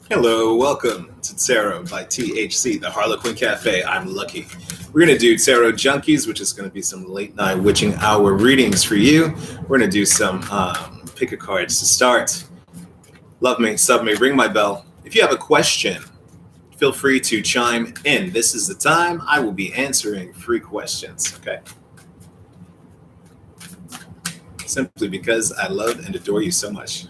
Hello, welcome to Tarot by THC, the Harlequin Cafe. I'm Lucky. We're going to do Tarot Junkies, which is going to be some late night witching hour readings for you. We're going to do some pick a cards to start. Love me, sub me, ring my bell. If you have a question, feel free to chime in. This is the time I will be answering free questions, okay? Simply because I love and adore you so much.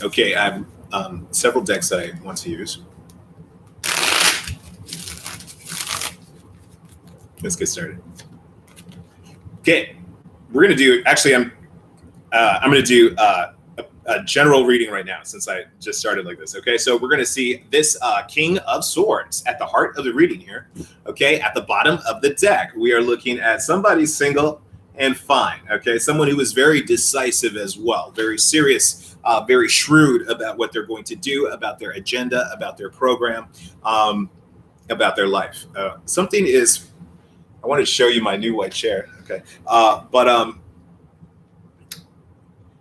Okay, I have several decks that I want to use. Let's get started. Okay, we're gonna do. Actually, I'm gonna do a general reading right now since I just started like this. Okay, so we're gonna see this King of Swords at the heart of the reading here. Okay, at the bottom of the deck, we are looking at somebody single and fine. Okay, someone who is very decisive as well, very serious, very shrewd about what they're going to do, about their agenda, about their program, about their life. Something is. I wanted to show you my new white chair. Okay, but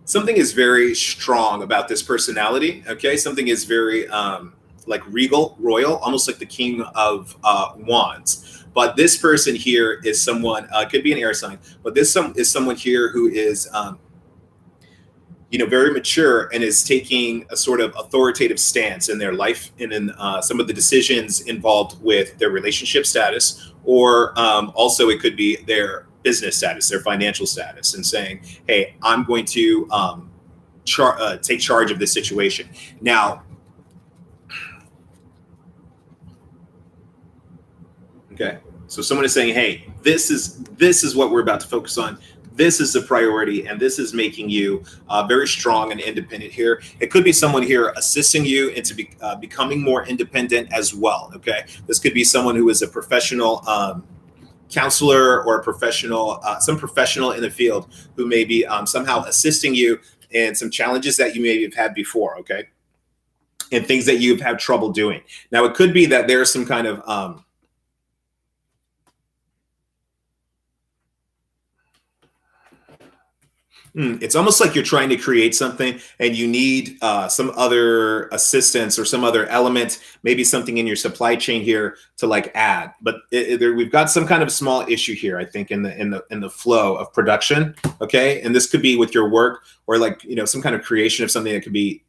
something is very strong about this personality. Okay, something is very like regal, royal, almost like the King of Wands. But this person here is someone, could be an air sign, but this is someone here who is, very mature and is taking a sort of authoritative stance in their life and in some of the decisions involved with their relationship status, or also it could be their business status, their financial status, and saying, hey, I'm going to take charge of this situation. Now, okay, so someone is saying, hey, this is what we're about to focus on. This is the priority, and this is making you very strong and independent here. It could be someone here assisting you into becoming more independent as well, okay? This could be someone who is a professional counselor or a professional, some professional in the field who may be somehow assisting you in some challenges that you maybe have had before, okay? And things that you've had trouble doing. Now, it could be that there's some kind of it's almost like you're trying to create something and you need some other assistance or some other element, maybe something in your supply chain here to like add. But we've got some kind of small issue here, I think, in the flow of production. Okay, and this could be with your work or like some kind of creation of something that could be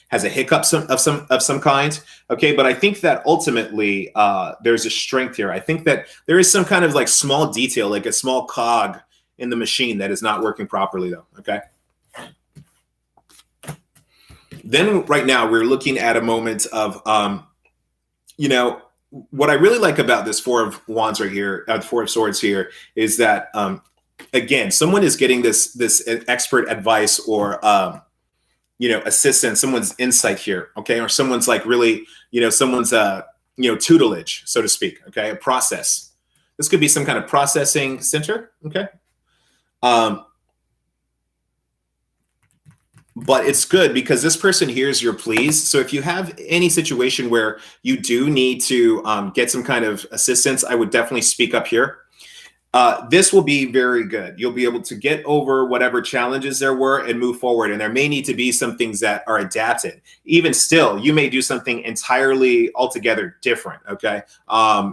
has a hiccup of some kind. Okay, but I think that ultimately there's a strength here. I think that there is some kind of like small detail, like a small cog in the machine that is not working properly though, okay? Then right now we're looking at a moment of, what I really like about this Four of Wands right here, Four of Swords here, is that, again, someone is getting this expert advice or, assistance, someone's insight here, okay? Or someone's like really, someone's, tutelage, so to speak, okay? A process. This could be some kind of processing center, okay? But it's good because this person hears your pleas. So if you have any situation where you do need to get some kind of assistance, I would definitely speak up here. This will be very good. You'll be able to get over whatever challenges there were and move forward. And there may need to be some things that are adapted. Even still, you may do something entirely altogether different, okay?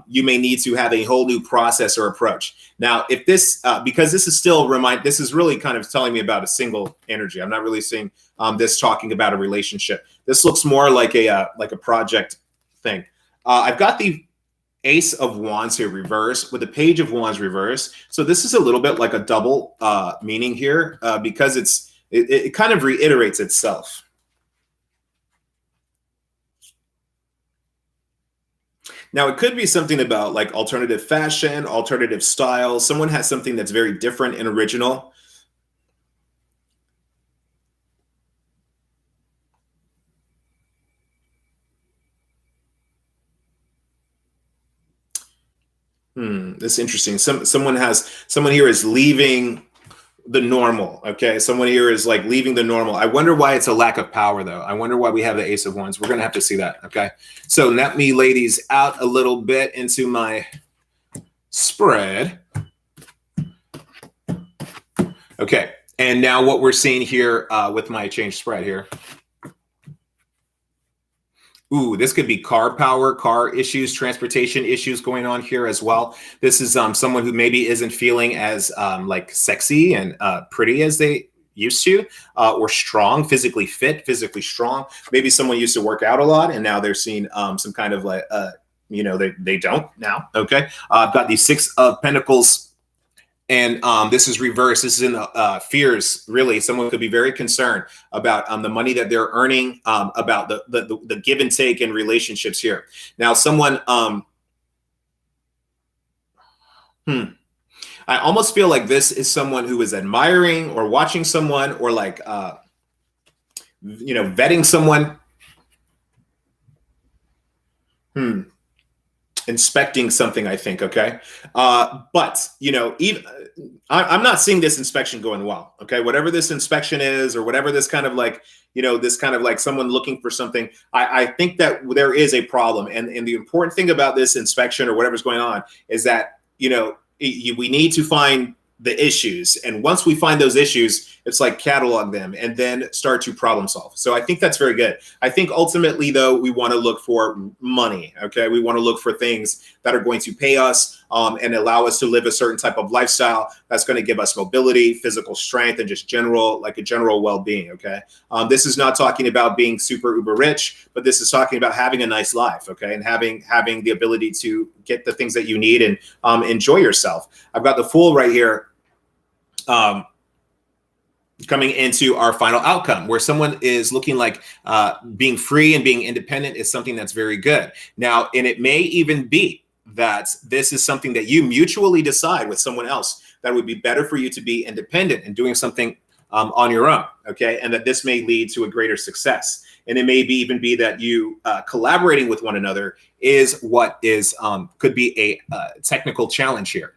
You may need to have a whole new process or approach. Now, if this, because this is still this is really kind of telling me about a single energy. I'm not really seeing this talking about a relationship. This looks more like a project thing. I've got the Ace of Wands here reverse with the Page of Wands reverse. So this is a little bit like a double meaning here because it kind of reiterates itself. Now, it could be something about like alternative fashion, alternative style. Someone has something that's very different and original. That's interesting. Someone here is leaving the normal. Okay, someone here is like leaving the normal. I wonder why it's a lack of power, though. I wonder why we have the Ace of Wands. We're gonna have to see that. Okay, so let me, ladies, out a little bit into my spread. Okay, And now what we're seeing here with my change spread here. Ooh, this could be car power, car issues, transportation issues going on here as well. This is someone who maybe isn't feeling as like sexy and pretty as they used to, or strong, physically fit, physically strong. Maybe someone used to work out a lot and now they're seeing some kind of like, you know, they don't now. Okay. I've got the Six of Pentacles. And this is reverse. This is in the fears. Really, someone could be very concerned about the money that they're earning, about the give and take in relationships here. Now, someone, I almost feel like this is someone who is admiring or watching someone or like, you know, vetting someone. Inspecting something, I think. Okay. But, you know, even I'm not seeing this inspection going well. Okay. Whatever this inspection is, or whatever this kind of like, you know, this kind of like someone looking for something, I think that there is a problem. And the important thing about this inspection or whatever's going on is that, you know, we need to find the issues. And once we find those issues, it's like catalog them and then start to problem solve. So I think that's very good. I think ultimately, though, we want to look for money. Okay. We want to look for things that are going to pay us and allow us to live a certain type of lifestyle that's going to give us mobility, physical strength, and just general, like a general well-being. Okay. This is not talking about being super uber rich, but this is talking about having a nice life. Okay. And having the ability to get the things that you need and enjoy yourself. I've got the Fool right here. Coming into our final outcome, where someone is looking like being free and being independent is something that's very good. Now, and it may even be that this is something that you mutually decide with someone else that would be better for you to be independent and doing something on your own. Okay. And that this may lead to a greater success. And it may even be that you collaborating with one another is what is could be a technical challenge here.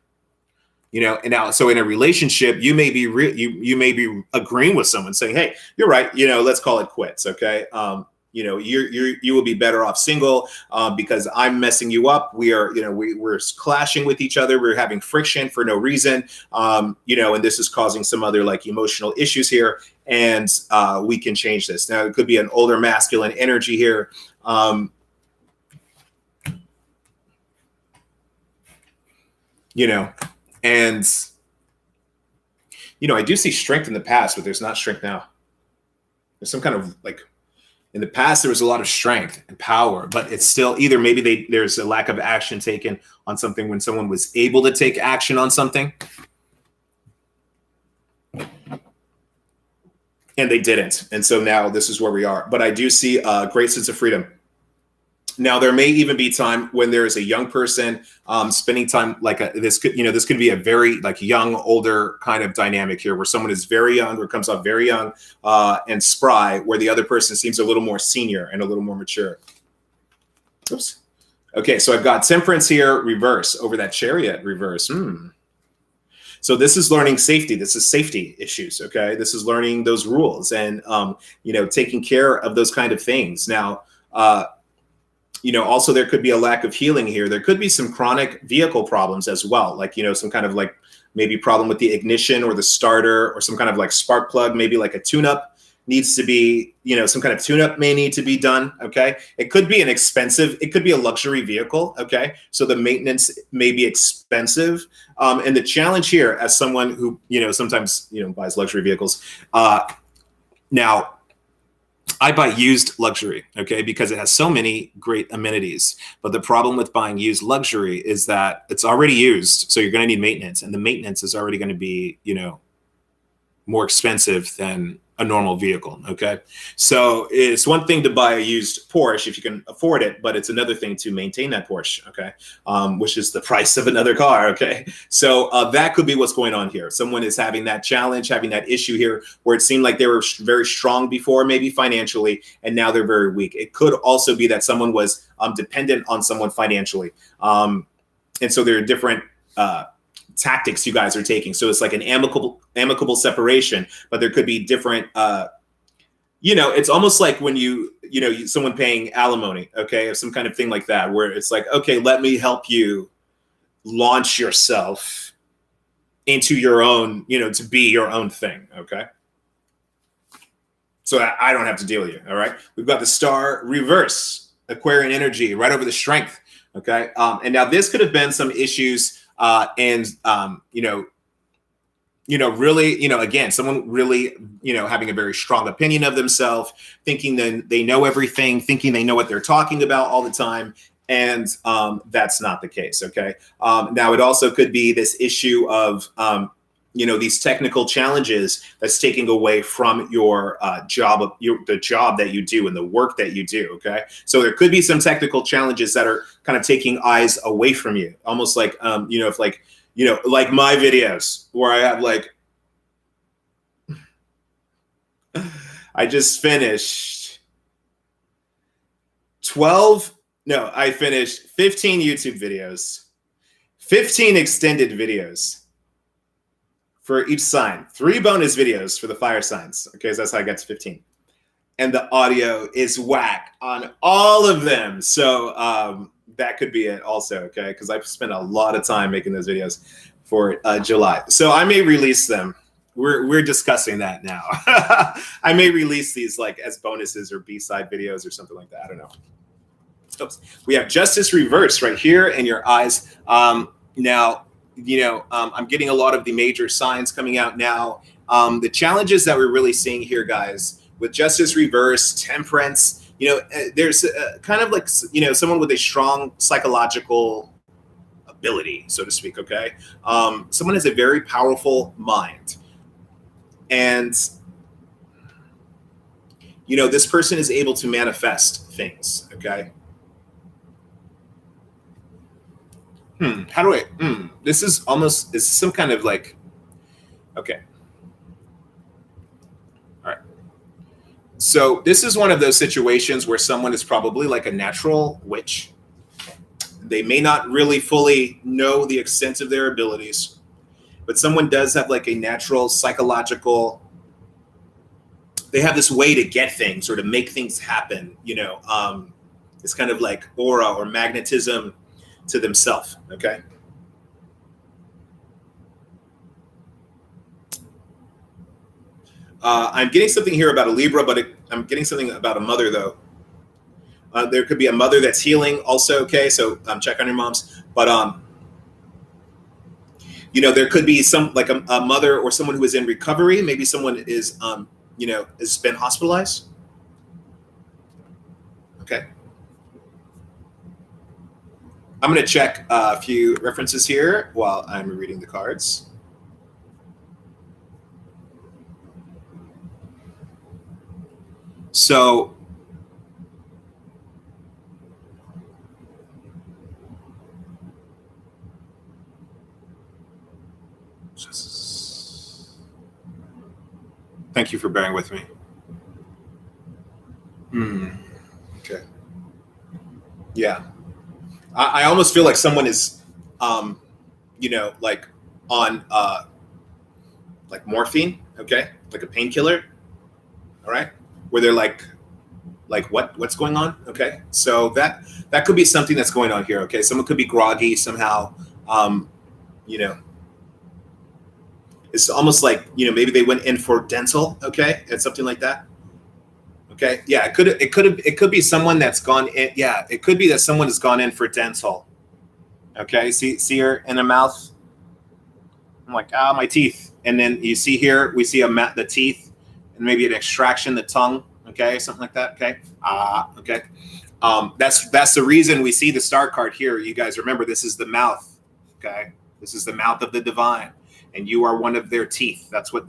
You know, and now, so in a relationship, you may be you may be agreeing with someone saying, "Hey, you're right. You know, let's call it quits." Okay. You know, you will be better off single because I'm messing you up. We are, you know, we're clashing with each other. We're having friction for no reason. You know, and this is causing some other like emotional issues here. And we can change this. Now, it could be an older masculine energy here. You know. And, you know, I do see strength in the past, but there's not strength now. There's some kind of like, in the past, there was a lot of strength and power, but it's still either maybe there's a lack of action taken on something when someone was able to take action on something. And they didn't. And so now this is where we are. But I do see a great sense of freedom. Now, there may even be time when there is a young person spending time like this could be a very like young, older kind of dynamic here where someone is very young or comes off very young and spry, where the other person seems a little more senior and a little more mature. Oops. Okay, so I've got Temperance here, reverse over that Chariot reverse. So this is learning safety. This is safety issues. Okay, this is learning those rules and you know, taking care of those kind of things. Now. You know, also there could be a lack of healing here. There could be some chronic vehicle problems as well. Like, you know, some kind of like maybe problem with the ignition or the starter or some kind of like spark plug, maybe like a tune-up needs to be, you know, some kind of tune-up may need to be done. Okay. It could be it could be a luxury vehicle. Okay. So the maintenance may be expensive. And the challenge here as someone who, you know, sometimes, you know, buys luxury vehicles. Now, I buy used luxury, okay, because it has so many great amenities. But the problem with buying used luxury is that it's already used, so you're going to need maintenance, and the maintenance is already going to be, you know, more expensive than a normal vehicle. Okay. So it's one thing to buy a used Porsche if you can afford it, but it's another thing to maintain that Porsche. Okay. Which is the price of another car. Okay. So that could be what's going on here. Someone is having that challenge, having that issue here where it seemed like they were very strong before, maybe financially, and now they're very weak. It could also be that someone was dependent on someone financially. And so there are different, tactics you guys are taking. So it's like an amicable separation, but there could be different, you know, it's almost like when someone paying alimony, okay, or some kind of thing like that, where it's like, okay, let me help you launch yourself into your own, to be your own thing. Okay. So I don't have to deal with you. All right. We've got the star reverse, Aquarian energy right over the strength. Okay. And now this could have been some issues and, really, again, someone really, having a very strong opinion of themselves, thinking that they know everything, thinking they know what they're talking about all the time. And that's not the case. Okay. Now it also could be this issue of, these technical challenges that's taking away from your job, the job that you do and the work that you do. Okay. So there could be some technical challenges that are kind of taking eyes away from you, almost like, if like, like my videos where I have like, I just finished I finished 15 YouTube videos, 15 extended videos for each sign, 3 bonus videos for the fire signs. Okay, so that's how I got to 15. And the audio is whack on all of them. So that could be it also, okay? Because I've spent a lot of time making those videos for July. So I may release them. We're discussing that now. I may release these like as bonuses or B-side videos or something like that. I don't know. Oops. We have Justice Reverse right here in your eyes. Now, I'm getting a lot of the major signs coming out now. The challenges that we're really seeing here, guys, with Justice Reverse, Temperance, there's kind of like, someone with a strong psychological ability, so to speak, okay? Someone has a very powerful mind. And, this person is able to manifest things, okay? How do I, this is some kind of like, okay. All right. So this is one of those situations where someone is probably like a natural witch. They may not really fully know the extent of their abilities, but someone does have like a natural psychological, they have this way to get things or to make things happen, it's kind of like aura or magnetism to themselves, okay? I'm getting something here about a Libra, but I'm getting something about a mother, though. There could be a mother that's healing also, okay? So check on your moms. But, there could be some, like a mother or someone who is in recovery. Maybe someone is, has been hospitalized. Okay. I'm going to check a few references here while I'm reading the cards. So, thank you for bearing with me. Okay. Yeah. I almost feel like someone is, like on like morphine, okay? Like a painkiller, all right? Where they're like what's going on, okay? So that could be something that's going on here, okay? Someone could be groggy somehow, it's almost like, maybe they went in for dental, okay? And something like that. Okay. Yeah, it could be someone that's gone in. Yeah, it could be that someone has gone in for dental. Okay. See her in the mouth. I'm like, my teeth. And then you see here, we see the teeth and maybe an extraction, the tongue. Okay. Something like that. Okay. Okay. That's the reason we see the star card here. You guys remember, this is the mouth. Okay. This is the mouth of the divine. And you are one of their teeth. That's how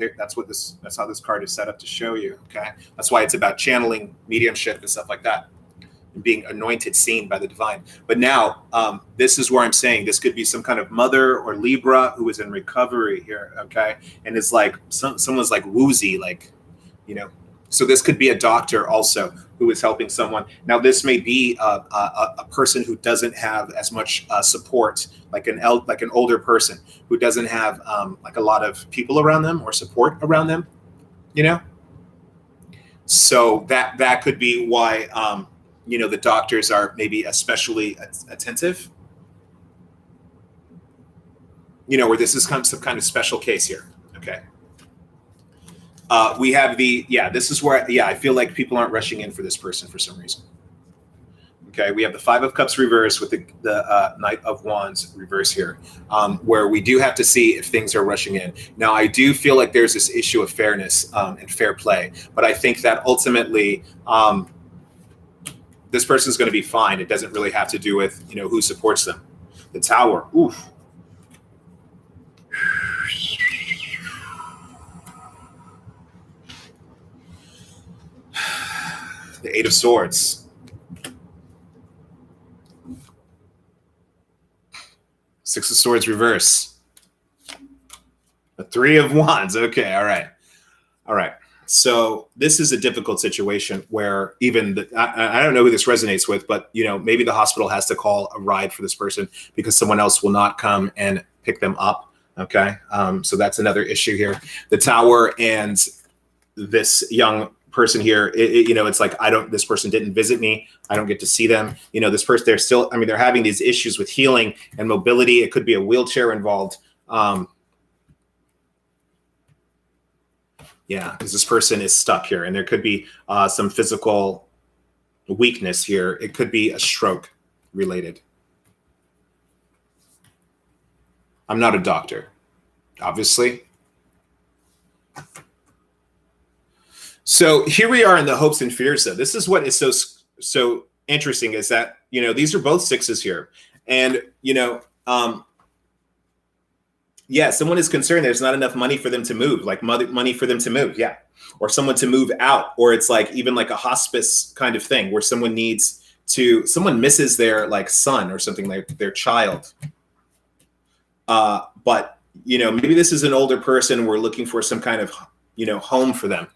this card is set up to show you. Okay, that's why it's about channeling, mediumship, and stuff like that, and being anointed, seen by the divine. But now, this is where I'm saying this could be some kind of mother or Libra who is in recovery here. Okay, and it's like someone's like woozy, like, So this could be a doctor also who is helping someone. Now, this may be a person who doesn't have as much support, like an older person who doesn't have like a lot of people around them or support around them, So that could be why, the doctors are maybe especially attentive. you know, where this is some kind of special case here. Okay. We have this is where, I feel like people aren't rushing in for this person for some reason. Okay, we have the Five of Cups reverse with the Knight of Wands reverse here, where we do have to see if things are rushing in. Now, I do feel like there's this issue of fairness and fair play, but I think that ultimately this person's going to be fine. It doesn't really have to do with, you know, who supports them. The Tower, oof. The Eight of Swords. Six of Swords reverse. The Three of Wands. Okay, all right. All right. So this is a difficult situation where even I don't know who this resonates with, but, you know, maybe the hospital has to call a ride for this person because someone else will not come and pick them up. Okay. So that's another issue here. The Tower and this young person here, you know, it's like, this person didn't visit me. I don't get to see them. You know, this person, they're still, I mean, they're having these issues with healing and mobility. It could be a wheelchair involved. Yeah, because this person is stuck here and there could be some physical weakness here. It could be a stroke related. I'm not a doctor, obviously. So here we are in the hopes and fears, though. This is what is so interesting is that, you know, these are both sixes here. And, you know, yeah, someone is concerned there's not enough money for them to move, like money for them to move. Yeah. Or someone to move out. Or it's like even like a hospice kind of thing where someone misses their like son or something, like their child. But, you know, maybe this is an older person. We're looking for some kind of, you know, home for them.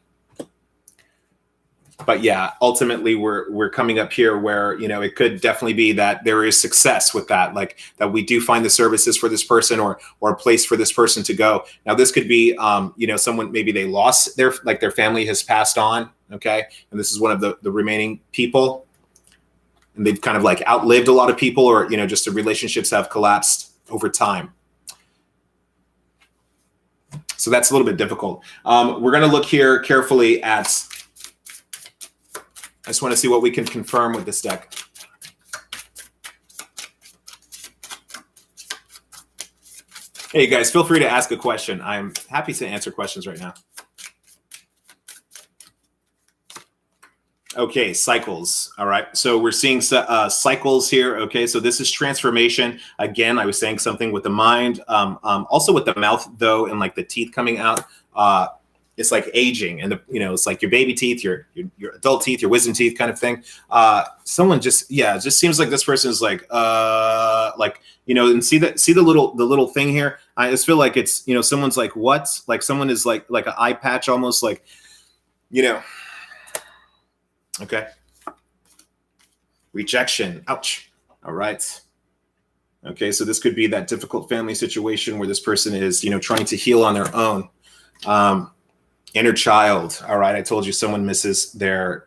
But yeah, ultimately we're coming up here where, you know, it could definitely be that there is success with that, like that we do find the services for this person or a place for this person to go. Now this could be, you know, someone, maybe they lost their family has passed on. Okay. And this is one of the remaining people and they've kind of like outlived a lot of people, or, you know, just the relationships have collapsed over time. So that's a little bit difficult. We're going to look here carefully at, I just want to see what we can confirm with this deck. Hey guys, feel free to ask a question. I'm happy to answer questions right now. Okay, cycles. All right, so we're seeing cycles here. Okay, so this is transformation. Again, I was saying something with the mind, also with the mouth though, and like the teeth coming out. It's like aging, and you know, it's like your baby teeth, your adult teeth, your wisdom teeth, kind of thing. Someone just, it just seems like this person is like you know, and see the little thing here. I just feel like it's, you know, someone's like, what? Like someone is like an eye patch, almost like, you know. Okay. Rejection. Ouch. All right. Okay, so this could be that difficult family situation where this person is, you know, trying to heal on their own. Inner child. All right, I told you someone misses their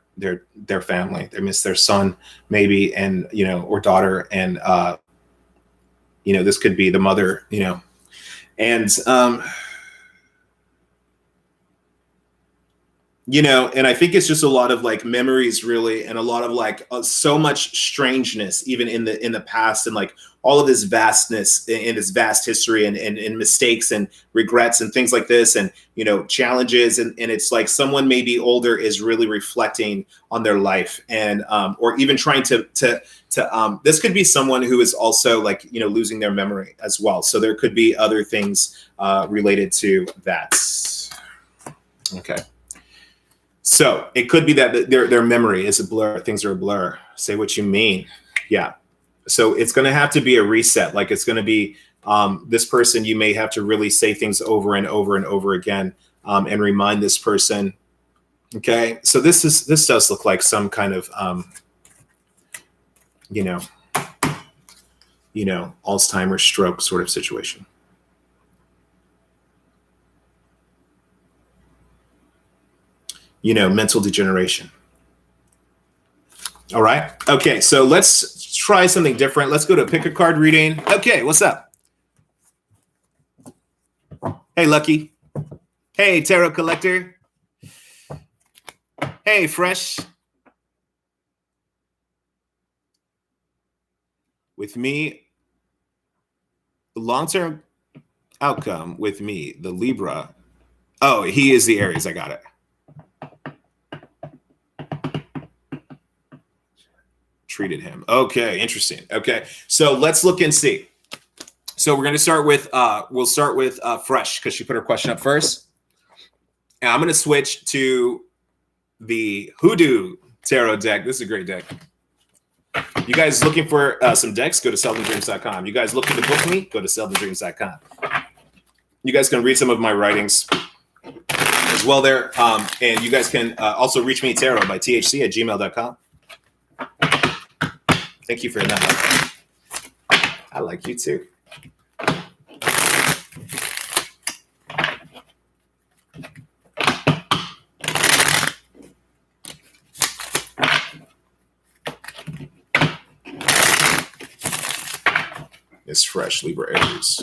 family. They miss their son, maybe, and, you know, or daughter, and you know, this could be the mother, you know, and you know, and I think it's just a lot of like memories, really, and a lot of like so much strangeness, even in the past, and like all of this vastness and this vast history and mistakes and regrets and things like this, and, you know, challenges, and it's like someone maybe older is really reflecting on their life, and or even trying to this could be someone who is also like, you know, losing their memory as well. So there could be other things related to that. Okay. So it could be that their memory is a blur. Things are a blur. Say what you mean. Yeah. So it's going to have to be a reset. Like it's going to be this person. You may have to really say things over and over and over again and remind this person. Okay. So this does look like some kind of you know, Alzheimer's, stroke sort of situation. You know, mental degeneration. All right. Okay, so let's try something different. Let's go to pick a card reading. Okay, what's up? Hey, Lucky. Hey, Tarot Collector. Hey, Fresh. With me, the long-term outcome with me, the Libra. Oh, he is the Aries. I got it. Treated him. Okay, interesting. Okay, so let's look and see. So we're going to start with, we'll start with Fresh because she put her question up first. And I'm going to switch to the Hoodoo Tarot deck. This is a great deck. You guys looking for some decks, go to seldomdreams.com. You guys looking to book me, go to seldomdreams.com. You guys can read some of my writings as well there. And you guys can also reach me at tarot by thc@gmail.com. Thank you for that. I like you too. It's Fresh, Libra, Aries,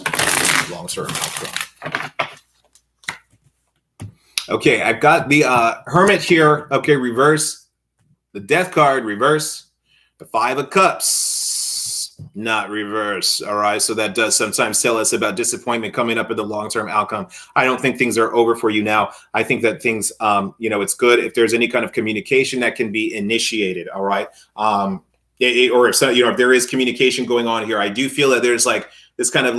long-term outcome. Okay, I've got the Hermit here. Okay, reverse. The Death card, reverse. The Five of Cups, not reverse. All right, so that does sometimes tell us about disappointment coming up in the long-term outcome. I don't think things are over for you now. I think that things, it's good if there's any kind of communication that can be initiated. All right. Or if if there is communication going on here, I do feel that there's like this kind of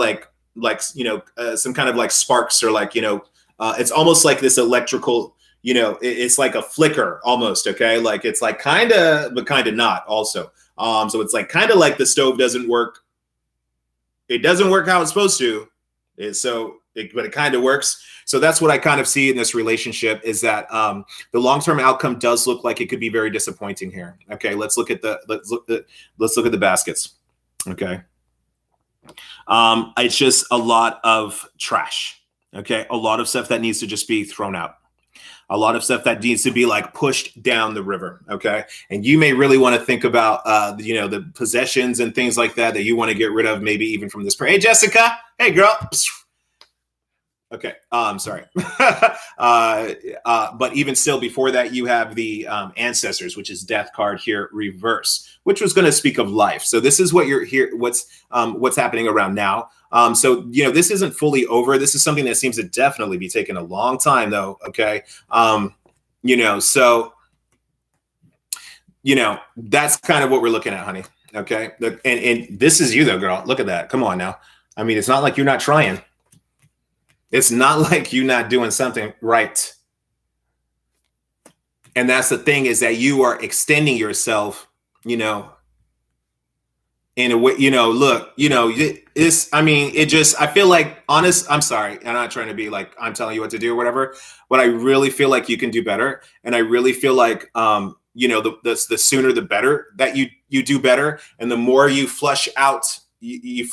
some kind of like sparks or it's almost like this electrical, it's like a flicker almost. Okay. Like it's like kind of, but kind of not also. So it's like kind of like the stove doesn't work. It doesn't work how it's supposed to. But it kind of works. So that's what I kind of see in this relationship is that the long-term outcome does look like it could be very disappointing here. Okay, let's look at the baskets. Okay, it's just a lot of trash. Okay, a lot of stuff that needs to just be thrown out. A lot of stuff that needs to be like pushed down the river. Okay, and you may really want to think about the possessions and things like that you want to get rid of, maybe even from this. Hey, Jessica. Hey, girl. Okay, sorry. But even still, before that, you have the ancestors, which is Death card here, reverse, which was going to speak of life. So this is what you're here. What's happening around now. So this isn't fully over. This is something that seems to definitely be taking a long time, though. Okay, so that's kind of what we're looking at, honey. Okay, and this is you, though, girl. Look at that. Come on now. I mean, it's not like you're not trying. It's not like you're not doing something right. And that's the thing, is that you are extending yourself, in a way, I feel like, I'm sorry. I'm not trying to be like, I'm telling you what to do or whatever, but I really feel like you can do better. And I really feel like, the sooner the better that you do better. And the more you flush out the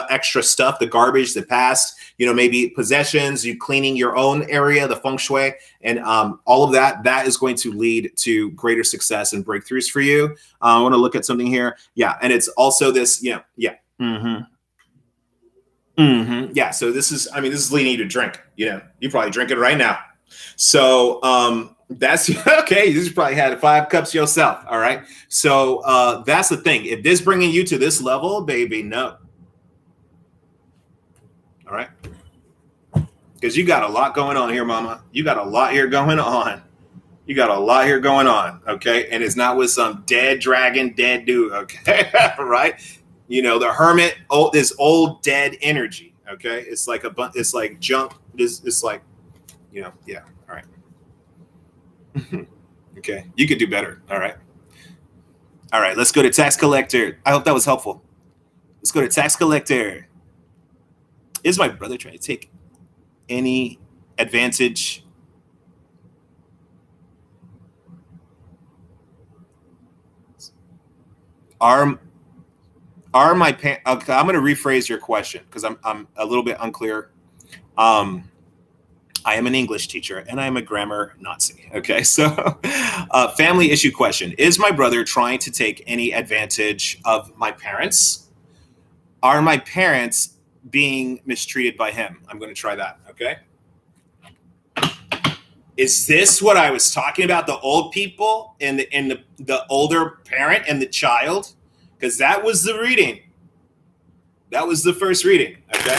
extra stuff, the garbage, the past, maybe possessions, you cleaning your own area, the feng shui, and all of that is going to lead to greater success and breakthroughs for you. I want to look at something here. Yeah. And it's also this, yeah. Mm-hmm. Mm-hmm. Yeah. So this is leading you to drink, you probably drink it right now. So, that's okay. You just probably had 5 cups yourself. All right. So that's the thing. If this bringing you to this level, baby, no. All right. Because you got a lot going on here, mama. You got a lot here going on. Okay. And it's not with some dead dragon, dead dude. Okay. Right. The hermit, this old dead energy. Okay. It's like it's like junk. It's like, yeah. All right. Okay, you could do better. All right, let's go to tax collector. I hope that was helpful. Let's go to tax collector. Is my brother trying to take any advantage? Are my parents? Okay, I'm going to rephrase your question because I'm a little bit unclear. I am an English teacher and I am a grammar Nazi. Okay, so family issue question. Is my brother trying to take any advantage of my parents? Are my parents being mistreated by him. I'm going to try that. Okay. Is this what I was talking about? The old people and the older parent and the child? Because that was the reading. That was the first reading. Okay.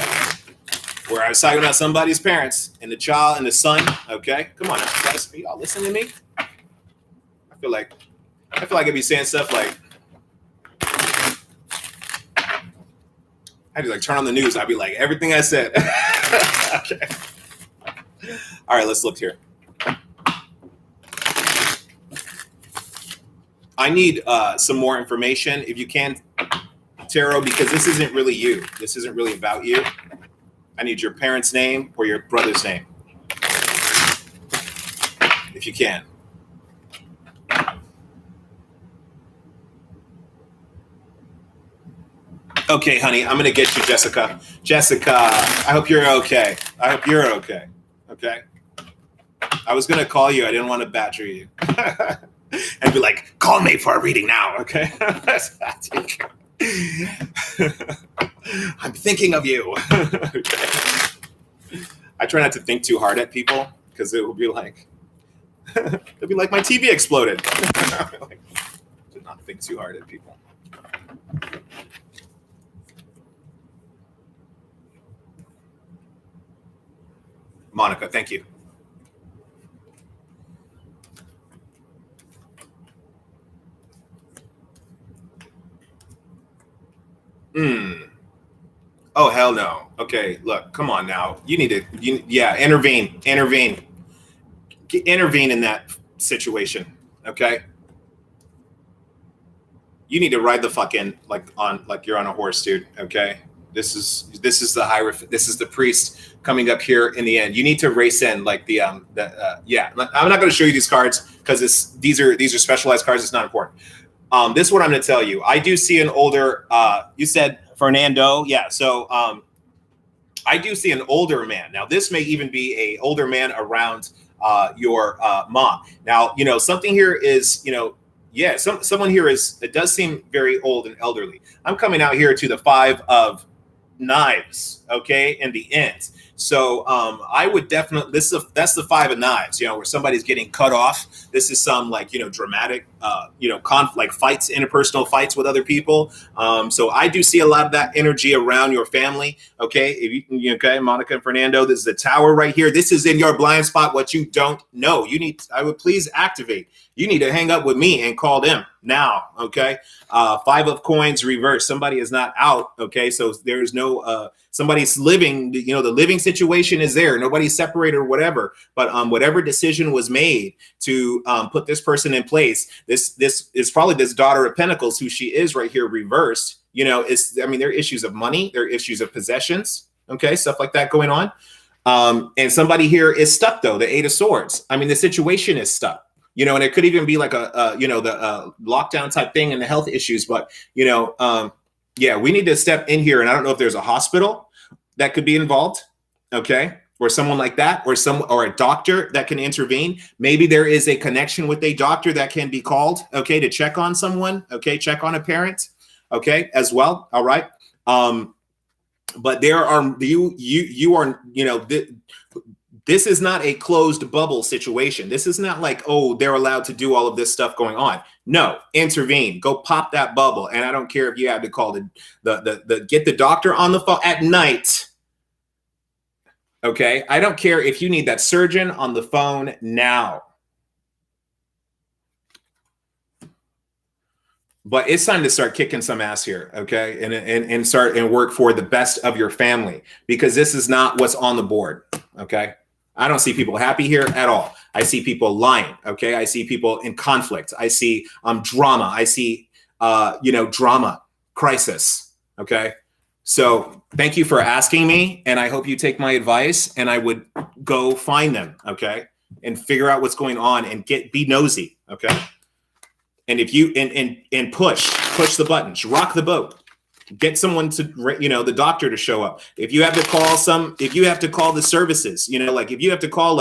Where I was talking about somebody's parents and the child and the son. Okay. Come on, guys. Are y'all listening to me? I feel like I'd be saying stuff like, I'd be like, turn on the news. I'd be like, everything I said. Okay. All right, let's look here. I need some more information, if you can, Tarot, because this isn't really you. This isn't really about you. I need your parents' name or your brother's name, if you can. Okay, honey, I'm going to get you, Jessica. Jessica, I hope you're okay. I hope you're okay. Okay? I was going to call you. I didn't want to badger you. And be like, call me for a reading now, okay? I'm thinking of you. Okay. I try not to think too hard at people because it will be like, it'll be like my TV exploded. Like, do not think too hard at people. Monica, thank you. Oh, hell no. Okay, look, come on now. You need to, intervene in that situation, okay? You need to ride the fucking like you're on a horse, dude, okay? This is the priest coming up here in the end. You need to race in like I'm not going to show you these cards because these are specialized cards. It's not important. This is what I'm going to tell you. I do see an older, you said Fernando. Yeah. So I do see an older man. Now, this may even be a older man around your mom. Now, something here is, someone here it does seem very old and elderly. I'm coming out here to the 5 of knives, okay, and the ends. So I would definitely, that's the 5 of knives, where somebody's getting cut off. This is some dramatic, conflict, fights, interpersonal fights with other people. So I do see a lot of that energy around your family. Okay. If you okay, Monica and Fernando, this is the Tower right here. This is in your blind spot. What you don't know, I would please activate. You need to hang up with me and call them now. Okay. 5 of coins reverse. Somebody is not out. Okay. So there's no, somebody's living, the living situation is there. Nobody's separated or whatever, but whatever decision was made to put this person in place, this is probably this daughter of Pentacles, who she is right here reversed. There are issues of money, there are issues of possessions. Okay. Stuff like that going on. And somebody here is stuck though. The 8 of Swords. The situation is stuck. And it could even be like the lockdown type thing and the health issues. But, we need to step in here. And I don't know if there's a hospital that could be involved. Okay. Or someone like that, or a doctor that can intervene. Maybe there is a connection with a doctor that can be called, okay, to check on someone. Okay. Check on a parent. Okay. As well. All right. But there are, you are, this is not a closed bubble situation. This is not like, oh, they're allowed to do all of this stuff going on. No, intervene, go pop that bubble. And I don't care if you have to call the get the doctor on the phone at night. Okay. I don't care if you need that surgeon on the phone now. But it's time to start kicking some ass here, okay? And start and work for the best of your family, because this is not what's on the board, okay? I don't see people happy here at all. I see people lying, okay? I see people in conflict. I see drama. I see, drama, crisis, okay? So thank you for asking me, and I hope you take my advice, and I would go find them, okay? And figure out what's going on and be nosy, okay? And if you and push the buttons, rock the boat, get someone to, the doctor to show up. If you have to call the services, like if you have to call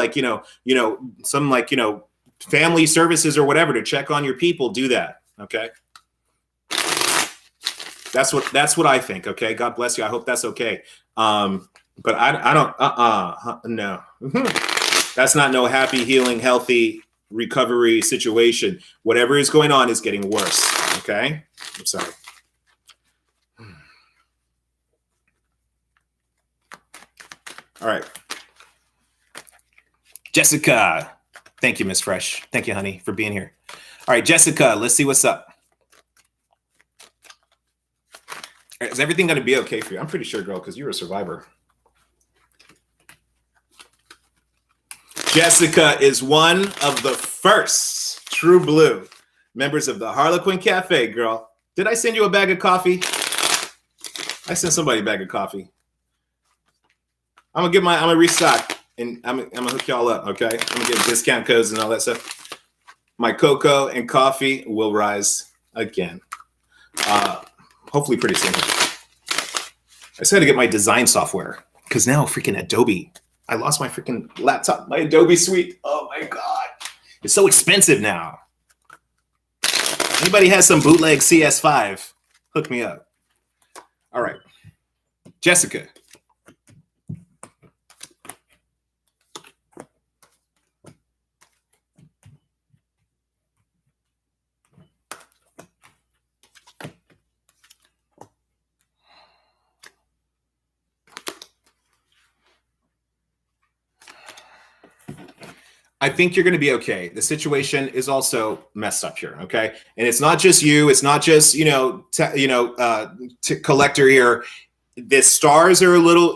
some family services or whatever to check on your people, do that. Okay. That's what I think. Okay. God bless you. I hope that's okay. But I don't, no, that's not no happy, healing, healthy recovery situation. Whatever is going on is getting worse. Okay. I'm sorry. All right. Jessica. Thank you, Miss Fresh. Thank you, honey, for being here. All right, Jessica, let's see what's up. Is everything going to be okay for you? I'm pretty sure, girl, because you're a survivor. Jessica is one of the first true blue members of the Harlequin Cafe, girl. Did I send you a bag of coffee? I sent somebody a bag of coffee. I'm gonna restock, and I'm gonna hook y'all up, okay? I'm gonna get discount codes and all that stuff. My cocoa and coffee will rise again. Hopefully pretty soon. I just had to get my design software because now freaking Adobe. I lost my freaking laptop, my Adobe suite. Oh my God. It's so expensive now. Anybody has some bootleg CS5? Hook me up. All right. Jessica. I think you're going to be okay. The situation is also messed up here, okay? And it's not just you. It's not just collector here. The stars are a little,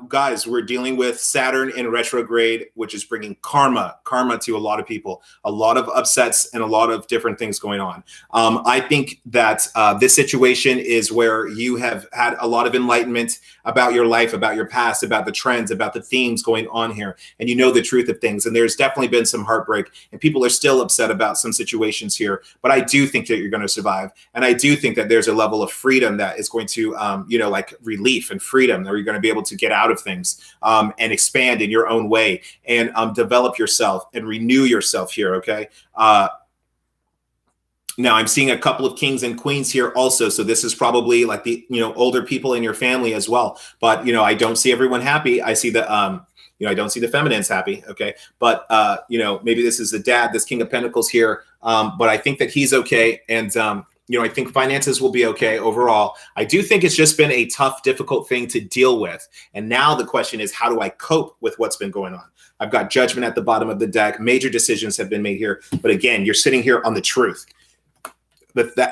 guys. We're dealing with Saturn in retrograde, which is bringing karma to a lot of people, a lot of upsets, and a lot of different things going on. I think that this situation is where you have had a lot of enlightenment about your life, about your past, about the trends, about the themes going on here, and you know the truth of things. And there's definitely been some heartbreak, and people are still upset about some situations here. But I do think that you're going to survive, and I do think that there's a level of freedom that is going to, like relief and freedom, that you're going to be able to get out of things and expand in your own way and develop yourself and renew yourself here. Okay. Now I'm seeing a couple of kings and queens here also. So this is probably like the, older people in your family as well. But, I don't see everyone happy. I see the, I don't see the feminines happy. Okay. But, maybe this is the dad, this King of Pentacles here. But I think that he's okay. And, I think finances will be okay overall. I do think it's just been a tough, difficult thing to deal with. And now the question is, how do I cope with what's been going on? I've got Judgment at the bottom of the deck. Major decisions have been made here. But again, you're sitting here on the truth.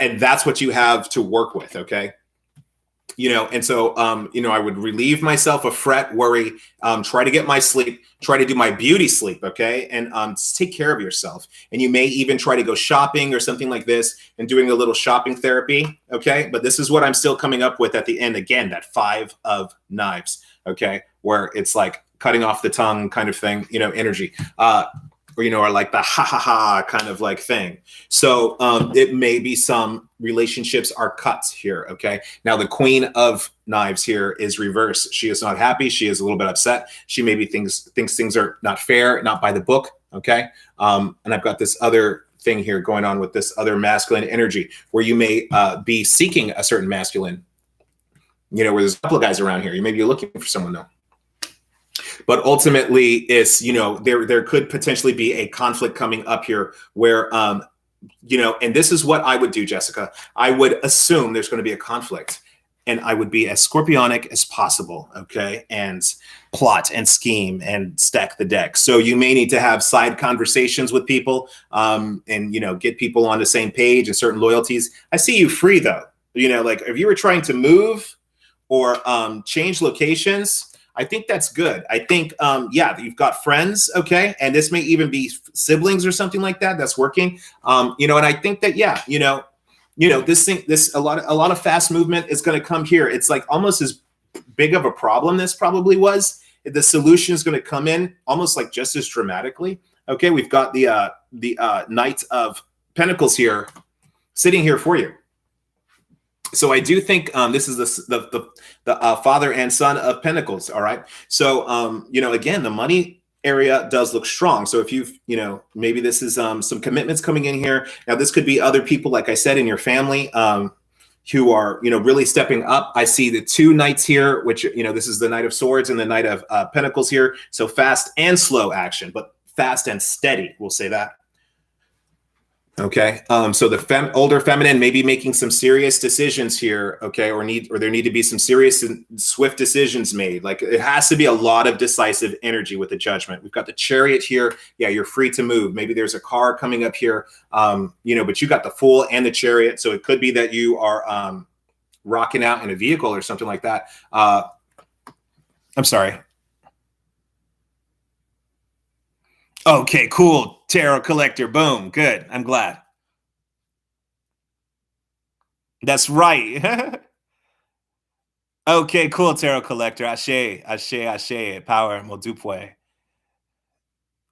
And that's what you have to work with, okay? And so, I would relieve myself of fret, worry, try to get my sleep, try to do my beauty sleep, okay? And take care of yourself. And you may even try to go shopping or something like this and doing a little shopping therapy, okay? But this is what I'm still coming up with at the end. Again, that 5 of Knives, okay? Where it's like cutting off the tongue kind of thing, energy. Or like the ha ha ha kind of like thing. So it may be some relationships are cut here, okay? Now the Queen of Knives here is reversed. She is not happy. She is a little bit upset. She maybe thinks things are not fair, not by the book, okay? And I've got this other thing here going on with this other masculine energy where you may be seeking a certain masculine, where there's a couple of guys around here. You may be looking for someone though. But ultimately, it's, there could potentially be a conflict coming up here where, and this is what I would do, Jessica. I would assume there's going to be a conflict and I would be as scorpionic as possible, okay? And plot and scheme and stack the deck. So you may need to have side conversations with people and, get people on the same page and certain loyalties. I see you free though. Like if you were trying to move or change locations, I think that's good. I think, you've got friends, okay? And this may even be siblings or something like that that's working. And I think that, a lot of fast movement is going to come here. It's like almost as big of a problem this probably was. The solution is going to come in almost like just as dramatically. Okay, we've got the Knight of Pentacles here sitting here for you. So I do think this is the father and son of Pentacles. All right. So, again, the money area does look strong. So if you've, maybe this is some commitments coming in here. Now, this could be other people, like I said, in your family who are, really stepping up. I see the two knights here, which, this is the Knight of Swords and the Knight of Pentacles here. So fast and slow action, but fast and steady, we'll say that. Okay, so the older feminine may be making some serious decisions here, okay, or there need to be some serious and swift decisions made. Like, it has to be a lot of decisive energy with the Judgment. We've got the Chariot here. Yeah, you're free to move. Maybe there's a car coming up here, but you got the Fool and the Chariot, so it could be that you are rocking out in a vehicle or something like that. I'm sorry. Okay, cool. Tarot collector. Boom. Good. I'm glad. That's right. Okay, cool. Tarot collector. Ashe, ashe, ashe. Power. Modupwe.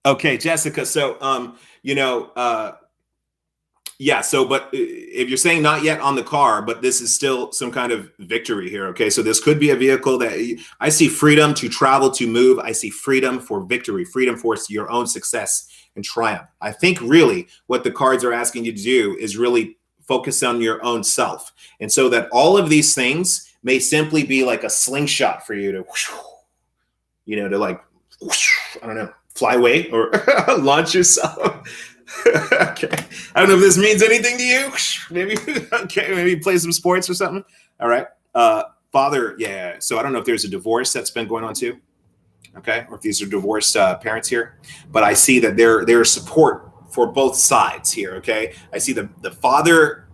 Okay, Jessica. So, yeah, but if you're saying not yet on the car, but this is still some kind of victory here, okay? So this could be a vehicle that I see freedom to travel, to move. I see freedom for victory, freedom for your own success and triumph. I think really what the cards are asking you to do is really focus on your own self. And so that all of these things may simply be like a slingshot for you to, to like, I don't know, fly away or launch yourself. Okay. I don't know if this means anything to you. Maybe, okay, maybe play some sports or something. All right. Father, yeah. So I don't know if there's a divorce that's been going on too. Okay. Or if these are divorced parents here. But I see that there's support for both sides here. Okay. I see the Father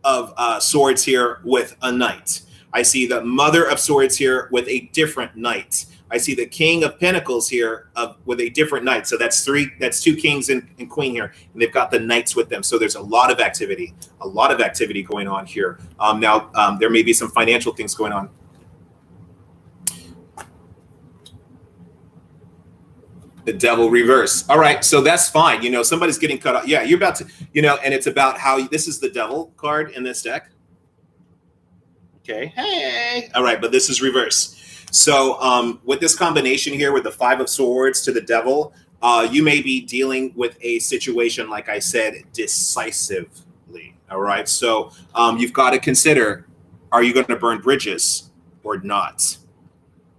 of Swords here with a knight. I see the Mother of Swords here with a different knight. I see the King of Pentacles here with a different knight. So that's two kings and queen here. And they've got the knights with them. So there's a lot of activity going on here. Now, there may be some financial things going on. The Devil reverse. All right. So that's fine. Somebody's getting cut off. Yeah, you're about to, and it's about how this is the Devil card in this deck. Okay. Hey. All right. But this is reverse. So with this combination here with the Five of Swords to the Devil, you may be dealing with a situation, like I said, decisively. All right. So you've got to consider, are you going to burn bridges or not?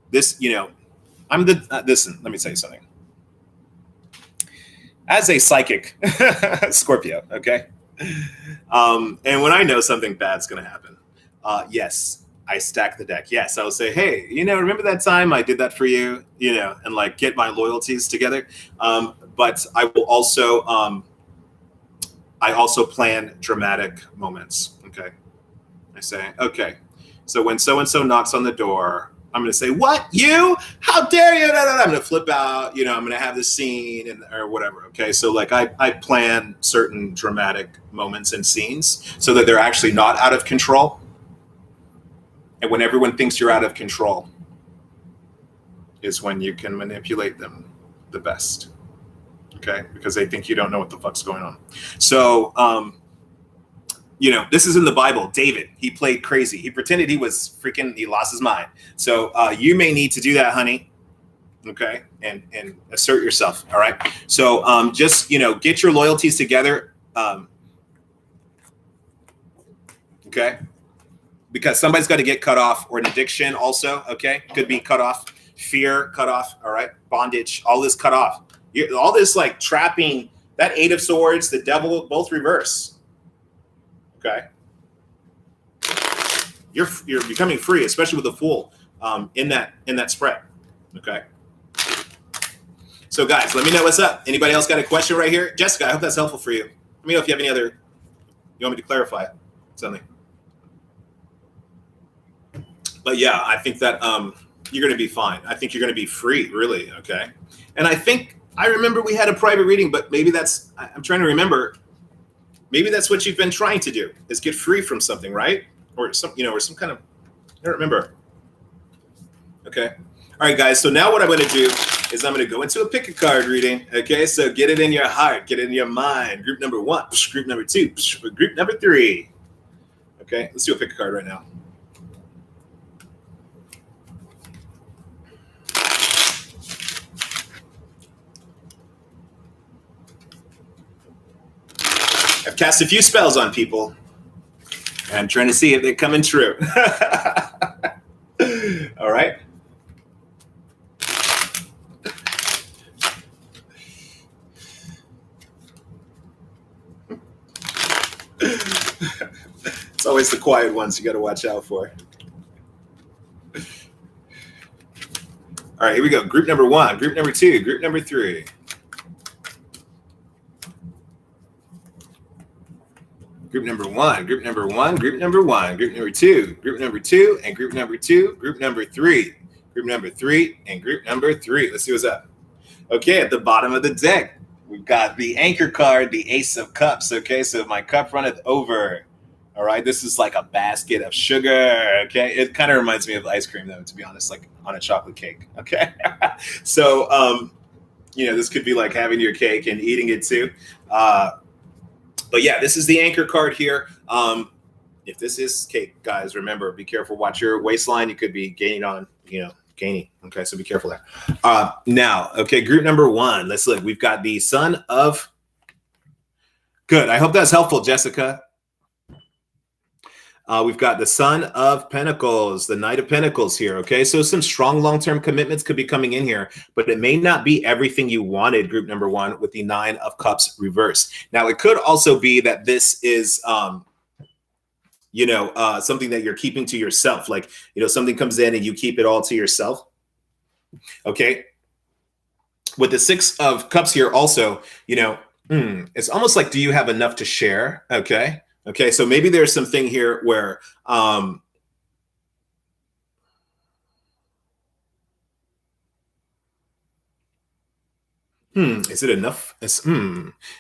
This, listen, let me tell you something. As a psychic Scorpio, okay? And when I know something bad's going to happen, yes, I stack the deck. Yes, I will say, hey, remember that time I did that for you, and like get my loyalties together. But I will also, I also plan dramatic moments. Okay. I say, okay, so when so-and-so knocks on the door, I'm going to say, what, you? How dare you? I'm going to flip out, I'm going to have this scene or whatever. Okay. So like I plan certain dramatic moments and scenes so that they're actually not out of control. And when everyone thinks you're out of control is when you can manipulate them the best. Okay. Because they think you don't know what the fuck's going on. So, this is in the Bible. David, he played crazy. He pretended he lost his mind. So you may need to do that, honey. Okay. And assert yourself. All right. So just, get your loyalties together. Okay. Because somebody's got to get cut off, or an addiction also. Okay. Could be cut off. Fear, cut off. All right. Bondage, all this cut off. All this like trapping, that Eight of Swords, the Devil, both reverse. Okay. You're becoming free, especially with the Fool in that spread. Okay. So guys, let me know what's up. Anybody else got a question right here? Jessica, I hope that's helpful for you. Let me know if you have any other, you want me to clarify something. But yeah, I think that you're going to be fine. I think you're going to be free, really. Okay. And I remember we had a private reading, but maybe I'm trying to remember. Maybe that's what you've been trying to do, is get free from something, right? Or some kind of, I don't remember. Okay. All right, guys. So now what I'm going to do is I'm going to go into a pick a card reading. Okay. So get it in your heart, get it in your mind. Group number 1, group number 2, group number 3. Okay. Let's do a pick a card right now. I've cast a few spells on people. I'm trying to see if they're coming true. All right. It's always the quiet ones you got to watch out for. All right, here we go. Group number 1, group number 2, group number 3. Group number 1, group number 1, group number 1, group number 2, group number 2, and group number 2, group number 3, group number 3, and group number 3. Let's see what's up. Okay, at the bottom of the deck, we've got the anchor card, the Ace of Cups. Okay, so my cup runneth over. All right, this is like a basket of sugar. Okay, it kind of reminds me of ice cream, though, to be honest, like on a chocolate cake. Okay, so this could be like having your cake and eating it too. But yeah, this is the anchor card here. If this is cake, guys, remember, be careful. Watch your waistline. You could be gaining on, gaining. Okay, so be careful there. Now, okay, group number 1. Let's look. We've got the Son of. Good. I hope that's helpful, Jessica. We've got the Son of Pentacles, the Knight of Pentacles here, okay? So some strong long-term commitments could be coming in here, but it may not be everything you wanted, group number 1, with the 9 of Cups reversed. Now, it could also be that this is, something that you're keeping to yourself. Like, something comes in and you keep it all to yourself, okay? With the 6 of Cups here also, it's almost like, do you have enough to share, okay? Okay, so maybe there's something here where is it enough?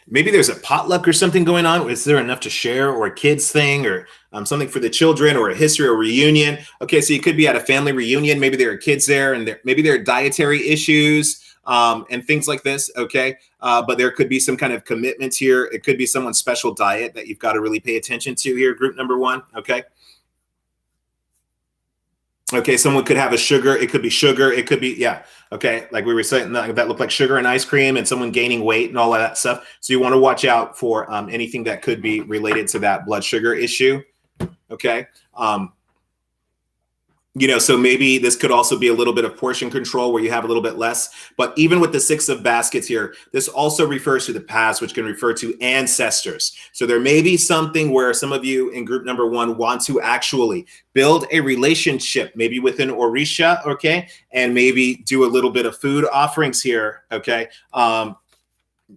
Maybe there's a potluck or something going on. Is there enough to share, or a kids thing, or something for the children, or a history or reunion? Okay, so you could be at a family reunion. Maybe there are kids there, and maybe there are dietary issues. And things like this, okay? But there could be some kind of commitment here. It could be someone's special diet that you've got to really pay attention to here, group number 1, okay? Okay, someone could have a sugar. It could be sugar. It could be, yeah, okay? Like we were saying, that looked like sugar and ice cream, and someone gaining weight and all of that stuff. So you want to watch out for anything that could be related to that blood sugar issue, okay? So maybe this could also be a little bit of portion control where you have a little bit less. But even with the 6 of baskets here, this also refers to the past, which can refer to ancestors. So there may be something where some of you in group number 1 want to actually build a relationship, maybe with an Orisha, okay? And maybe do a little bit of food offerings here, okay?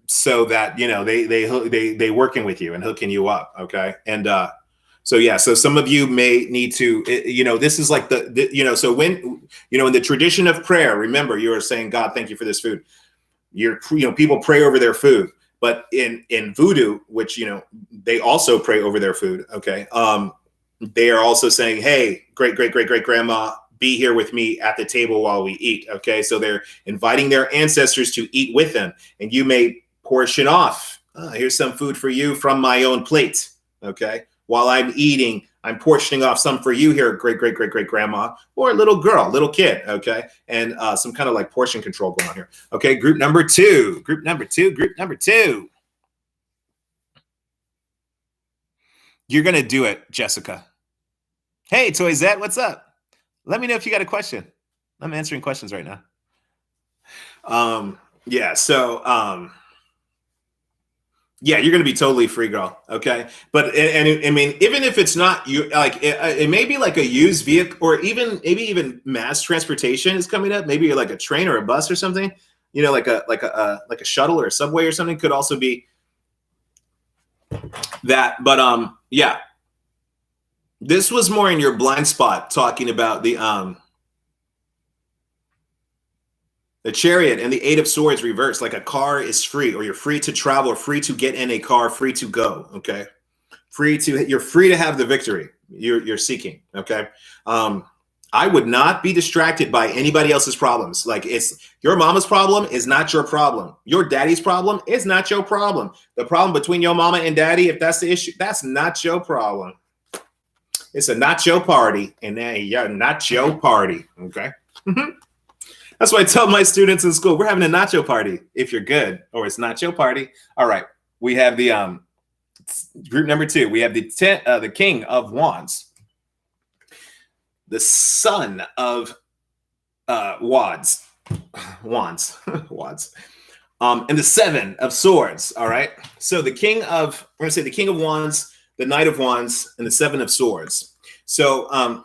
So that, they working with you and hooking you up, okay? And, so yeah, so some of you may need to, this is like so when, in the tradition of prayer, remember, you are saying, God, thank you for this food. People pray over their food, but in voodoo, which, they also pray over their food. Okay. They are also saying, hey, great grandma, be here with me at the table while we eat. Okay. So they're inviting their ancestors to eat with them, and you may portion off. Here's some food for you from my own plate. Okay. While I'm eating, I'm portioning off some for you here, great grandma, or little girl, little kid, okay? And some kind of like portion control going on here. Okay, group number 2. You're going to do it, Jessica. Hey, Toyzette, what's up? Let me know if you got a question. I'm answering questions right now. Yeah, you're going to be totally free, girl. Okay. But, and I mean, even if it's not you, like it may be like a used vehicle, or maybe even mass transportation is coming up. Maybe you're like a train or a bus or something, like a shuttle or a subway or something could also be that. But, yeah, this was more in your blind spot, talking about the Chariot and the 8 of Swords reversed, like a car is free, or you're free to travel, or free to get in a car, free to go. Okay, you're free to have the victory you're seeking. Okay, I would not be distracted by anybody else's problems. Like, it's your mama's problem is not your problem. Your daddy's problem is not your problem. The problem between your mama and daddy, if that's the issue, that's not your problem. It's a not your party, and yeah, not your party. Okay. That's why I tell my students in school, we're having a nacho party if you're good, or it's not your party. All right. We have the Group number 2, we have the King of Wands, the Son of Wands, Wands, and the Seven of Swords. All right. So we're gonna say the King of Wands, the Knight of Wands, and the Seven of Swords. So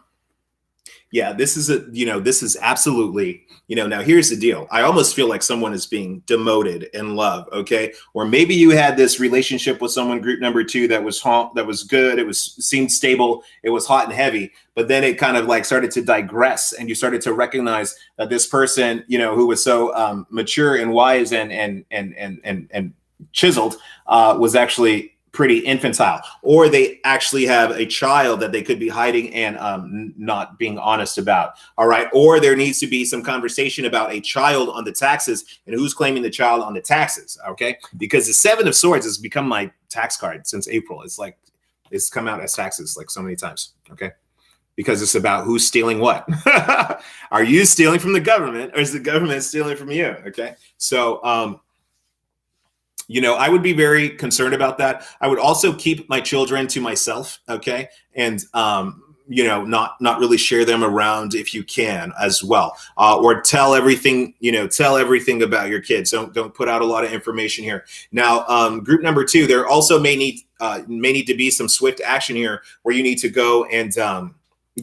yeah, this is absolutely, now here's the deal. I almost feel like someone is being demoted in love, okay? Or maybe you had this relationship with someone, group number 2, that was good. It seemed stable. It was hot and heavy, but then it kind of like started to digress, and you started to recognize that this person, who was so mature and wise and chiseled, was actually pretty infantile, or they actually have a child that they could be hiding and not being honest about. All right. Or there needs to be some conversation about a child on the taxes and who's claiming the child on the taxes. Okay. Because the Seven of Swords has become my tax card since April. It's come out as taxes like so many times. Okay. Because it's about who's stealing what. Are you stealing from the government, or is the government stealing from you? Okay. So, I would be very concerned about that. I would also keep my children to myself, okay, and not really share them around if you can as well, or tell everything about your kids. Don't put out a lot of information here. Now, group number 2, there also may need to be some swift action here, where you need to go and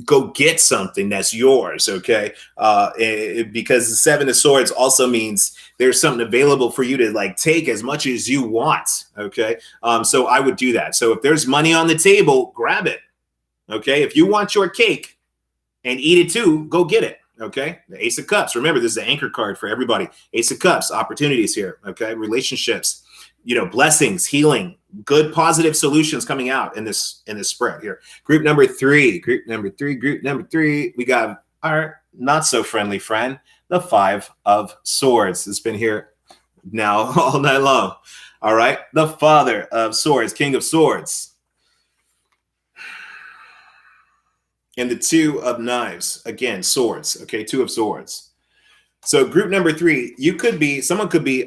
go get something that's yours, okay? Because the Seven of Swords also means there's something available for you to like take as much as you want, okay? So I would do that. So if there's money on the table, grab it, okay? If you want your cake and eat it too, go get it, okay? The Ace of Cups. Remember, this is the anchor card for everybody. Ace of Cups, opportunities here, okay? Relationships, blessings, healing, good positive solutions coming out in this spread here. Group number 3, we got our not so friendly friend, the Five of Swords. It's been here now all night long. All right, the Father of Swords, King of Swords, and the Two of Knives. Again, swords. Okay, Two of Swords. So group number 3, someone could be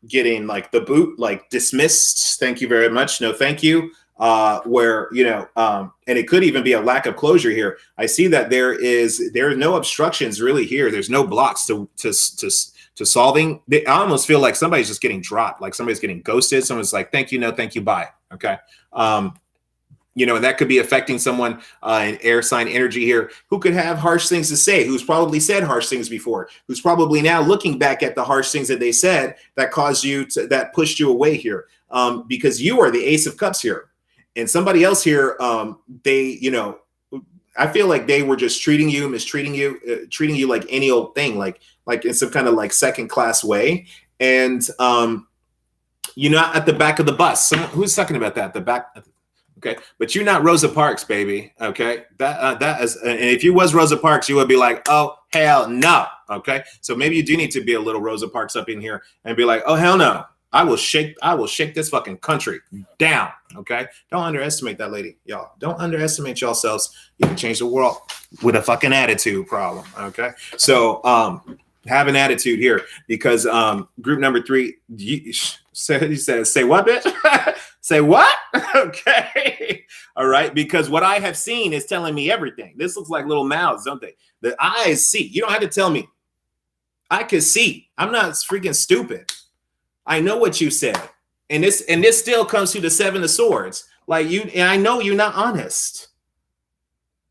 getting like the boot, like dismissed. Thank you very much. No, thank you. Where, and it could even be a lack of closure here. I see that there are no obstructions really here. There's no blocks to solving. I almost feel like somebody's just getting dropped, like somebody's getting ghosted. Someone's like, thank you, no, thank you, bye. Okay. And that could be affecting someone in air sign energy here who could have harsh things to say, who's probably said harsh things before, who's probably now looking back at the harsh things that they said that that pushed you away here, because you are the Ace of Cups here. And somebody else here, I feel like they were just mistreating you, treating you like any old thing, like in some kind of like second class way. And, at the back of the bus, who's talking about that? The back. Okay, but you're not Rosa Parks, baby. Okay, that is, and if you was Rosa Parks, you would be like, oh hell no. Okay, so maybe you do need to be a little Rosa Parks up in here and be like, oh hell no, I will shake this fucking country down. Okay, don't underestimate that lady, y'all. Don't underestimate yourselves. You can change the world with a fucking attitude problem. Okay, so have an attitude here, because group number 3, you said say what, bitch? Say what? Okay. All right. Because what I have seen is telling me everything. This looks like little mouths, don't they? The eyes see. You don't have to tell me. I can see. I'm not freaking stupid. I know what you said. And this still comes to the Seven of Swords. Like and I know you're not honest.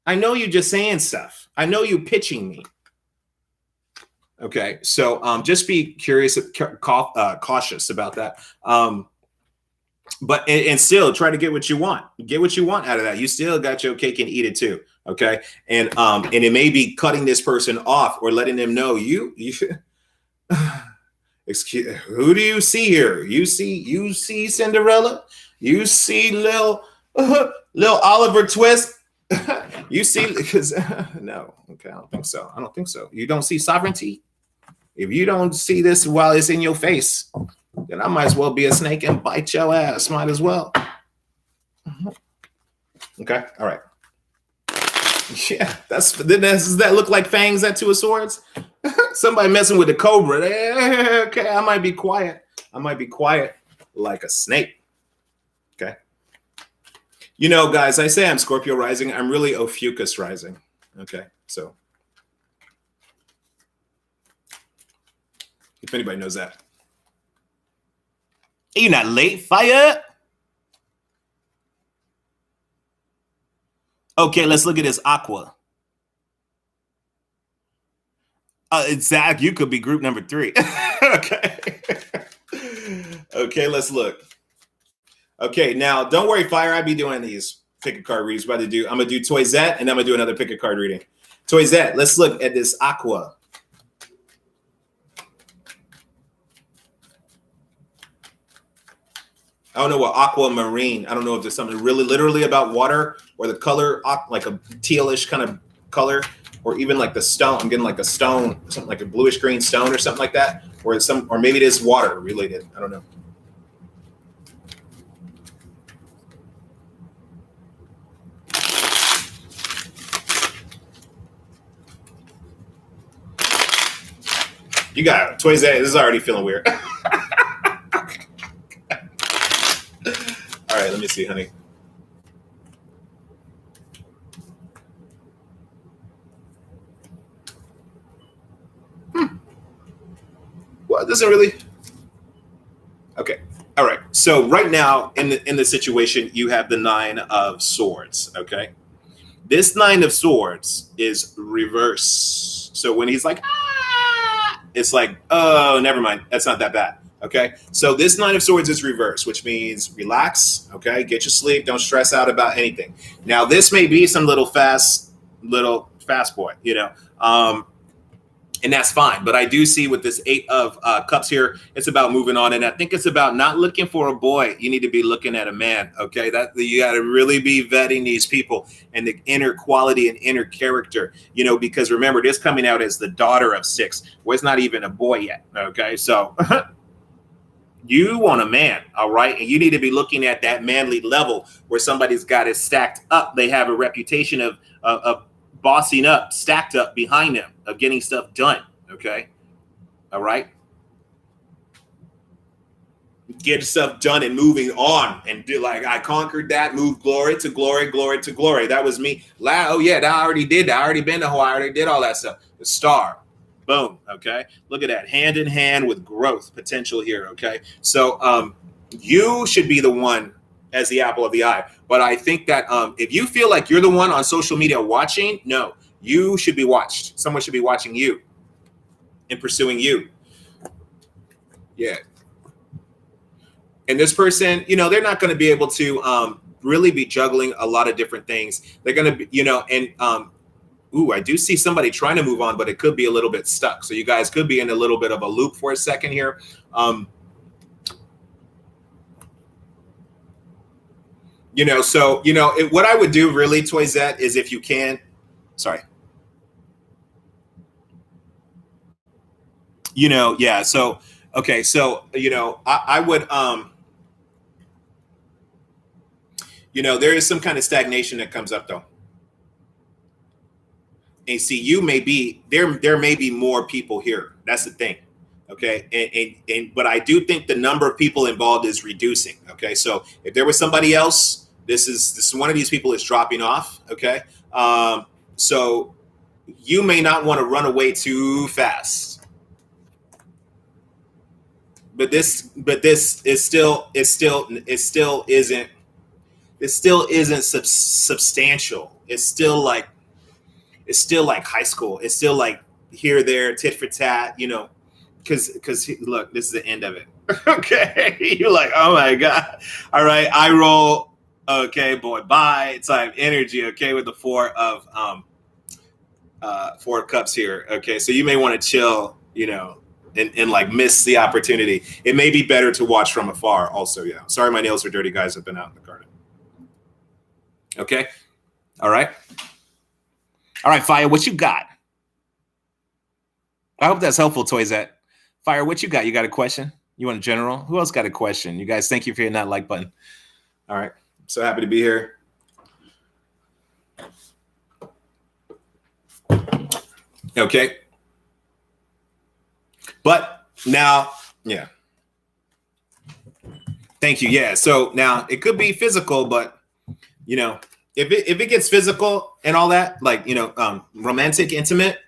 I know you're just saying stuff. I know you pitching me. Okay. So just be cautious about that. But and still try to get what you want. Get what you want out of that. You still got your cake and eat it too. Okay. And it may be cutting this person off or letting them know you excuse, who do you see here? You see Cinderella? You see little Oliver Twist? You see, because no, okay, I don't think so. You don't see sovereignty? If you don't see this while it's in your face, then I might as well be a snake and bite your ass. Might as well. Okay. All right. Yeah. Does that look like fangs, that Two of Swords? Somebody messing with the cobra. Okay. I might be quiet like a snake. Okay. You know, guys, I say I'm Scorpio rising. I'm really Ophiuchus rising. Okay, so if anybody knows that. You're not late, fire. Okay, let's look at this aqua. Zach, you could be group number 3. Okay. Okay, let's look. Okay, now don't worry, fire. I'll be doing these pick a card reads. I'm gonna do Toyzette, and I'm gonna do another pick a card reading. Toyzette, let's look at this aqua. I don't know what aquamarine. I don't know if there's something really literally about water or the color, like a tealish kind of color, or even like the stone. I'm getting like a stone, something like a bluish green stone or something like that, or maybe it is water related. I don't know. You got it. Toyzette. This is already feeling weird. All right, let me see, honey. Well, it doesn't really. Okay. All right. So right now in the situation, you have the 9 of Swords. Okay. This 9 of Swords is reverse. So when he's like, it's like, oh, never mind. That's not that bad. Okay. So this 9 of Swords is reverse, which means relax. Okay. Get your sleep. Don't stress out about anything. Now, this may be some little fast boy, you know, and that's fine. But I do see with this 8 of Cups here, it's about moving on. And I think it's about not looking for a boy. You need to be looking at a man. Okay. That you got to really be vetting these people and the inner quality and inner character, you know, because remember, this coming out as the daughter of 6. Well, it's not even a boy yet. Okay. So you want a man. All right. And you need to be looking at that manly level where somebody's got it stacked up. They have a reputation of bossing up, stacked up behind them, of getting stuff done. Okay. All right. Get stuff done and moving on and do like, I conquered that, moved glory to glory, glory to glory. That was me. Oh yeah, that I already did that. I already been to Hawaii. I already did all that stuff. The star. Boom. Okay. Look at that. Hand in hand with growth potential here. Okay. So you should be the one as the apple of the eye. But I think that if you feel like you're the one on social media watching, no, you should be watched. Someone should be watching you and pursuing you. Yeah. And this person, you know, they're not going to be able to really be juggling a lot of different things. They're going to be, you know, and I do see somebody trying to move on, but it could be a little bit stuck. So you guys could be in a little bit of a loop for a second here. You know, so, you know, what I would do really, Toyzette, is if you can, sorry. You know, yeah. So, okay. So, you know, I would, you know, there is some kind of stagnation that comes up though. And see, you may be, there may be more people here. That's the thing. Okay. But I do think the number of people involved is reducing. Okay. So if there was somebody else, this is one of these people is dropping off. Okay. So you may not want to run away too fast. But this is still isn't substantial. It's still like high school. It's still like here, there, tit for tat, you know, because look, this is the end of it. Okay. You're like, oh my God. All right. I roll. Okay, boy, bye type energy. Okay. With the 4 of 4 cups here. Okay. So you may want to chill, you know, and like miss the opportunity. It may be better to watch from afar also. Yeah. Sorry, my nails are dirty, guys. I've been out in the garden. Okay. All right. All right, Fire, what you got? I hope that's helpful, Toyzette. Fire, what you got? You got a question? You want a general? Who else got a question? You guys, thank you for hitting that like button. All right. So happy to be here. Okay. But now, yeah. Thank you. Yeah. So now it could be physical, but You know, if it gets physical and all that, like, romantic, intimate,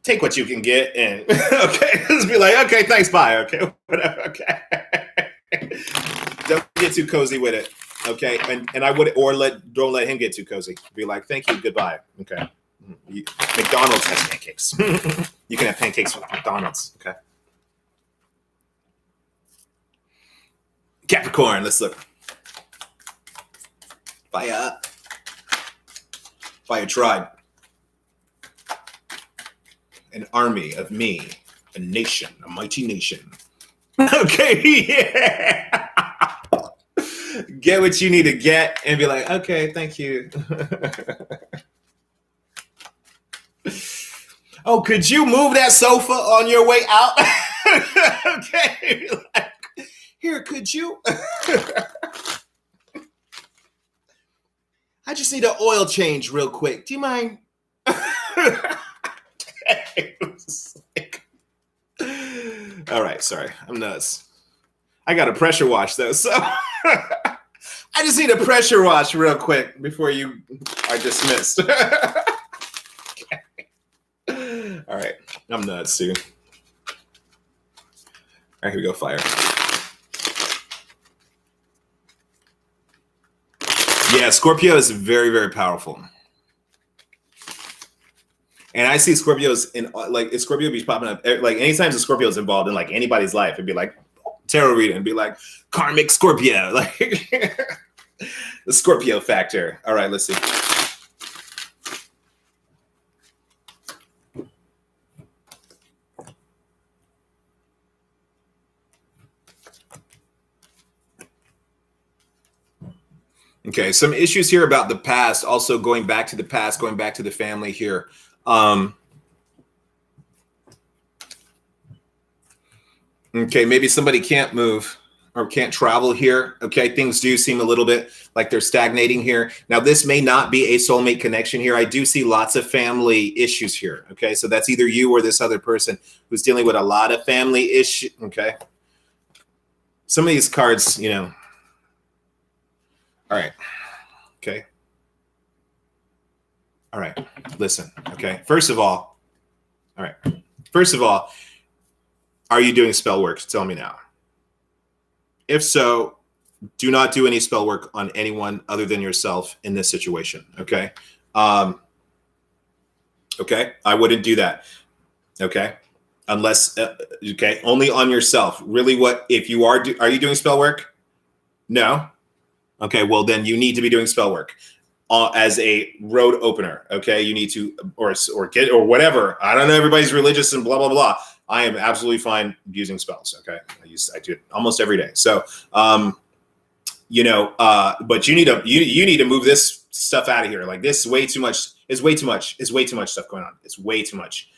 take what you can get and okay, just be like, okay, thanks, bye, okay, whatever, okay. Don't get too cozy with it, okay? And I would, or don't let him get too cozy. Be like, thank you, goodbye, okay. McDonald's has pancakes. You can have pancakes with McDonald's, okay. Capricorn, let's look. Fire tribe. An army of me, a nation, a mighty nation. Okay, yeah. Get what you need to get and be like, okay, thank you. Oh, could you move that sofa on your way out? Okay, like, here, could you? I just need an oil change real quick. Do you mind? All right, sorry, I'm nuts. I got a pressure wash though, so I just need a pressure wash real quick before you are dismissed. Okay. All right, I'm nuts, dude. All right, here we go, fire. Yeah, Scorpio is very, very powerful. And I see Scorpios in, like, if Scorpio be popping up, like, anytime the Scorpio is involved in, like, anybody's life, it'd be like tarot reading, and be like karmic Scorpio, like the Scorpio factor. All right, let's see. Okay, some issues here about the past, also going back to the past, going back to the family here. Okay, maybe somebody can't move or can't travel here. Okay, things do seem a little bit like they're stagnating here. Now, this may not be a soulmate connection here. I do see lots of family issues here. Okay, so that's either you or this other person who's dealing with a lot of family issues. Okay, some of these cards, all right. Okay. All right. Listen. Okay. First of all, are you doing spell work? Tell me now. If so, do not do any spell work on anyone other than yourself in this situation. Okay. Okay. I wouldn't do that. Okay. Unless, okay. Only on yourself. Really, if you are you doing spell work? No. Okay, well, then you need to be doing spell work as a road opener. Okay, you need to, or whatever. I don't know. Everybody's religious and blah blah blah. I am absolutely fine using spells. Okay, I do it almost every day. So, but you need to move this stuff out of here. Like, this is way too much. It's way too much. It's way too much stuff going on. It's way too much.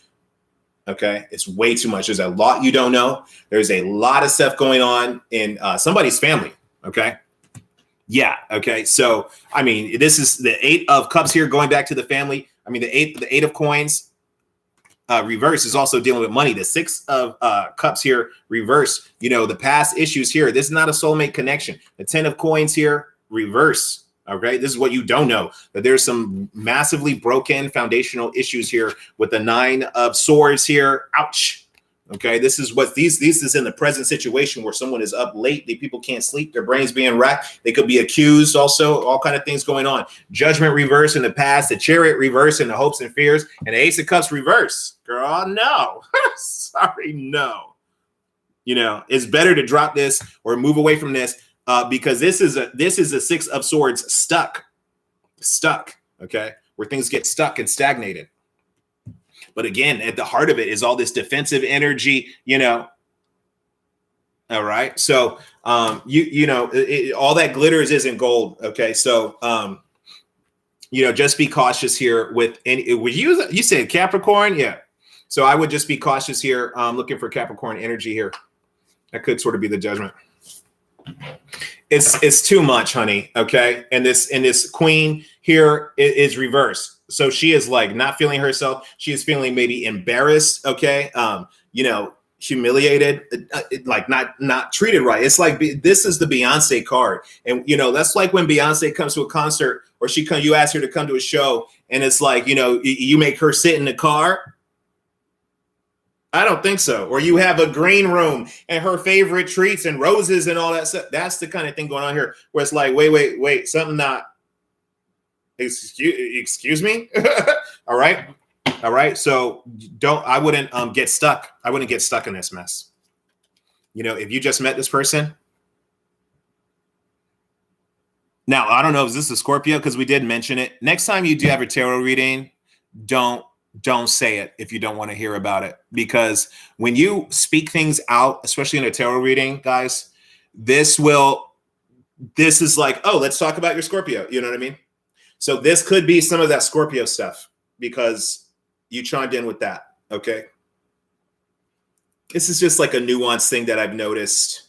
Okay, it's way too much. There's a lot you don't know. There's a lot of stuff going on in somebody's family. Okay. Yeah. Okay. So, I mean, this is the 8 of Cups here, going back to the family. I mean, the eight of Coins reverse is also dealing with money. The 6 of Cups here, reverse, the past issues here. This is not a soulmate connection. The 10 of Coins here, reverse. Okay. This is what you don't know, that there's some massively broken foundational issues here with the 9 of Swords here. Ouch. Okay, this is in the present situation where someone is up late. People can't sleep. Their brain's being racked. They could be accused. Also, all kind of things going on. Judgment reverse in the past. The Chariot reverse in the hopes and fears. And the Ace of Cups reverse. Girl, no. Sorry, no. It's better to drop this or move away from this because this is a 6 of Swords stuck. Okay, where things get stuck and stagnated. But again, at the heart of it is all this defensive energy, All right. So, all that glitters isn't gold. Okay. So, just be cautious here with any, you said Capricorn. Yeah. So I would just be cautious here. Looking for Capricorn energy here. That could sort of be the judgment. It's too much, honey. Okay. And this queen here is reversed. So she is like not feeling herself. She is feeling maybe embarrassed. Okay. humiliated, like not treated right. It's like this is the Beyonce card, and that's like when Beyonce comes to a concert, or you ask her to come to a show, and it's like you make her sit in the car. I don't think so. Or you have a green room and her favorite treats and roses and all that stuff. That's the kind of thing going on here, where it's like, wait, something not. Excuse me. All right. So I wouldn't get stuck. I wouldn't get stuck in this mess. If you just met this person. Now, I don't know if this is a Scorpio, because we did mention it. Next time you do have a tarot reading, don't say it if you don't want to hear about it, because when you speak things out, especially in a tarot reading, guys, this is like, oh, let's talk about your Scorpio. You know what I mean? So this could be some of that Scorpio stuff, because you chimed in with that. Okay. This is just like a nuanced thing that I've noticed,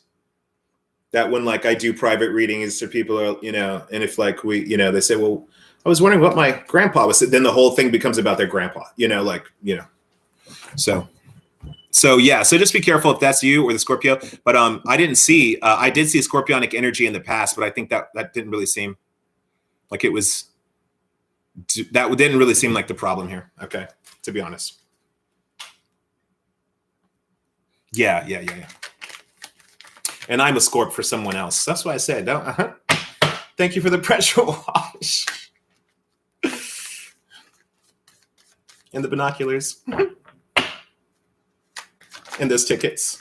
that when like I do private readings to people, and if like they say, well, I was wondering what my grandpa was, then the whole thing becomes about their grandpa, so yeah. So just be careful if that's you or the Scorpio. But I did see scorpionic energy in the past, but I think that didn't really seem like it was, that didn't really seem like the problem here. Okay. To be honest. Yeah. And I'm a Scorp for someone else. That's why I said, thank you for the pressure wash. And the binoculars. And those tickets.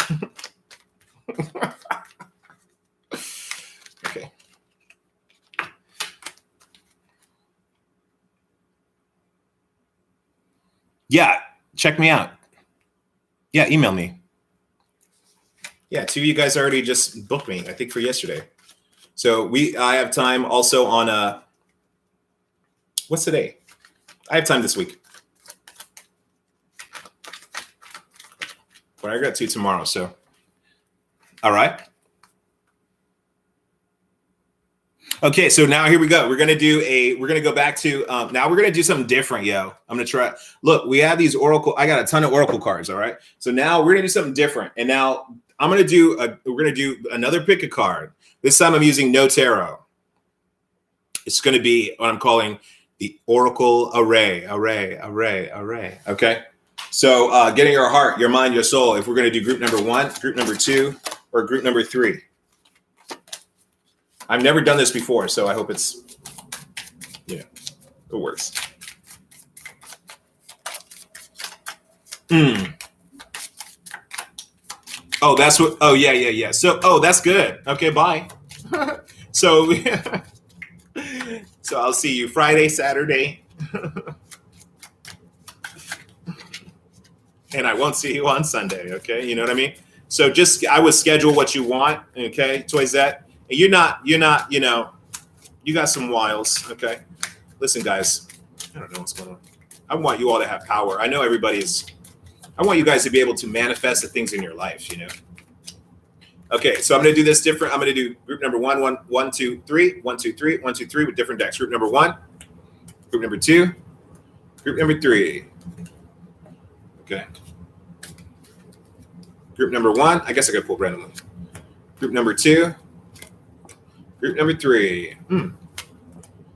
Okay. Yeah, check me out. Yeah, email me. Yeah, 2 of you guys already just booked me, I think, for yesterday. So I have time also on what's today? I have time this week. But I got 2 tomorrow, so all right. Okay, so now here we go. We're gonna go back to now we're gonna do something different, yo. I'm gonna try. Look, we have these oracle. I got a ton of oracle cards. All right. So now we're gonna do something different, and now we're gonna do another pick a card. This time I'm using no tarot. It's gonna be what I'm calling the oracle array. Okay. So getting your heart, your mind, your soul. If we're gonna do group number 1, group number 2, or group number 3. I've never done this before, so I hope it works. Oh, that's what. Oh, yeah. So, that's good. Okay, bye. So I'll see you Friday, Saturday, and I won't see you on Sunday. Okay, you know what I mean. So I would schedule what you want. Okay, Toysette. You're not, you got some wiles, okay? Listen, guys, I don't know what's going on. I want you all to have power. I know I want you guys to be able to manifest the things in your life, Okay, so I'm going to do this different. I'm going to do group number 1, 2, 3, 1, 2, 3, 1, 2, 3 with different decks. Group number 1, group number 2, group number 3. Okay. Group number 1, I guess I got to pull randomly. Group number 2. Group number 3.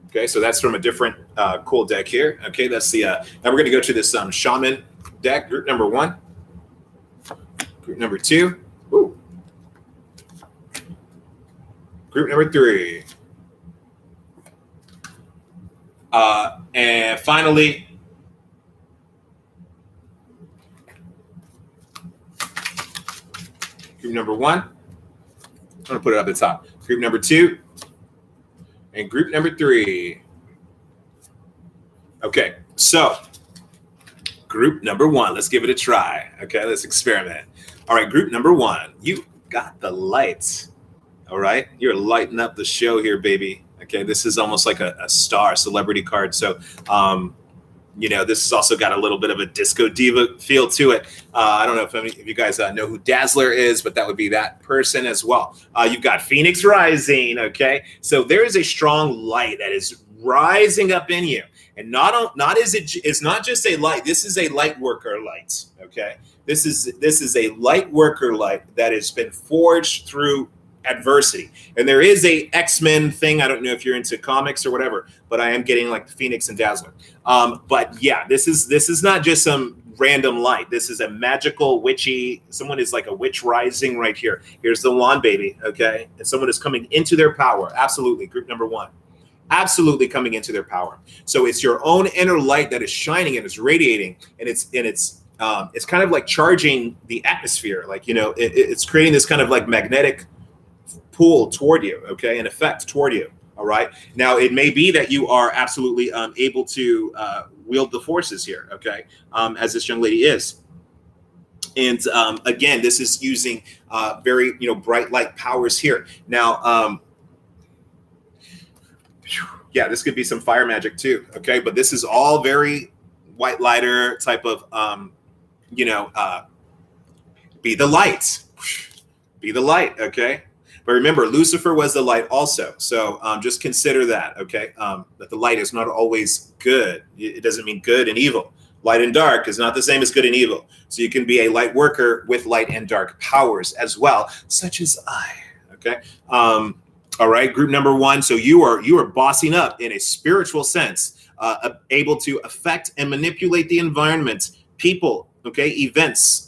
Okay, so that's from a different cool deck here. Okay, that's the now we're going to go to this shaman deck. Group number 1. Group number 2. Ooh. Group number 3. And finally, group number 1. I'm going to put it up at the top. Group number 2 and group number 3. Okay, so group number 1, let's give it a try. Okay, let's experiment. All right, group number 1, you got the lights. All right, you're lighting up the show here, baby. Okay, this is almost like a celebrity card. So, this has also got a little bit of a disco diva feel to it. I don't know if any of you guys know who Dazzler is, but that would be that person as well. You've got Phoenix Rising, okay? So there is a strong light that is rising up in you. And not is it's not just a light. This is a light worker light. Okay, this is a light worker light that has been forged through adversity. And there is a X-Men thing. I don't know if you're into comics or whatever, but I am getting like the Phoenix and Dazzler. But yeah, this is not just some random light. This is a magical witchy. Someone is like a witch rising right here. Here's the wand, baby. Okay, and someone is coming into their power. Absolutely, group number one. Absolutely coming into their power. So it's your own inner light that is shining and it's radiating, and it's kind of like charging the atmosphere. Like, you know, it's creating this kind of like magnetic pull toward you, okay, an effect toward you. All right. Now, it may be that you are absolutely able to wield the forces here, okay, as this young lady is. And again, this is using very, you know, bright light powers here. Now, yeah, this could be some fire magic too, okay, but this is all very white lighter type of, you know, be the light, be the light, okay. But remember, Lucifer was the light also. So just consider that, okay? That the light is not always good. It doesn't mean good and evil. Light and dark is not the same as good and evil. So you can be a light worker with light and dark powers as well, such as I, okay? All right, group number one. So you are bossing up in a spiritual sense, able to affect and manipulate the environment, people, okay, events.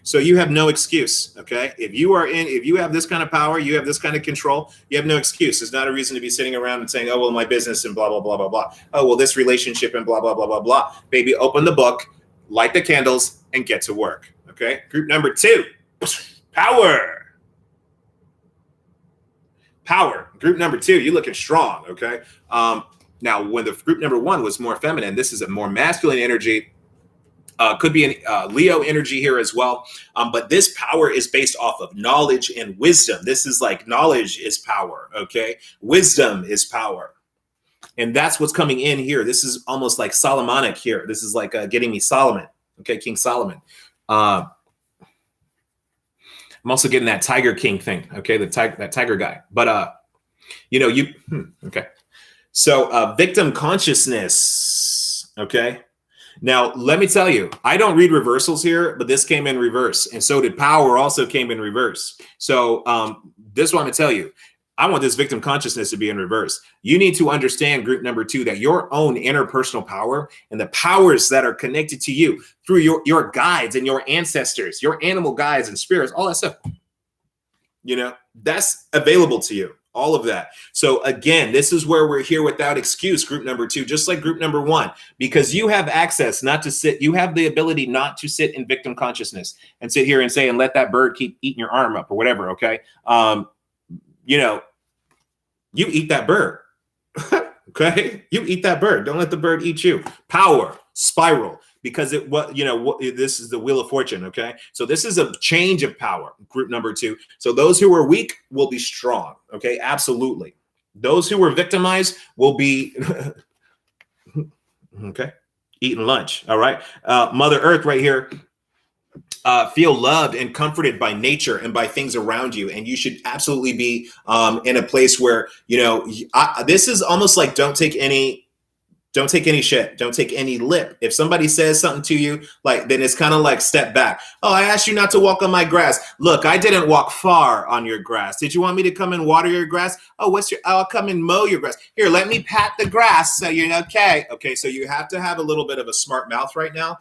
So you have no excuse, okay? If you have this kind of power, you have this kind of control, you have no excuse. There's not a reason to be sitting around and saying, oh, well, my business and blah, blah, blah, blah, blah. Oh, well, this relationship and blah, blah, blah, blah, blah. Baby, open the book, light the candles, and get to work, okay? Group number two, power. Power. Group number two, you're looking strong, okay? Now, when the group number one was more feminine, this is a more masculine energy. Could be a Leo energy here as well. But this power is based off of knowledge and wisdom. This is like knowledge is power, okay? Wisdom is power. And that's what's coming in here. This is almost like Solomonic here. This is like getting me Solomon, okay? King Solomon. I'm also getting that Tiger King thing, okay? That tiger guy. But, you know, okay. So victim consciousness, okay? Now, let me tell you, I don't read reversals here, but this came in reverse. And so did power also came in reverse. So this is what I'm going to tell you. I want this victim consciousness to be in reverse. You need to understand, group number two, that your own interpersonal power and the powers that are connected to you through your guides and your ancestors, your animal guides and spirits, all that stuff, you know, that's available to you. All of that. So again, this is where we're here without excuse, group number two, just like group number one, because you have access not to sit, you have the ability not to sit in victim consciousness and sit here and say, and let that bird keep eating your arm up or whatever, okay? You know, you eat that bird, okay? You eat that bird. Don't let the bird eat you. Power, spiral. Because this is the wheel of fortune, okay? So this is a change of power, group number two. So those who are weak will be strong, okay? Absolutely. Those who were victimized will be, okay, eating lunch, all right? Mother Earth right here, feel loved and comforted by nature and by things around you. And you should absolutely be in a place where, you know, this is almost like don't take any shit. Don't take any lip. If somebody says something to you, like, then it's kind of like step back. Oh, I asked you not to walk on my grass. Look, I didn't walk far on your grass. Did you want me to come and water your grass? Oh, I'll come and mow your grass. Here, let me pat the grass so you're okay. Okay, so you have to have a little bit of a smart mouth right now,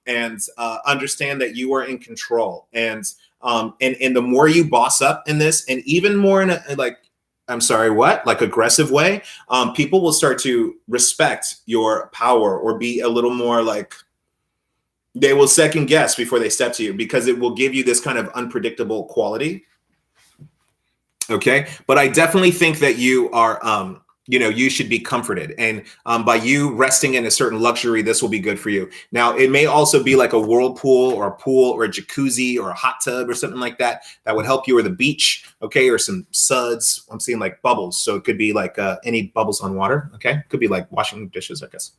and understand that you are in control. And the more you boss up in this, and even more in like aggressive way, people will start to respect your power or be a little more like, they will second guess before they step to you, because it will give you this kind of unpredictable quality. Okay. But I definitely think that you are, you know, you should be comforted. And by you resting in a certain luxury, this will be good for you. Now, it may also be like a whirlpool or a pool or a jacuzzi or a hot tub or something like that that would help you, or the beach, okay, or some suds. I'm seeing like bubbles. So it could be like any bubbles on water, okay? Could be like washing dishes, I guess.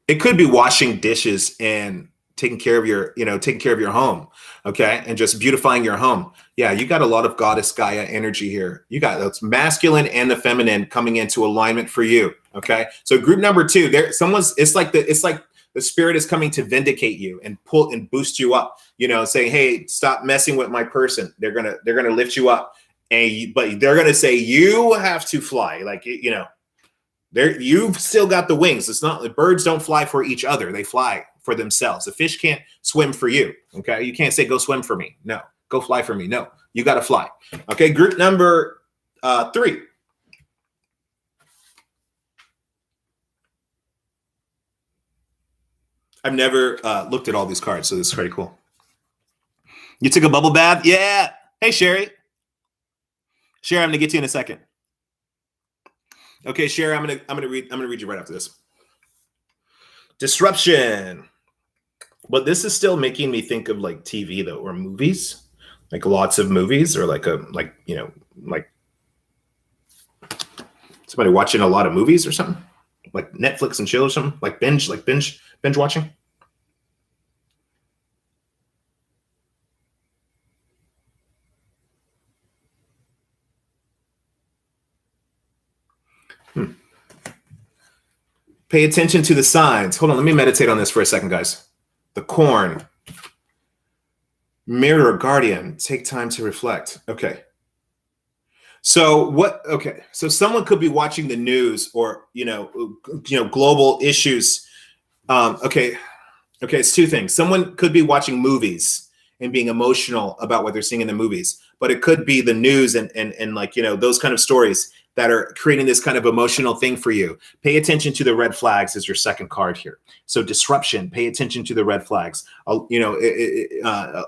It could be washing dishes and taking care of your, taking care of your home, okay, and just beautifying your home. Yeah, you got a lot of goddess Gaia energy here. You got that's masculine and the feminine coming into alignment for you. Okay, so group number 2, it's like the spirit is coming to vindicate you and pull and boost you up. Saying, hey, stop messing with my person. They're gonna lift you up, but they're gonna say you have to fly. Like you've still got the wings. It's not the birds don't fly for each other. They fly for themselves. The fish can't swim for you. Okay. You can't say, go swim for me. No, go fly for me. No, you got to fly. Okay. Group number 3. I've never looked at all these cards. So this is pretty cool. You took a bubble bath. Yeah. Hey, Sherry. Sherry, I'm going to get to you in a second. Okay, Sherry, I'm gonna read you right after this. Disruption. But this is still making me think of like TV though, or movies, like lots of movies, or like somebody watching a lot of movies or something, like Netflix and chill or something, like binge watching. Pay attention to the signs. Hold on, let me meditate on this for a second, guys. The corn. Mirror guardian. Take time to reflect. Okay. So so someone could be watching the news or global issues. Okay, it's 2 things. Someone could be watching movies and being emotional about what they're seeing in the movies, but it could be the news and like those kind of stories that are creating this kind of emotional thing for you. Pay attention to the red flags is your second card here. So disruption, pay attention to the red flags.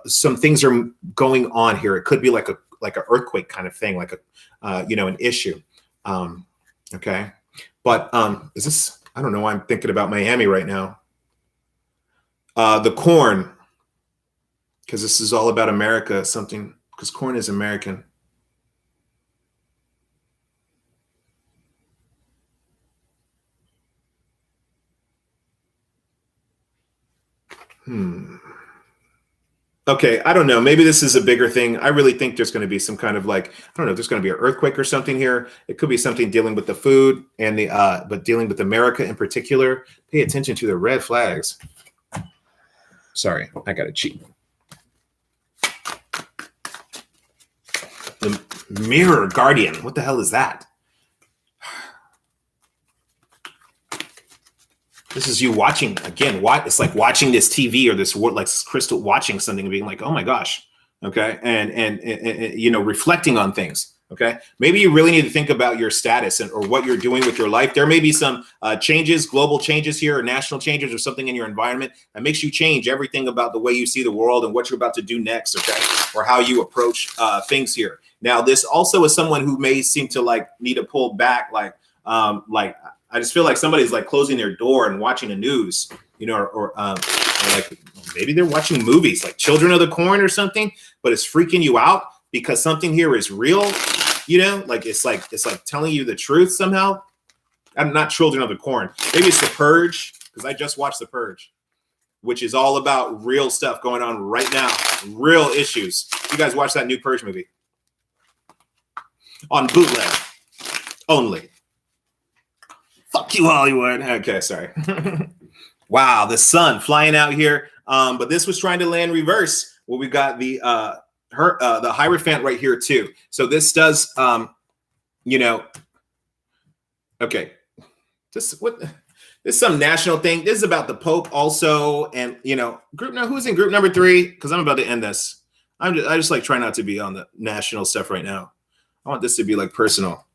Some things are going on here. It could be like an earthquake kind of thing, like an issue. Okay. But is this, I don't know why I'm thinking about Miami right now. The corn, because this is all about America, because corn is American. Okay, I don't know. Maybe this is a bigger thing. I really think there's going to be some kind of like, I don't know, there's going to be an earthquake or something here. It could be something dealing with the food and but dealing with America in particular. Pay attention to the red flags. Sorry, I got to cheat. The mirror guardian. What the hell is that? This is you watching again. It's like watching this TV or this like crystal, watching something and being like, "Oh my gosh," okay, and reflecting on things. Okay, maybe you really need to think about your status or what you're doing with your life. There may be some changes, global changes here, or national changes, or something in your environment that makes you change everything about the way you see the world and what you're about to do next. Okay, or how you approach things here. Now, this also is someone who may seem to like need to pull back, like. I just feel like somebody's like closing their door and watching the news, or like maybe they're watching movies like Children of the Corn or something, but it's freaking you out because something here is real, like it's like telling you the truth somehow. I'm not Children of the Corn. Maybe it's The Purge, because I just watched The Purge, which is all about real stuff going on right now, real issues. You guys watch that new Purge movie on bootleg only. Fuck you, Hollywood. Okay, sorry. Wow, the sun flying out here. But this was trying to land reverse. Well, we got the Hierophant right here too. So this does, okay. This is some national thing. This is about the Pope also, and group now. Who's in group number 3? Because I'm about to end this. I just like try not to be on the national stuff right now. I want this to be like personal.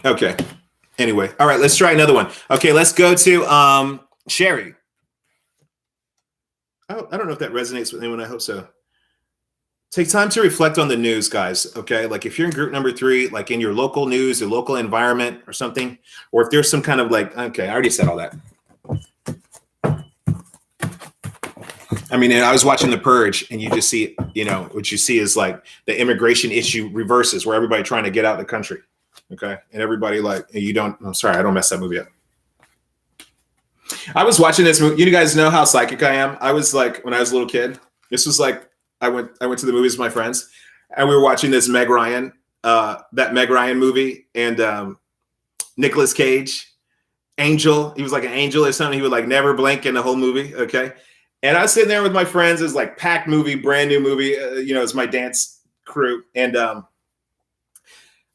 Okay. Anyway, all right, let's try another one. Okay, let's go to Sherry. I don't know if that resonates with anyone. I hope so. Take time to reflect on the news, guys. Okay, like if you're in group number 3, like in your local news, your local environment or something, or if there's some kind of like, okay, I already said all that. I mean, I was watching The Purge, and you just see, what you see is like the immigration issue reverses, where everybody trying to get out of the country. Okay. And everybody like, I'm sorry, I don't mess that movie up. I was watching this movie. You guys know how psychic I am. I was like, when I was a little kid, this was like, I went to the movies with my friends, and we were watching this Meg Ryan, that Meg Ryan movie, and Nicolas Cage, Angel. He was like an angel or something. He would like never blink in the whole movie. Okay. And I was sitting there with my friends. It was like packed movie, brand new movie. It's my dance crew. And I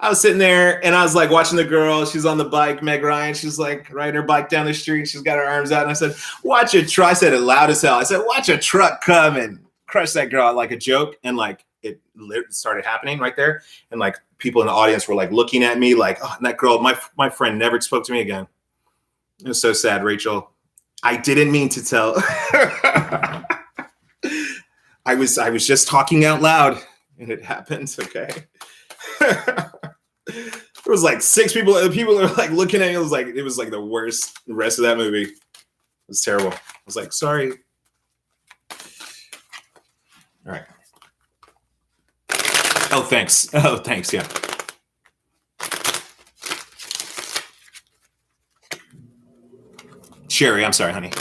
was sitting there and I was like watching the girl. She's on the bike, Meg Ryan. She's like riding her bike down the street. She's got her arms out. And I said, watch a truck. I said it loud as hell. I said, watch a truck come and crush that girl like a joke. And like it started happening right there. And like people in the audience were like looking at me like, oh, and that girl, my friend never spoke to me again. It was so sad, Rachel. I didn't mean to tell. I was just talking out loud and it happened. Okay. There was like 6 people. People are like looking at me. It was like the worst. The rest of that movie. It was terrible. I was like, sorry. All right. Oh, thanks. Oh, thanks. Yeah. Sherry, I'm sorry, honey.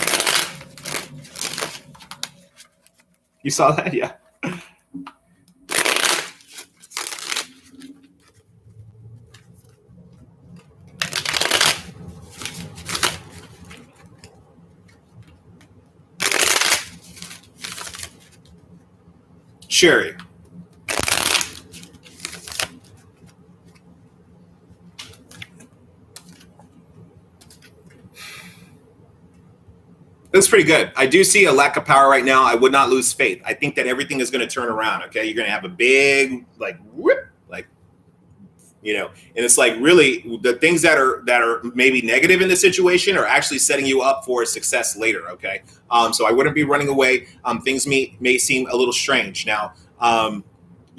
You saw that? Yeah. Sherry. That's pretty good. I do see a lack of power right now. I would not lose faith. I think that everything is going to turn around. Okay, you're going to have a big like whoop, like and it's like really the things that are maybe negative in the situation are actually setting you up for success later. Okay, so I wouldn't be running away. Things may seem a little strange now. And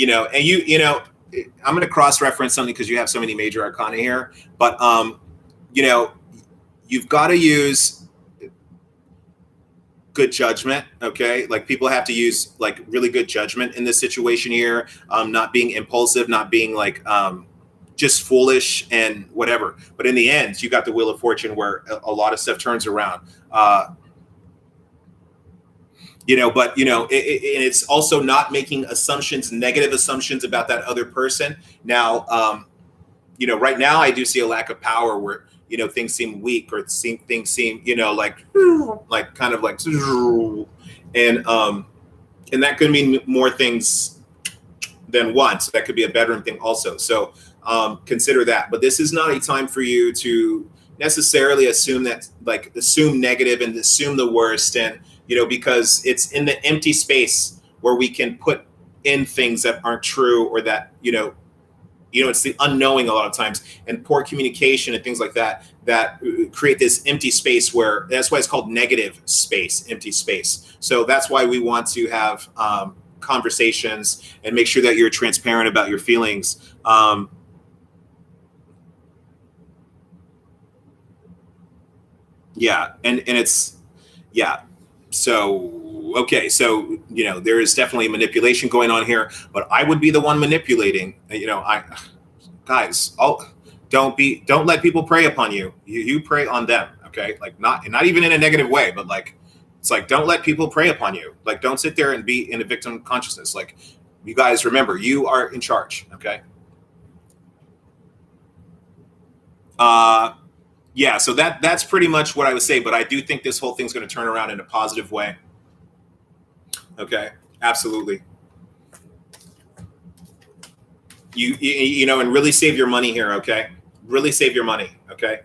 I'm going to cross-reference something because you have so many major arcana here, but you've got to use good judgment. Okay, like people have to use like really good judgment in this situation here, not being impulsive, not being like just foolish and whatever. But in the end, you got the Wheel of Fortune where a lot of stuff turns around. It's also not making assumptions, negative assumptions about that other person. Now, right now I do see a lack of power where things seem weak or things seem like kind of like, and that could mean more things than one. So that could be a bedroom thing also. So consider that. But this is not a time for you to necessarily assume negative and assume the worst, and because it's in the empty space where we can put in things that aren't true or that it's the unknowing a lot of times, and poor communication and things like that create this empty space where that's why it's called negative space, empty space. So that's why we want to have conversations and make sure that you're transparent about your feelings. So, okay. So, there is definitely manipulation going on here, but I would be the one manipulating, don't let people prey upon you. You prey on them. Okay. Like not even in a negative way, but like, it's like, don't let people prey upon you. Like, don't sit there and be in a victim consciousness. Like, you guys remember, you are in charge. Okay. Yeah, so that's pretty much what I would say, but I do think this whole thing's going to turn around in a positive way. Okay, absolutely. And really save your money here, okay? Really save your money, okay?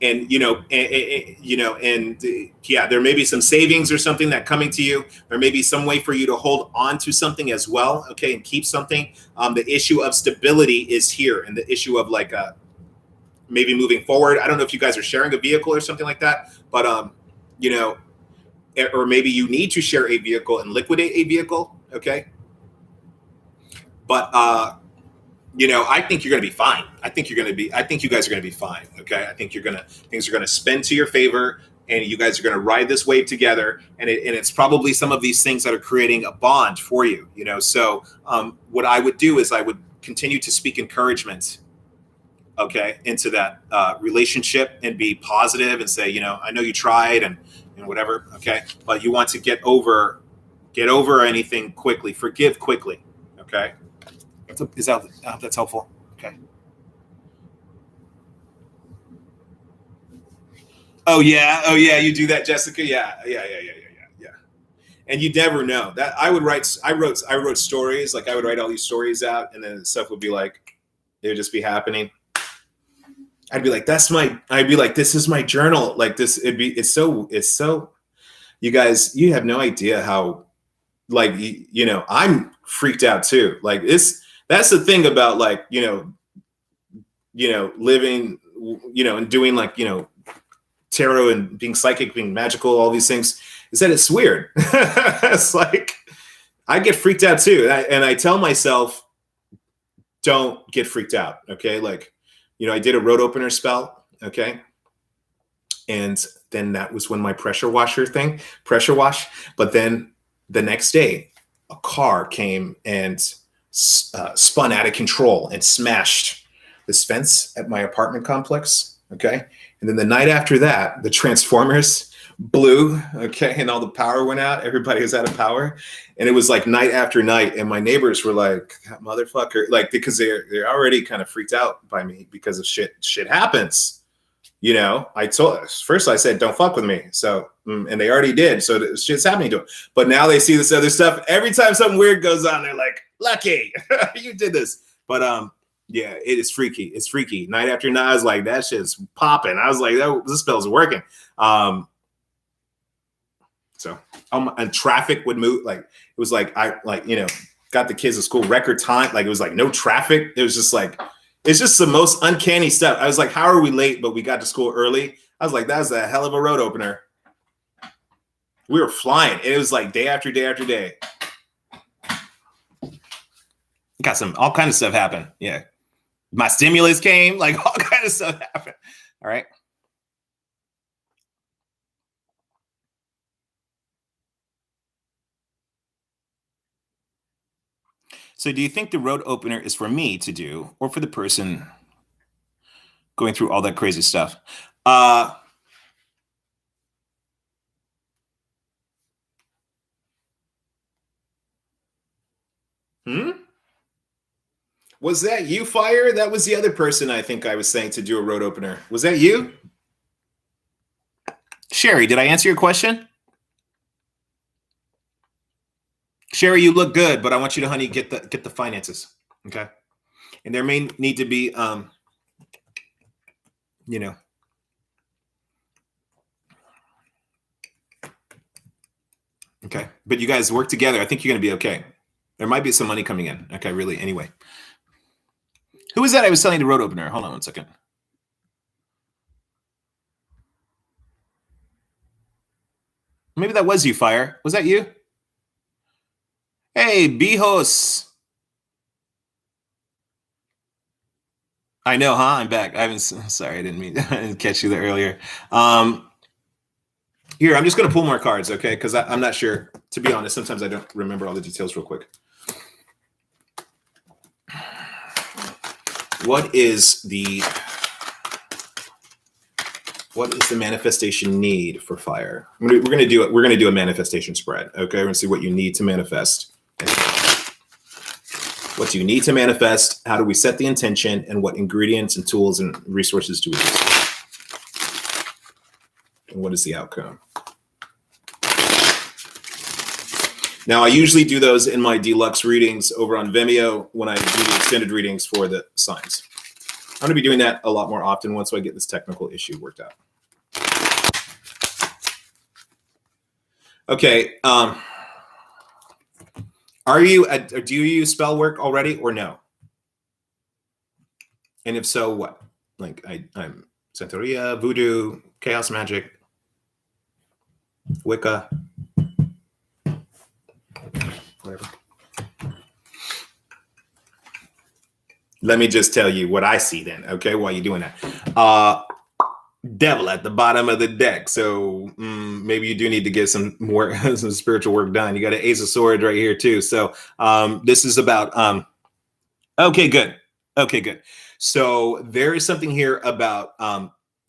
And there may be some savings or something that coming to you. There may be some way for you to hold on to something as well, okay, and keep something. The issue of stability is here, and the issue of like maybe moving forward. I don't know if you guys are sharing a vehicle or something like that, but or maybe you need to share a vehicle and liquidate a vehicle. Okay. But, I think you're going to be fine. I think you guys are going to be fine. Okay. I think things are going to spin to your favor, and you guys are going to ride this wave together. And it's probably some of these things that are creating a bond for you, So what I would do is I would continue to speak encouragement okay, into that relationship and be positive and say, you know, I know you tried and whatever, okay, but you want to get over anything quickly, forgive quickly, okay. Is that that's helpful? Okay. Oh yeah, you do that, Jessica. Yeah. And you never know that I wrote stories, like I would write all these stories out, and then stuff would be like, it would just be happening. I'd be like, I'd be like, this is my journal. Like this, it's so, you guys, you have no idea how, like, you know, I'm freaked out too. Like that's the thing about like, living, and doing like, tarot and being psychic, being magical, all these things, is that it's weird. It's like, I get freaked out too. And I tell myself, don't get freaked out. Okay. Like, I did a road opener spell. Okay. And then that was when my pressure wash. But then the next day, a car came and spun out of control and smashed this fence at my apartment complex. Okay. And then the night after that, the transformers blew. Okay. And all the power went out. Everybody was out of power. And it was like night after night. And my neighbors were like, motherfucker, like, because they're already kind of freaked out by me because of shit happens. I said, don't fuck with me. So, and they already did. So shit's happening to them. But now they see this other stuff. Every time something weird goes on, they're like, lucky, you did this. But, yeah, it is freaky. It's freaky. Night after night, I was like, that shit's popping. I was like, this spell's working. And traffic would move. Like, it was like, got the kids to school record time. Like, it was like no traffic. It was just like, it's just the most uncanny stuff. I was like, how are we late, but we got to school early? I was like, that was a hell of a road opener. We were flying. It was like day after day after day. Got all kind of stuff happen. Yeah. My stimulus came, like all kind of stuff happened. All right. So do you think the road opener is for me to do or for the person going through all that crazy stuff? Was that you, Fire? That was the other person I think I was saying to do a road opener. Was that you? Sherry, did I answer your question? Sherry, you look good, but I want you to, honey, get the finances. Okay. And there may need to be, okay. But you guys work together. I think you're going to be okay. There might be some money coming in. Okay. Really. Anyway. Who was that I was telling the road opener? Hold on one second. Maybe that was you, Fire. Was that you? Hey, Bijos. I know, huh? I'm back. Sorry, I didn't catch you there earlier. Here, I'm just going to pull more cards, okay? Because I'm not sure. To be honest, sometimes I don't remember all the details real quick. What is the manifestation need for Fire? We're going to do a manifestation spread, okay? We're going to see what you need to manifest. What do you need to manifest? How do we set the intention? And what ingredients and tools and resources do we use? And what is the outcome? Now, I usually do those in my deluxe readings over on Vimeo when I do the extended readings for the signs. I'm going to be doing that a lot more often once I get this technical issue worked out. Okay. Do you use spell work already or no? And if so, what? Like I'm Santeria, Voodoo, Chaos Magic, Wicca, whatever. Let me just tell you what I see then, okay, while you're doing that. Devil at the bottom of the deck. So maybe you do need to get some more some spiritual work done. You got an Ace of Swords right here too. So this is about okay, good. Okay, good. So there is something here about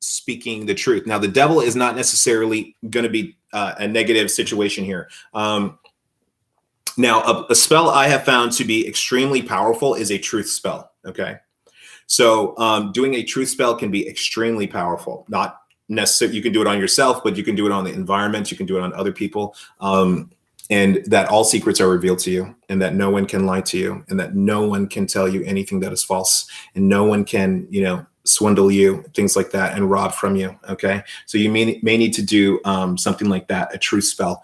speaking the truth. Now, the devil is not necessarily going to be a negative situation here. Now, a spell I have found to be extremely powerful is a truth spell. Okay. So doing a truth spell can be extremely powerful. Not necessarily, you can do it on yourself, but you can do it on the environment. You can do it on other people. And that all secrets are revealed to you, and that no one can lie to you, and that no one can tell you anything that is false, and no one can, swindle you, things like that, and rob from you. Okay. So you may need to do something like that, a truth spell,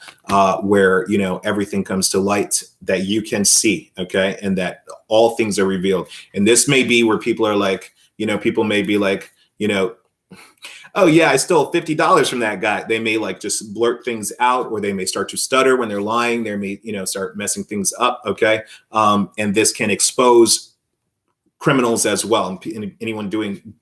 where, everything comes to light that you can see. Okay. And that all things are revealed. And this may be where people are like, people may be like, oh yeah, I stole $50 from that guy. They may like just blurt things out, or they may start to stutter when they're lying. They may, start messing things up. Okay. And this can expose criminals as well, and anyone doing,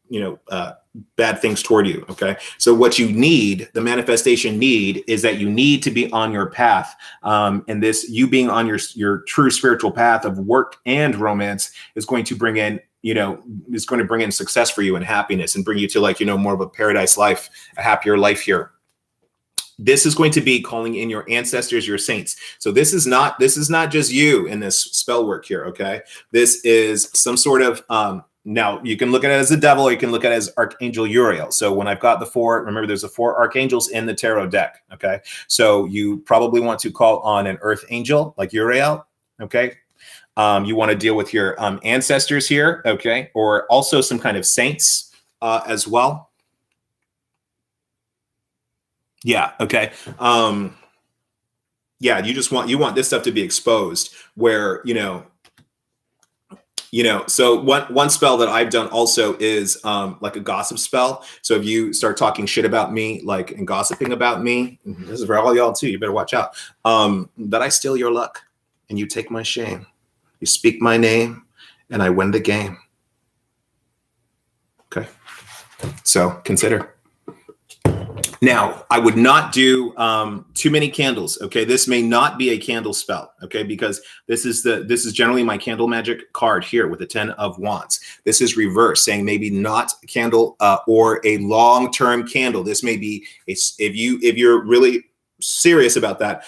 bad things toward you. Okay. So what you need, the manifestation need, is that you need to be on your path. And this, you being on your true spiritual path of work and romance, is going to bring in, is going to bring in success for you and happiness, and bring you to like, more of a paradise life, a happier life here. This is going to be calling in your ancestors, your saints. So this is not just you in this spell work here. Okay. This is some sort of, now you can look at it as the devil, or you can look at it as Archangel Uriel. So when I've got the four, remember there's the four archangels in the tarot deck. Okay. So you probably want to call on an earth angel like Uriel. Okay. You want to deal with your ancestors here. Okay. Or also some kind of saints as well. Yeah. Okay. Yeah. You want this stuff to be exposed, where, so one spell that I've done also is like a gossip spell. So if you start talking shit about me, like, and gossiping about me, this is for all y'all too, you better watch out, that I steal your luck and you take my shame. You speak my name and I win the game. Okay. So consider. Now, I would not do too many candles. Okay, this may not be a candle spell. Okay, because this is generally my candle magic card here with the 10 of Wands. This is reverse, saying maybe not a candle or a long-term candle. This may be if you're really serious about that.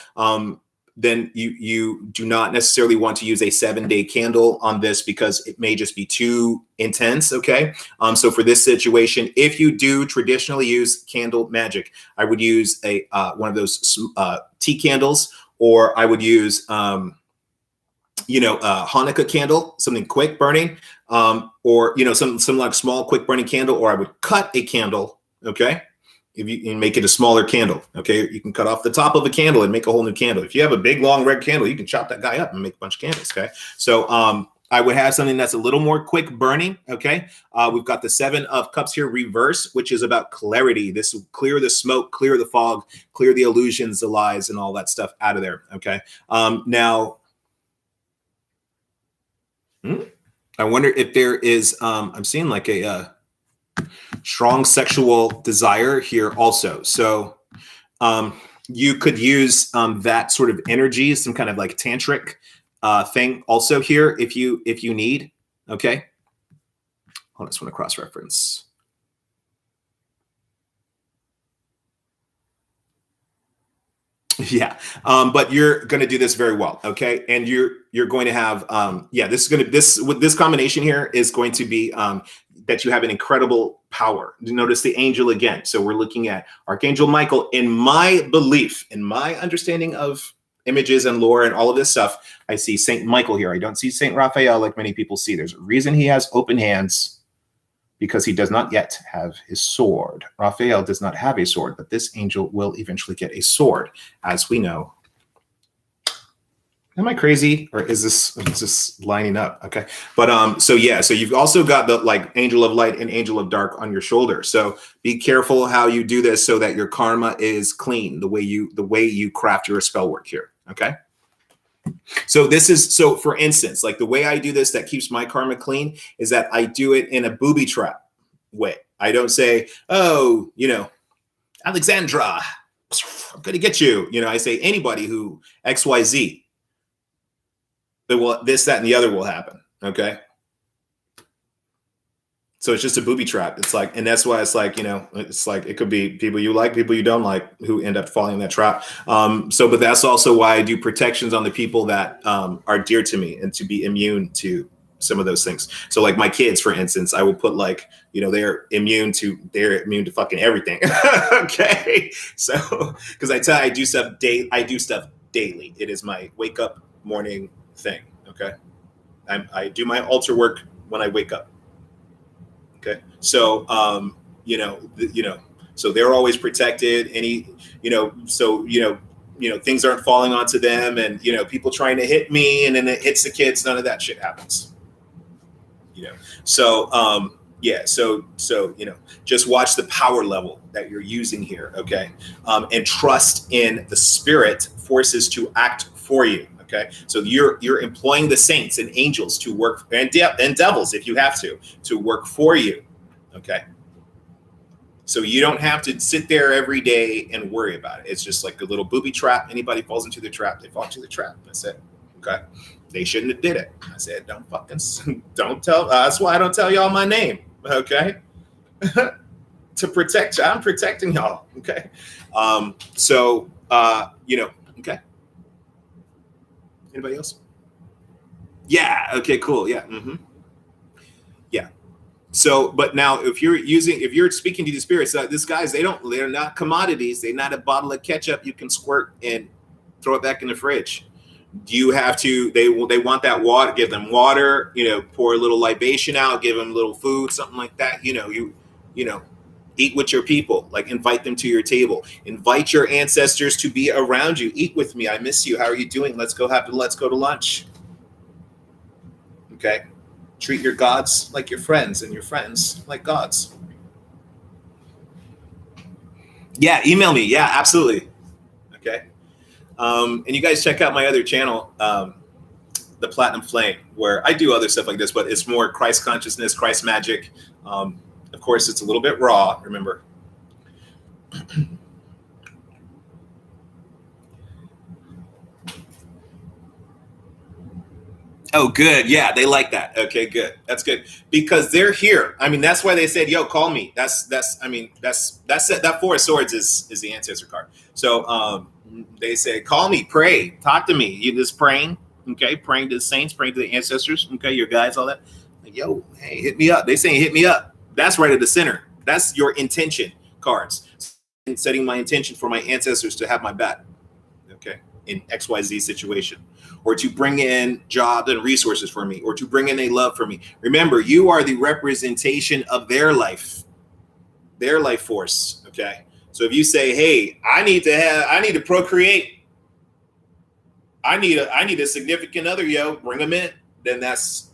Then you do not necessarily want to use a 7-day candle on this, because it may just be too intense. Okay. So for this situation, if you do traditionally use candle magic, I would use a one of those tea candles, or I would use a Hanukkah candle, something quick burning, or some like small quick burning candle, or I would cut a candle. Okay. If you make it a smaller candle, okay, you can cut off the top of a candle and make a whole new candle. If you have a big long red candle, you can chop that guy up and make a bunch of candles. Okay, so I would have something that's a little more quick burning. Okay, we've got the 7 of Cups here reverse, which is about clarity. This will clear the smoke, clear the fog, clear the illusions, the lies, and all that stuff out of there. Okay, now I wonder if there is. I'm seeing like a strong sexual desire here also. So you could use that sort of energy, some kind of like tantric thing also here if you need. Okay. Hold on, I just want to cross-reference. Yeah. But you're going to do this very well. Okay. And you're going to have, this combination here is going to be, that you have an incredible power. Notice the angel again. So we're looking at Archangel Michael. In my belief, in my understanding of images and lore and all of this stuff, I see Saint Michael here. I don't see Saint Raphael like many people see. There's a reason he has open hands, because he does not yet have his sword. Raphael does not have a sword, but this angel will eventually get a sword, as we know. Am I crazy, or is this lining up? Okay, but so yeah, so you've also got the like angel of light and angel of dark on your shoulder. So be careful how you do this, so that your karma is clean. The way you craft your spell work here. Okay. So for instance, like the way I do this that keeps my karma clean is that I do it in a booby trap way. I don't say, oh, Alexandra, I'm going to get you. I say anybody who XYZ. This, that, and the other will happen. Okay. So it's just a booby trap. It's like, and that's why it's like, you know, it's like, it could be people you like, people you don't like, who end up falling in that trap. But that's also why I do protections on the people that are dear to me, and to be immune to some of those things. So like my kids, for instance, I will put like, you know, they're immune to fucking everything. Okay. So, cause I do stuff daily. It is my wake up morning thing. Okay. I do my altar work when I wake up. Okay. So, so they're always protected. Things aren't falling onto them, and, you know, people trying to hit me and then it hits the kids. None of that shit happens. You know, so, just watch the power level that you're using here. Okay. And trust in the spirit forces to act for you. Okay, so you're employing the saints and angels to work, and devils, if you have to work for you. Okay, so you don't have to sit there every day and worry about it. It's just like a little booby trap. Anybody falls into the trap, they fall into the trap. That's it. Okay, they shouldn't have did it. I said, don't tell. That's why I don't tell y'all my name. Okay, to protect you, I'm protecting y'all. Okay, okay. Anybody else? Yeah. Okay, cool. Yeah. Mm-hmm. Yeah. So, but now if you're speaking to the spirits, they're not commodities. They're not a bottle of ketchup you can squirt and throw it back in the fridge. You have to, they want that water, give them water, you know, pour a little libation out, give them a little food, something like that. You know, eat with your people, like invite them to your table, invite your ancestors to be around you. Eat with me. I miss you. How are you doing? Let's go to lunch. Okay. Treat your gods like your friends, and your friends like gods. Yeah. Email me. Yeah, absolutely. Okay. And you guys check out my other channel, the Platinum Flame, where I do other stuff like this, but it's more Christ consciousness, Christ magic. Of course, it's a little bit raw, remember. Oh, good. Yeah, they like that. Okay, good. That's good. Because they're here. I mean, that's why they said, yo, call me. That's it. That Four of Swords is the ancestor card. So they say, call me, pray, talk to me. You just praying, okay? Praying to the saints, praying to the ancestors, okay, your guides, all that. Like, yo, hey, hit me up. They saying hit me up. That's right at the center. That's your intention cards. And setting my intention for my ancestors to have my back, okay, in XYZ situation, or to bring in jobs and resources for me, or to bring in a love for me. Remember, you are the representation of their life force, okay? So if you say, hey, I need to procreate, I need a significant other, yo, bring them in, then that's,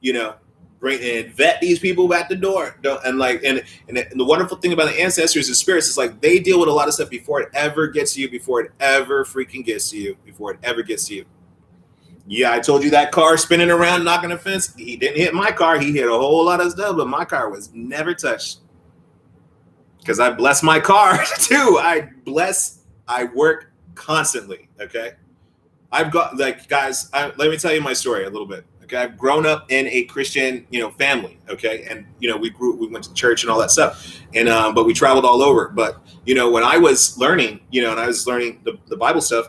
you know, bring and vet these people at the door. And the wonderful thing about the ancestors and spirits is like they deal with a lot of stuff before it ever gets to you, before it ever gets to you. Yeah, I told you that car spinning around, knocking the fence. He didn't hit my car. He hit a whole lot of stuff, but my car was never touched. Because I bless my car too. I work constantly. Okay. I've got guys, let me tell you my story a little bit. Okay. I've grown up in a Christian, family. Okay. And, we went to church and all that stuff. And, but we traveled all over. But, when I was learning, and I was learning the Bible stuff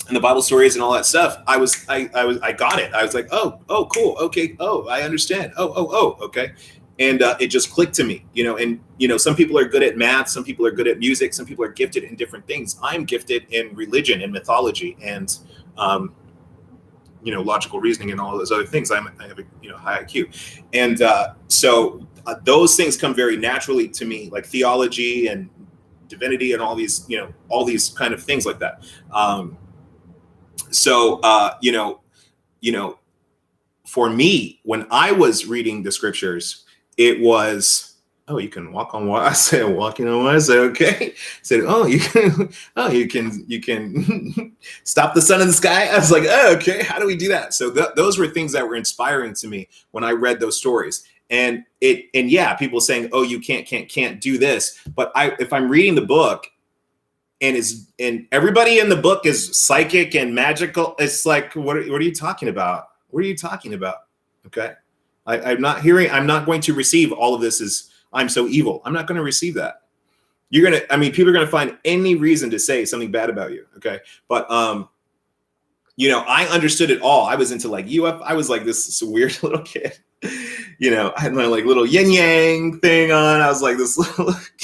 and the Bible stories and all that stuff, I got it. I was like, oh, cool. Okay. Oh, I understand. Oh, okay. And it just clicked to me, and, some people are good at math. Some people are good at music. Some people are gifted in different things. I'm gifted in religion and mythology and, logical reasoning and all those other things. I have a, high IQ. And so those things come very naturally to me, like theology and divinity and all these kind of things like that. For me, when I was reading the scriptures, it was, oh, you can walk on water. I said, walking on water. I said, okay. I said, you can stop the sun in the sky. I was like, oh, okay. How do we do that? So those were things that were inspiring to me when I read those stories. And people saying, oh, you can't do this. But if I'm reading the book and everybody in the book is psychic and magical, it's like, what are you talking about? What are you talking about? Okay. I'm not going to receive all of this as I'm so evil. I'm not going to receive that. People are going to find any reason to say something bad about you. Okay. But, I understood it all. I was into like I was like this weird little kid. I had my like little yin yang thing on. I was like this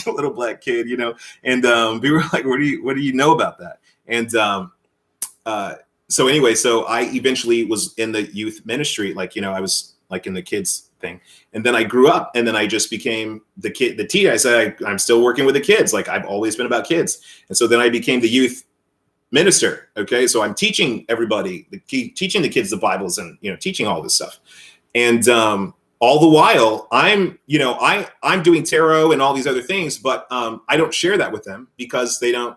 little black kid, and we were like, what do you know about that? And so anyway, so I eventually was in the youth ministry, I was like in the kids thing, and then I grew up, and then I just became the teen. I said I'm still working with the kids, like I've always been about kids, and so then I became the youth minister. Okay, so I'm teaching everybody, teaching the kids the Bibles, and teaching all this stuff, and all the while I'm doing tarot and all these other things, but I don't share that with them because they don't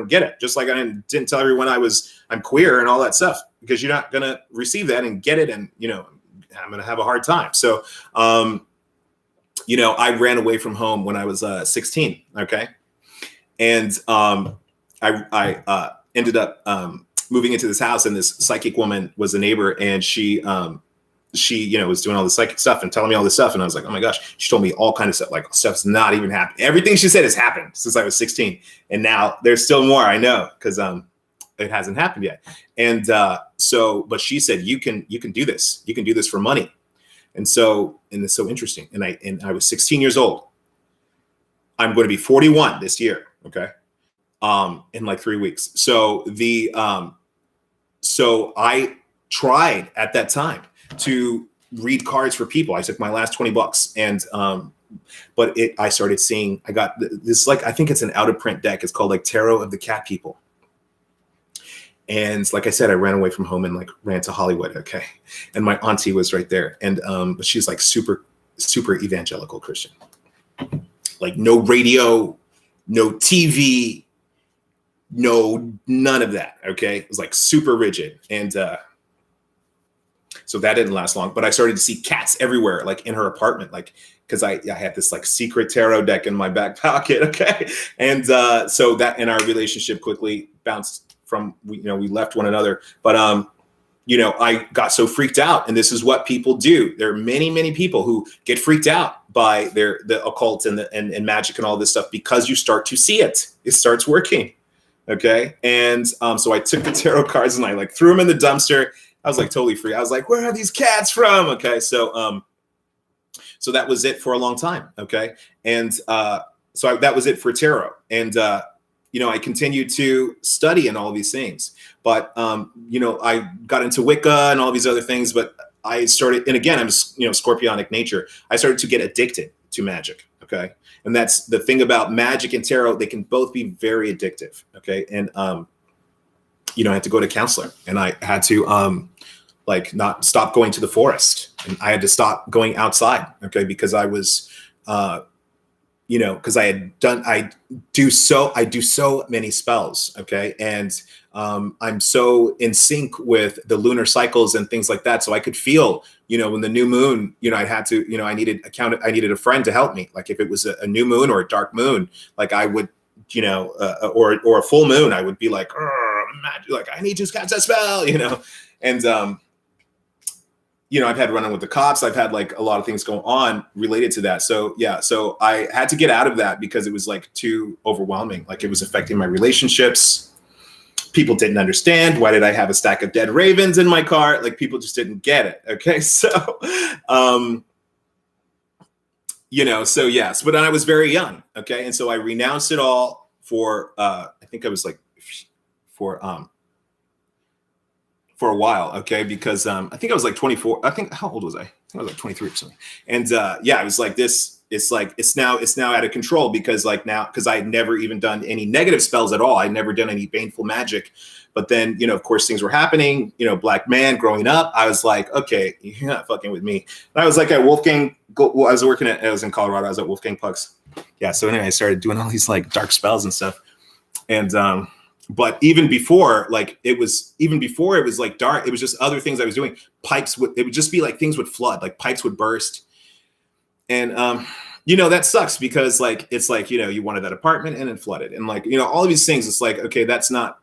get it. Just like I didn't tell everyone I'm queer and all that stuff, because you're not gonna receive that and get it, and I'm gonna have a hard time. So I ran away from home when I was 16. Okay, and I ended up moving into this house, and this psychic woman was a neighbor, and she was doing all the psychic stuff and telling me all this stuff. And I was like, oh my gosh, she told me all kinds of stuff, like stuff's not even happening. Everything she said has happened since I was 16. And now there's still more, I know, because it hasn't happened yet. And but she said, you can do this. You can do this for money. And it's so interesting. And I was 16 years old. I'm going to be 41 this year. Okay. In like 3 weeks. So so I tried at that time to read cards for people. I took my last $20, and but I started seeing, I got this, like, I think it's an out of print deck. It's called like Tarot of the Cat People. And like I said, I ran away from home and like ran to Hollywood. Okay. And my auntie was right there. And but she's like super, super evangelical Christian. Like no radio, no TV, none of that. Okay. It was like super rigid. And so that didn't last long, but I started to see cats everywhere, like in her apartment, like, because I had this like secret tarot deck in my back pocket. Okay. And so that, and our relationship quickly bounced from, we left one another, but I got so freaked out, and this is what people do. There are many, many people who get freaked out by the occult and magic and all this stuff, because you start to see it. It starts working. Okay. And so I took the tarot cards and I like threw them in the dumpster. I was like totally free. I was like, where are these cats from? Okay. So so that was it for a long time. Okay. And that was it for tarot. And I continued to study and all these things, but I got into Wicca and all these other things, but I started, and again, I'm scorpionic nature. I started to get addicted to magic. Okay. And that's the thing about magic and tarot. They can both be very addictive. Okay. And, I had to go to a counselor, and I had to, not stop going to the forest, and I had to stop going outside. Okay. Because I was, because I do so many spells. Okay. And I'm so in sync with the lunar cycles and things like that. So I could feel, when the new moon, I had to, I needed a friend to help me. Like if it was a new moon or a dark moon, like I would, or a full moon, I would be like, like I need to cast a spell, and, I've had run-in with the cops. I've had like a lot of things going on related to that. So yeah, so I had to get out of that because it was like too overwhelming. Like it was affecting my relationships. People didn't understand. Why did I have a stack of dead ravens in my car? Like people just didn't get it. Okay. So, so yes, but I was very young. Okay. And so I renounced it all for, I think I was like for a while. Okay. Because, I think I was like 24. How old was I? I think I was like 23 or something. And, I was like this, it's like, it's now out of control because I had never even done any negative spells at all. I'd never done any baneful magic, but then, of course things were happening, black man growing up. I was like, okay, you're not fucking with me. And I was like at Wolfgang, I was in Colorado. I was at Wolfgang Puck's. Yeah. So anyway, I started doing all these like dark spells and stuff. And, but even before it was like dark, it was just other things I was doing. It would just be like things would flood, like pipes would burst. And, that sucks because it's like, you wanted that apartment and it flooded and all of these things. It's like, okay, that's not,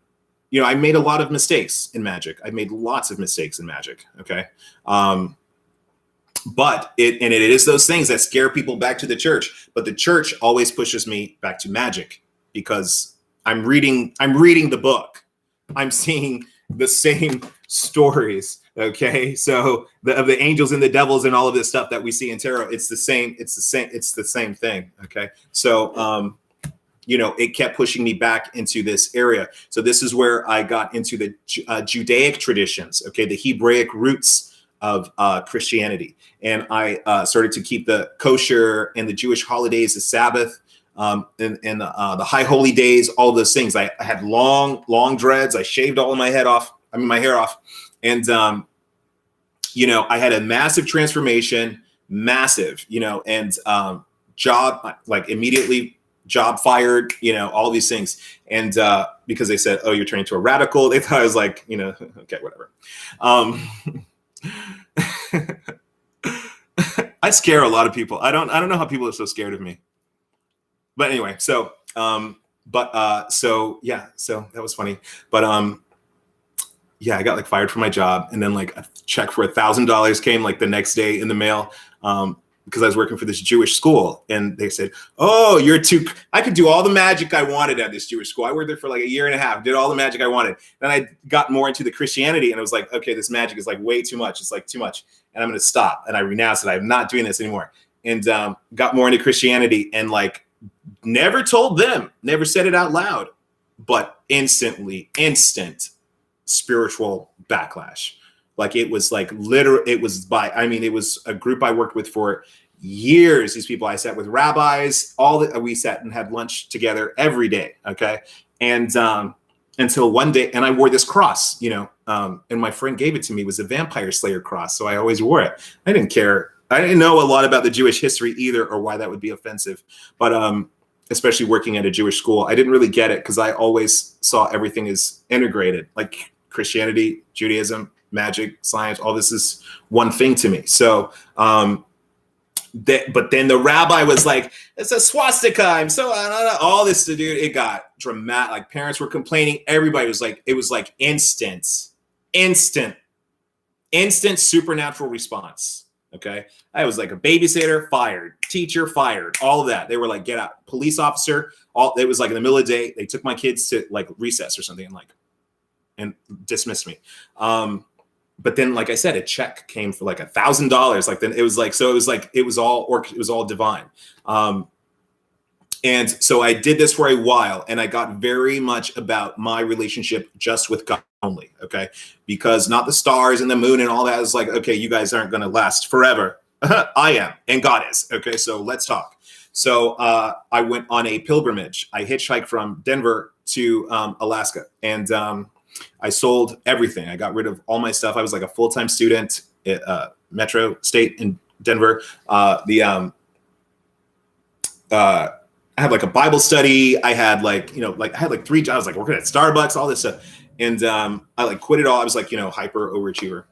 I made a lot of mistakes in magic. I made lots of mistakes in magic. Okay. But it is those things that scare people back to the church. But the church always pushes me back to magic because I'm reading the book. I'm seeing the same stories. Okay, so of the angels and the devils and all of this stuff that we see in tarot, it's the same thing. Okay, so it kept pushing me back into this area. So this is where I got into the Judaic traditions. Okay, the Hebraic roots of Christianity, and I started to keep the kosher and the Jewish holidays, the Sabbath, and the high holy days, all those things. I had long dreads. I shaved all of my hair off, and I had a massive transformation, and job, like immediately job fired, all these things, and because they said, "Oh, you're turning to a radical," they thought I was like, okay, whatever. I scare a lot of people. I don't know how people are so scared of me. But anyway, so that was funny. But I got like fired from my job, and then like a check for $1,000 came like the next day in the mail. Because I was working for this Jewish school, and they said, "Oh, I could do all the magic I wanted at this Jewish school." I worked there for like a year and a half, did all the magic I wanted. Then I got more into the Christianity, and I was like, okay, this magic is like way too much. It's like too much, and I'm going to stop. And I renounced it. I'm not doing this anymore. And got more into Christianity, and like never told them, never said it out loud, but instant spiritual backlash. Like it was like it was a group I worked with for years. These people, I sat with rabbis, we sat and had lunch together every day. Okay. And until one day, and I wore this cross, and my friend gave it to me. It was a vampire slayer cross. So I always wore it. I didn't care. I didn't know a lot about the Jewish history either, or why that would be offensive. But especially working at a Jewish school, I didn't really get it because I always saw everything as integrated, like Christianity, Judaism, magic, science, all this is one thing to me. So, but then the rabbi was like, "It's a swastika." I'm so all this to do. It got dramatic. Like parents were complaining. Everybody was like, it was like instant supernatural response. Okay, I was like a babysitter fired, teacher fired, all of that. They were like, "Get out!" Police officer. It was like in the middle of the day. They took my kids to like recess or something, and dismissed me. But then, like I said, a check came for like $1,000. Like then it was all divine. And so I did this for a while, and I got very much about my relationship just with God only. Okay, because not the stars and the moon and all that is like, okay, you guys aren't going to last forever. I am, and God is. Okay, so let's talk. So I went on a pilgrimage. I hitchhiked from Denver to Alaska, and I sold everything. I got rid of all my stuff. I was like a full-time student at Metro State in Denver. I had like a Bible study. I had I had like 3 jobs, like working at Starbucks, all this stuff. And I like quit it all. I was like, hyper overachiever.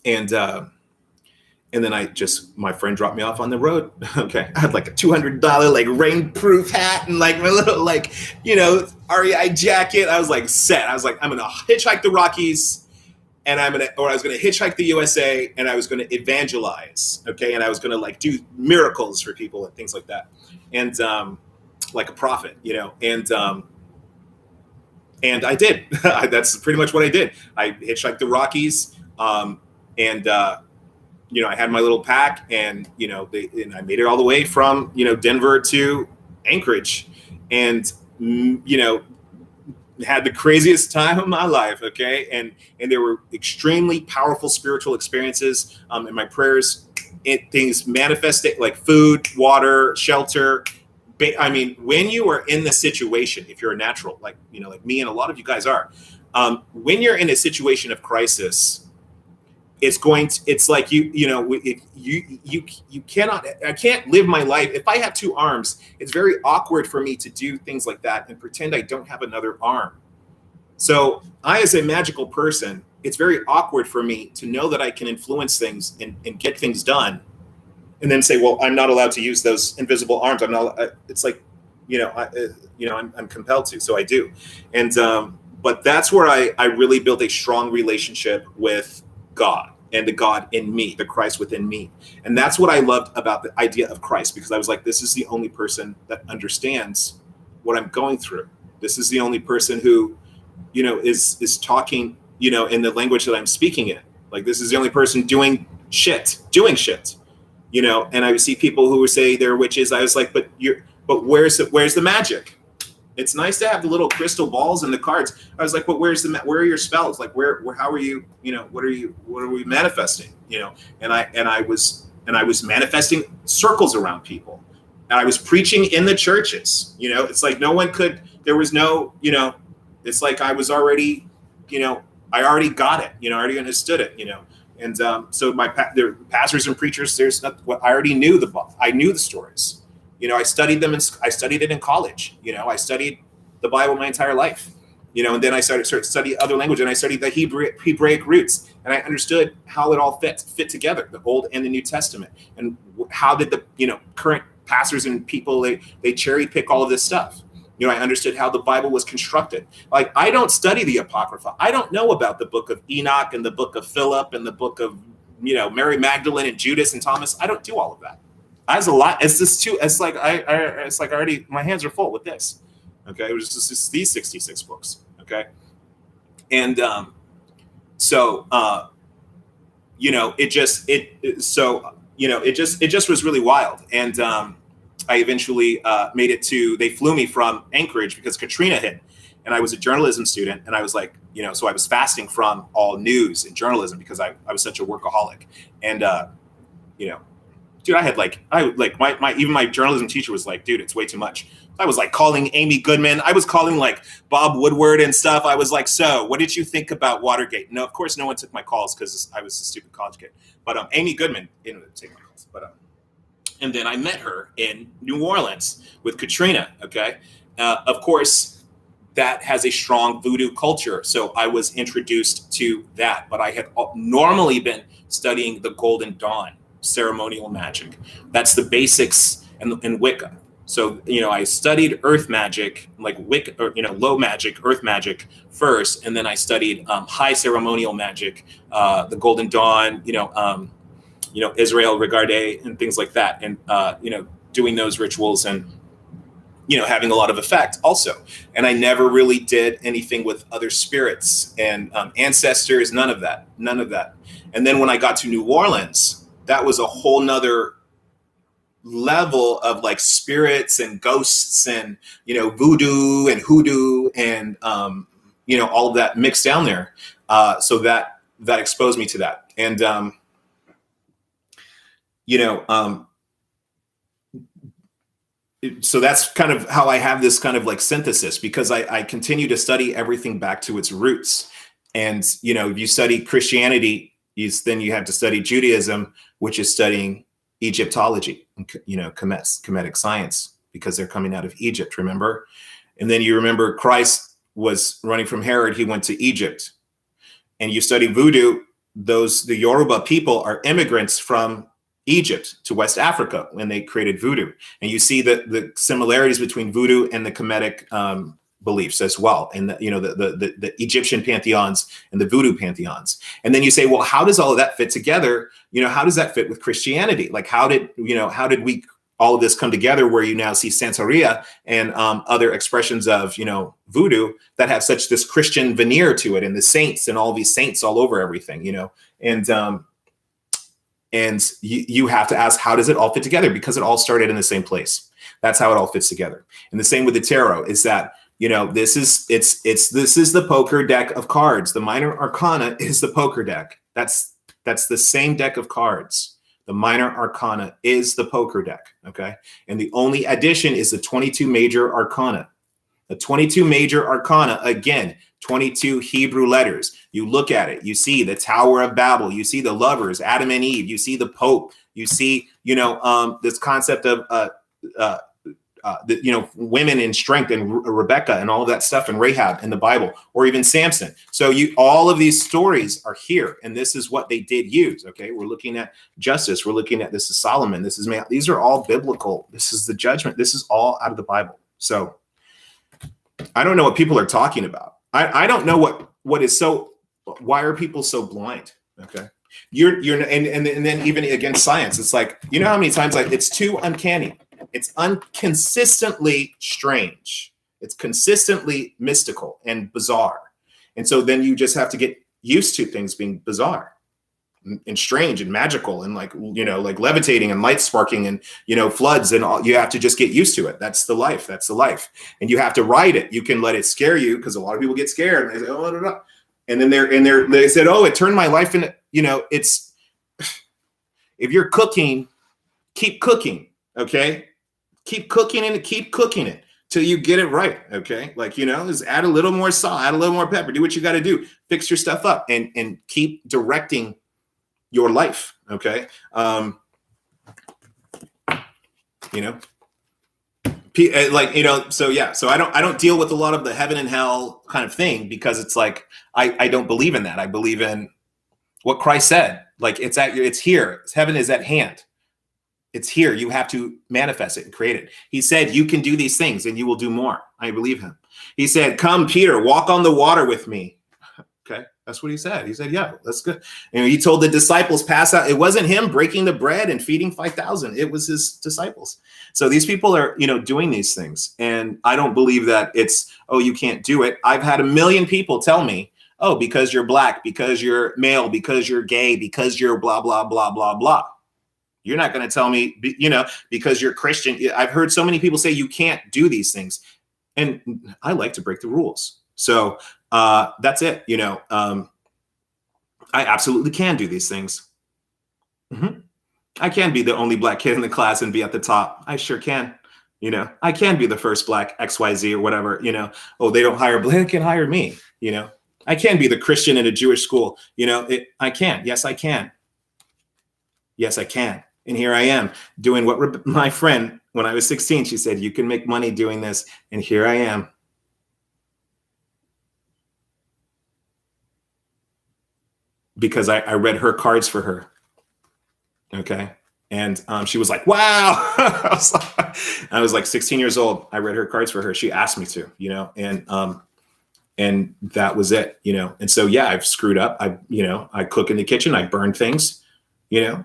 And then my friend dropped me off on the road. Okay. I had like a $200 like rainproof hat and like my little REI jacket. I was like set. I was like, I'm going to hitchhike the Rockies, and I was going to hitchhike the USA, and I was going to evangelize. Okay. And I was going to like do miracles for people and things like that. And like a prophet, and I did. That's pretty much what I did. I hitchhiked the Rockies, I had my little pack, and and I made it all the way from Denver to Anchorage, and had the craziest time of my life. Okay, and there were extremely powerful spiritual experiences. In my prayers, things manifested like food, water, shelter. I mean, when you are in the situation, if you're a natural, like me and a lot of you guys are, when you're in a situation of crisis, it's like you cannot. I can't live my life if I have 2 arms. It's very awkward for me to do things like that and pretend I don't have another arm. So I, as a magical person, it's very awkward for me to know that I can influence things and get things done, and then say, well, I'm not allowed to use those invisible arms. I'm not. It's like, I'm compelled to, so I do. And but that's where I really built a strong relationship with God. and the God in me, the Christ within me. And that's what I loved about the idea of Christ, because I was like, this is the only person that understands what I'm going through. This is the only person who, is talking, in the language that I'm speaking in. Like, this is the only person doing shit. And I would see people who would say they're witches. I was like, but where's the magic? It's nice to have the little crystal balls and the cards. I was like, but where are your spells? Like, how are you, what are we manifesting? And I was manifesting circles around people. And I was preaching in the churches. It's like there was no, it's like I was already, I already got it, I already understood it, And so the pastors and preachers, I already knew I knew the stories. I studied them, and I studied it in college. I studied the Bible my entire life. And then I started to study other language, and I studied the Hebraic roots, and I understood how it all fit together, the Old and the New Testament, and how did the current pastors and people they cherry pick all of this stuff. I understood how the Bible was constructed. Like, I don't study the Apocrypha. I don't know about the book of Enoch and the book of Philip and the book of Mary Magdalene and Judas and Thomas. I don't do all of that. That's a lot. It's just too. It's like I already, my hands are full with this. Okay, it was just these 66 books. Okay, and so it just was really wild. And I eventually made it to. They flew me from Anchorage because Katrina hit, and I was a journalism student, and I was like, so I was fasting from all news and journalism because I was such a workaholic, and dude, even my journalism teacher was like, dude, it's way too much. I was like calling Amy Goodman. I was calling like Bob Woodward and stuff. I was like, so what did you think about Watergate? No, of course, no one took my calls because I was a stupid college kid. But Amy Goodman didn't take my calls. But and then I met her in New Orleans with Katrina. Okay, of course, that has a strong voodoo culture. So I was introduced to that. But I had normally been studying the Golden Dawn, ceremonial magic. That's the basics in Wicca. So, I studied earth magic, like Wicca, or, low magic, earth magic first. And then I studied high ceremonial magic, the Golden Dawn, Israel Regarde and things like that. And, doing those rituals and, having a lot of effect also. And I never really did anything with other spirits and ancestors, none of that. And then when I got to New Orleans, that was a whole nother level of like spirits and ghosts and, voodoo and hoodoo and, all of that mixed down there. So that exposed me to that. And, so that's kind of how I have this kind of like synthesis, because I continue to study everything back to its roots. And, if you study Christianity, then you have to study Judaism, which is studying Egyptology, Kemetic science, because they're coming out of Egypt, remember? And then you remember Christ was running from Herod, he went to Egypt. And you study voodoo, the Yoruba people are immigrants from Egypt to West Africa when they created voodoo. And you see the similarities between voodoo and the Kemetic beliefs as well, and the Egyptian pantheons and the voodoo pantheons. And then you say, well, how does all of that fit together? How does that fit with Christianity? Like, how did we all of this come together, where you now see Santeria and other expressions of voodoo that have such this Christian veneer to it, and the saints and all these saints all over everything, and you have to ask, how does it all fit together? Because it all started in the same place. That's how it all fits together. And the same with the tarot is that this is the poker deck of cards. The minor arcana is the poker deck. That's the same deck of cards. The minor arcana is the poker deck. Okay. And the only addition is the 22 major arcana. The 22 major arcana, again, 22 Hebrew letters. You look at it, you see the Tower of Babel, you see the lovers, Adam and Eve, you see the Pope, you see, this concept of women in strength, and Rebecca and all of that stuff, and Rahab in the Bible, or even Samson. So all of these stories are here, and this is what they did use. Okay, we're looking at justice. We're looking at this is Solomon. These are all biblical. This is the judgment. This is all out of the Bible. So I don't know what people are talking about. I don't know what is so. Why are people so blind? Okay, And then even against science, it's like, you know how many times, like, it's too uncanny. It's consistently strange. It's consistently mystical and bizarre. And so then you just have to get used to things being bizarre and strange and magical and, like, you know, like levitating and light sparking and, you know, floods and all. You have to just get used to it. That's the life. That's the life. And you have to ride it. You can let it scare you, because a lot of people get scared and they say, oh, no. And then they said, oh, it turned my life into, you know, it's, if you're cooking, keep cooking. Okay. Keep cooking it till you get it right. Okay. Like, you know, just add a little more salt, add a little more pepper, do what you got to do, fix your stuff up, and keep directing your life. Okay. You know, like, you know, so yeah, so I don't deal with a lot of the heaven and hell kind of thing, because it's like, I don't believe in that. I believe in what Christ said. Like, it's here. Heaven is at hand. It's here. You have to manifest it and create it. He said, you can do these things and you will do more. I believe him. He said, come, Peter, walk on the water with me. Okay. That's what he said. He said, yeah, that's good. And he told the disciples, pass out. It wasn't him breaking the bread and feeding 5,000. It was his disciples. So these people are, you know, doing these things. And I don't believe that it's, oh, you can't do it. I've had 1 million people tell me, oh, because you're black, because you're male, because you're gay, because you're blah, blah, blah, blah, blah. You're not going to tell me, you know, because you're Christian. I've heard so many people say you can't do these things. And I like to break the rules. So that's it. You know, I absolutely can do these things. Mm-hmm. I can be the only black kid in the class and be at the top. I sure can. You know, I can be the first black XYZ or whatever, you know. Oh, they don't hire black, they can hire me. You know, I can be the Christian in a Jewish school. You know, I can. Yes, I can. Yes, I can. And here I am doing what my friend, when I was 16, she said, you can make money doing this. And here I am. Because I read her cards for her. Okay. And she was like, wow. I was like 16 years old. I read her cards for her. She asked me to, you know, and that was it, you know. And so, yeah, I've screwed up. I cook in the kitchen. I burn things, you know.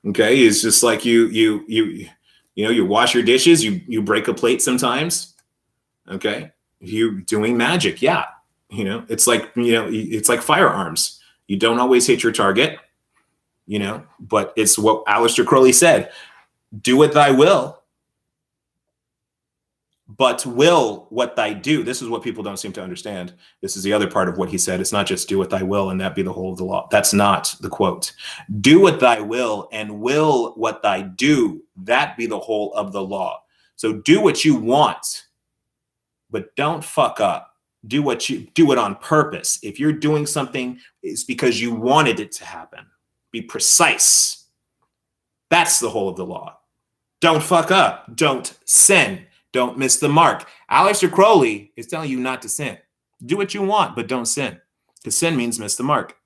Okay, it's just like you wash your dishes, you break a plate sometimes. Okay, you doing magic, yeah. You know, it's like, you know, it's like firearms. You don't always hit your target, you know, but it's what Aleister Crowley said: "Do what thy will, but will what thy do." This is what people don't seem to understand. This is the other part of what he said. It's not just do what thy will and that be the whole of the law. That's not the quote. Do what thy will and will what thy do, that be the whole of the law. So do what you want, but don't fuck up. Do it on purpose. If you're doing something, it's because you wanted it to happen. Be precise. That's the whole of the law. Don't fuck up. Don't sin. Don't miss the mark. Aleister Crowley is telling you not to sin. Do what you want, but don't sin. Because sin means miss the mark.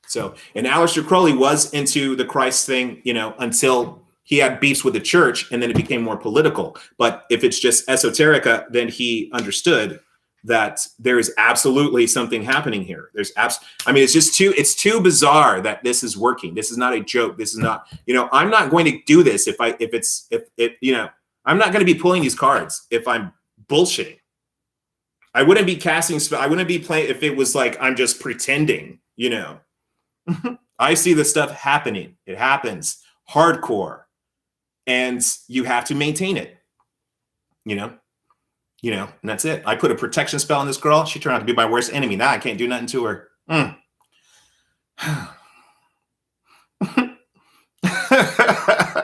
So, and Aleister Crowley was into the Christ thing, you know, until he had beefs with the church, and then it became more political. But if it's just esoterica, then he understood that there is absolutely something happening here. It's too bizarre that this is working. This is not a joke. This is not, you know, I'm not going to do this if you know, I'm not going to be pulling these cards if I'm bullshitting. I wouldn't be I wouldn't be playing if it was like, I'm just pretending, you know. I see this stuff happening. It happens hardcore, and you have to maintain it, you know. And that's it. I put a protection spell on this girl. She turned out to be my worst enemy. Now I can't do nothing to her.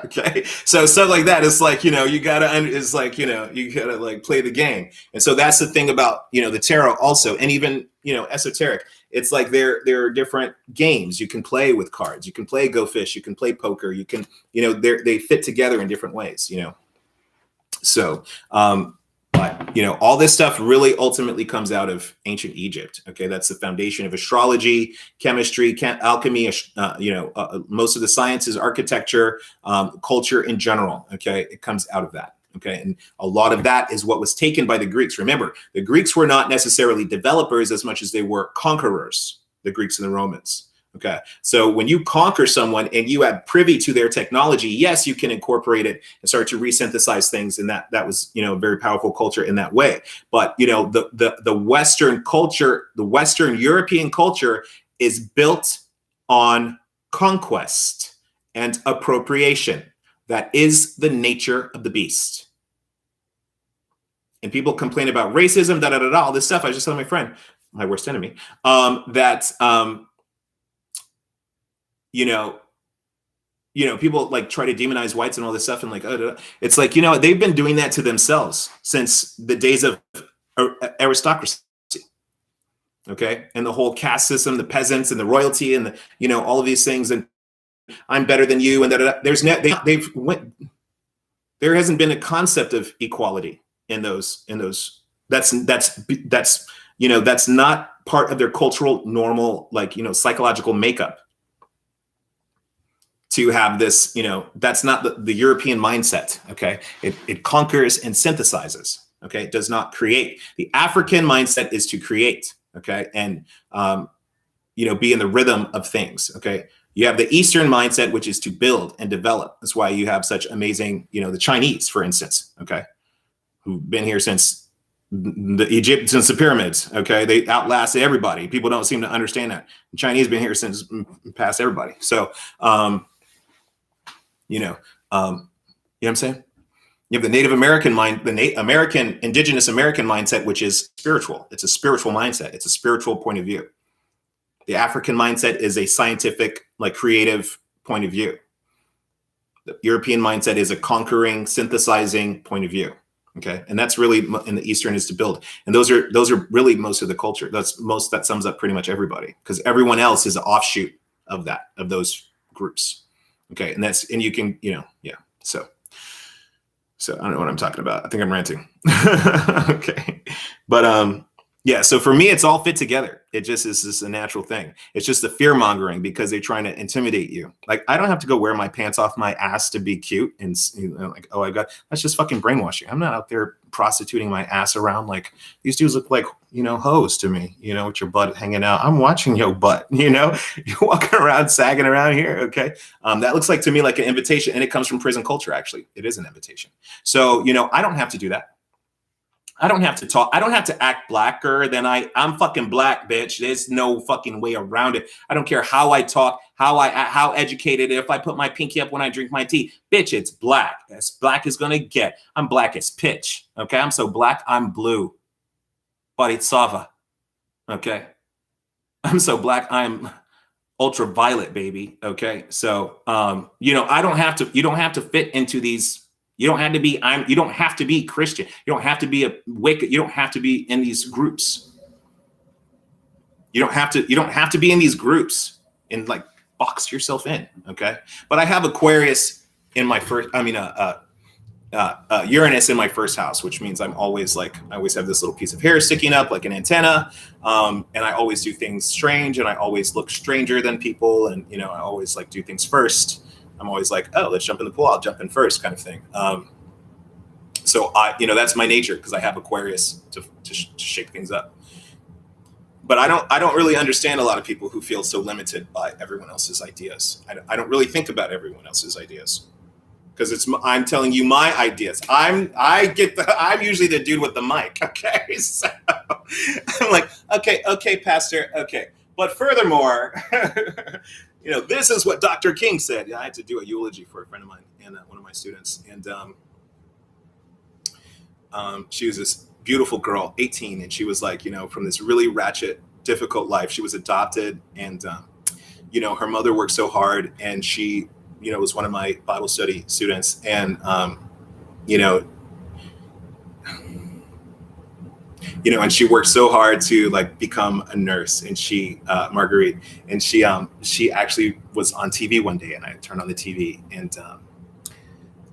Okay. So stuff like that. It's like, you know, you gotta like play the game. And so that's the thing about, you know, the tarot also, and even, you know, esoteric. It's like there are different games you can play with cards. You can play Go Fish. You can play poker. You can, you know, they fit together in different ways, you know. So, but, you know, all this stuff really ultimately comes out of ancient Egypt. Okay, that's the foundation of astrology, chemistry, alchemy, most of the sciences, architecture, culture in general. Okay, it comes out of that. Okay, and a lot of that is what was taken by the Greeks. Remember, the Greeks were not necessarily developers as much as they were conquerors. the Greeks and the Romans. Okay, so when you conquer someone and you have privy to their technology, yes, you can incorporate it and start to resynthesize things, and that was, you know, a very powerful culture in that way. But you know, the Western culture, the Western European culture, is built on conquest and appropriation. That is the nature of the beast. And people complain about racism, all this stuff. I was just telling my friend, my worst enemy, that people like try to demonize whites and all this stuff, and like, it's like, they've been doing that to themselves since the days of aristocracy. Okay, and the whole caste system, the peasants and the royalty, and the, all of these things, and I'm better than you, and there hasn't been a concept of equality in those. That's not part of their cultural normal, psychological makeup. To have this, that's not the European mindset. Okay, it conquers and synthesizes. Okay, it does not create. The African mindset is to create. Okay, and be in the rhythm of things. Okay, you have the Eastern mindset, which is to build and develop. That's why you have such amazing, the Chinese, for instance. Okay, who've been here since the Egypt, since the pyramids. Okay, they outlasted everybody. People don't seem to understand that. The Chinese have been here since past everybody. So. You know what I'm saying? You have the Native American mind, the indigenous American mindset, which is spiritual. It's a spiritual mindset. It's a spiritual point of view. The African mindset is a scientific, creative point of view. The European mindset is a conquering, synthesizing point of view. Okay, and that's really, and the Eastern is to build. And those are really most of the culture. That sums up pretty much everybody, because everyone else is an offshoot of those groups. Okay, and you can, So I don't know what I'm talking about. I think I'm ranting. Okay, but yeah. So for me, it's all fit together. It just is just a natural thing. It's just the fear mongering because they're trying to intimidate you. Like, I don't have to go wear my pants off my ass to be cute and that's just fucking brainwashing. I'm not out there prostituting my ass around like these dudes look like, hoes to me, with your butt hanging out. I'm watching your butt, you're walking around, sagging around here. Okay. That looks like to me like an invitation, and it comes from prison culture. Actually, it is an invitation. So, I don't have to do that. I don't have to talk. I don't have to act blacker than I'm fucking black, bitch. There's no fucking way around it. I don't care how I talk, how educated. If I put my pinky up when I drink my tea, bitch, it's black. As black as gonna get. I'm black as pitch. Okay, I'm so black, I'm blue. Bodhisattva. Okay, I'm so black, I'm ultraviolet, baby. Okay, so I don't have to. You don't have to fit into these. You don't have to be. You don't have to be Christian. You don't have to be a Wicca. You don't have to be in these groups. You don't have to. You don't have to be in these groups and box yourself in. Okay. But I have Aquarius in my first. Uranus in my first house, which means I'm always I always have this little piece of hair sticking up like an antenna, and I always do things strange, and I always look stranger than people, and I always do things first. I'm always oh, let's jump in the pool. I'll jump in first, kind of thing. So that's my nature, because I have Aquarius to shake things up. But I don't really understand a lot of people who feel so limited by everyone else's ideas. I don't really think about everyone else's ideas, because I'm telling you my ideas. I'm usually the dude with the mic. Okay, so I'm like, okay, Pastor, okay. But furthermore, this is what Dr. King said. I had to do a eulogy for a friend of mine and one of my students. And she was this beautiful girl, 18. And she was from this really ratchet, difficult life. She was adopted. And, her mother worked so hard. And she, was one of my Bible study students. And, and she worked so hard to become a nurse. And she, Marguerite, and she actually was on TV one day, and I turned on the TV, and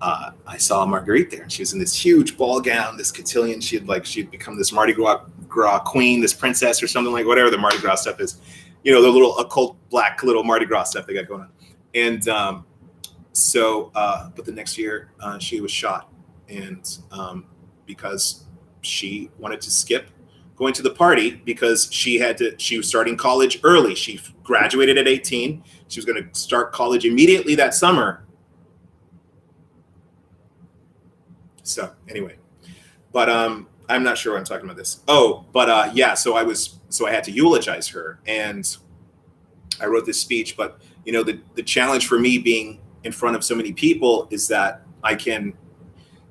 I saw Marguerite there, and she was in this huge ball gown, this cotillion. She'd become this Mardi Gras queen, this princess or something, whatever the Mardi Gras stuff is, the little occult black little Mardi Gras stuff they got going on. And but the next year she was shot, and because she wanted to skip going to the party because she was starting college early. She graduated at 18. She was going to start college immediately that summer. So anyway, but I'm not sure why I'm talking about this. Oh, but yeah, so I had to eulogize her, and I wrote this speech. But the challenge for me being in front of so many people is that I can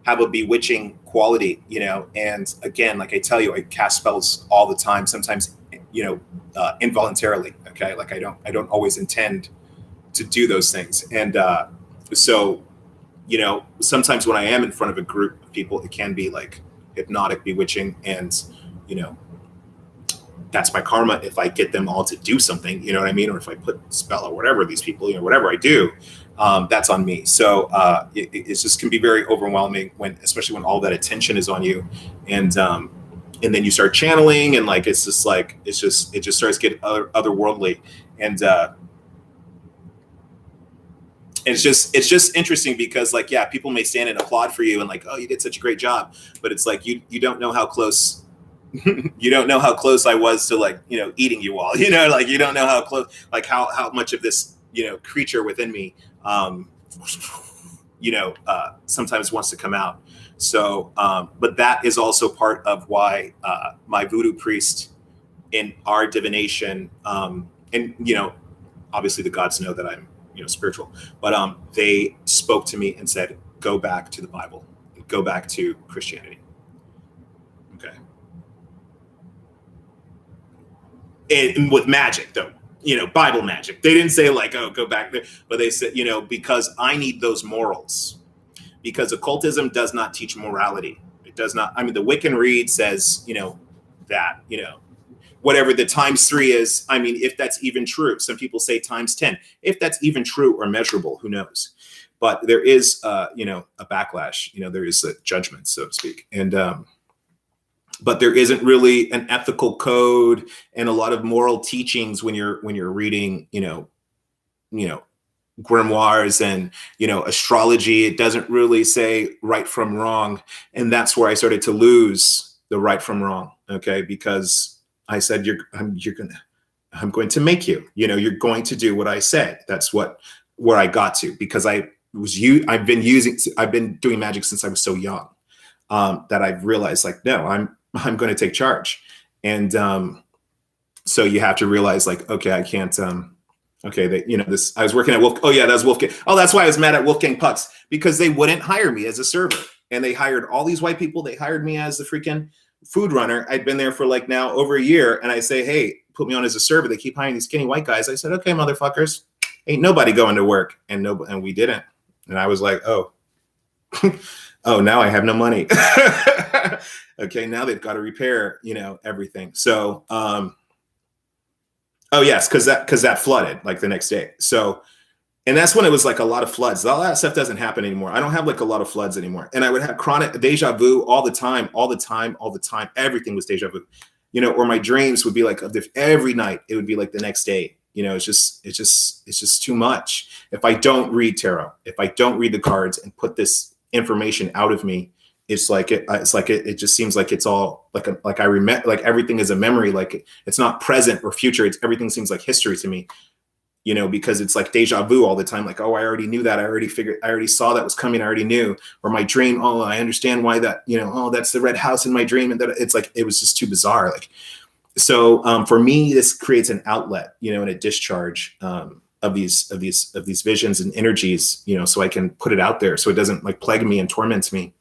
have a bewitching quality, and again, like I tell you, I cast spells all the time, sometimes involuntarily. Okay, like I don't always intend to do those things, and so sometimes when I am in front of a group of people, it can be like hypnotic, bewitching, and that's my karma if I get them all to do something, you know what I mean? Or if I put spell or whatever, these people, whatever I do, that's on me. So it just can be very overwhelming especially when all that attention is on you, and then you start channeling, and like it just starts getting otherworldly, and it's just interesting because like, yeah, people may stand and applaud for you and like, oh, you did such a great job, but it's like you don't know how close you don't know how close I was to like eating you all, like you don't know how close, like how much of this creature within me sometimes wants to come out. So but that is also part of why my voodoo priest in our divination, and obviously the gods know that I'm spiritual, but they spoke to me and said, go back to the Bible, go back to Christianity. Okay. And with magic though, Bible magic. They didn't say like, oh, go back there, but they said, because I need those morals, because occultism does not teach morality. It does not. I mean, the Wiccan Reed says, that, whatever the times 3 is. I mean, if that's even true, some people say times 10, if that's even true or measurable, who knows? But there is, a backlash, there is a judgment, so to speak. And, but there isn't really an ethical code and a lot of moral teachings when you're reading, grimoires and astrology. It doesn't really say right from wrong, and that's where I started to lose the right from wrong. Okay, because I said I'm going to make you. You're going to do what I said. That's where I got to, because I've been doing magic since I was so young, that I've realized like, no, I'm going to take charge. And so you have to realize like, okay, I can't, okay, that, I was working at Wolf. Oh yeah, that was Wolfgang. Oh, that's why I was mad at Wolfgang Pucks, because they wouldn't hire me as a server. And they hired all these white people. They hired me as the freaking food runner. I'd been there for like now over a year. And I say, hey, put me on as a server. They keep hiring these skinny white guys. I said, okay, motherfuckers, ain't nobody going to work. And we didn't. And I was like, oh, oh, now I have no money. Okay, now they've got to repair, everything. So, oh yes, because that flooded like the next day. So, and that's when it was like a lot of floods. All that stuff doesn't happen anymore. I don't have like a lot of floods anymore. And I would have chronic deja vu all the time. Everything was deja vu, or my dreams would be like every night. It would be like the next day. It's just too much. If I don't read tarot, if I don't read the cards and put this information out of me, it just seems like it's all like I remember, like everything is a memory, like it's not present or future. Everything seems like history to me, because it's like deja vu all the time. Like, oh, I already knew that. I already saw that was coming. I already knew. Or my dream. Oh, I understand why that, oh, that's the red house in my dream. And that it's like, it was just too bizarre. Like, so for me, this creates an outlet, and a discharge of these visions and energies, so I can put it out there so it doesn't like plague me and torment me.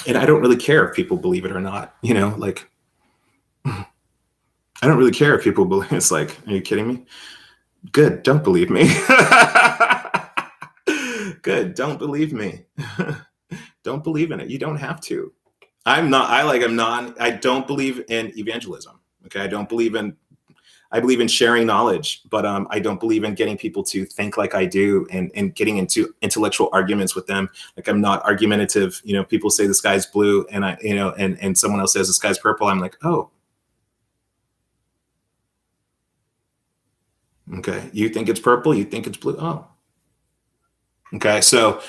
And I don't really care if people believe it or not, like, I don't really care if people believe. It's like, are you kidding me? Good. Don't believe me. Good. Don't believe me. Don't believe in it. You don't have to. I don't believe in evangelism. Okay. I believe in sharing knowledge, but I don't believe in getting people to think like I do and getting into intellectual arguments with them. Like, I'm not argumentative. People say the sky's blue and and someone else says the sky's purple. I'm like, oh, okay. You think it's purple? You think it's blue? Oh, okay. So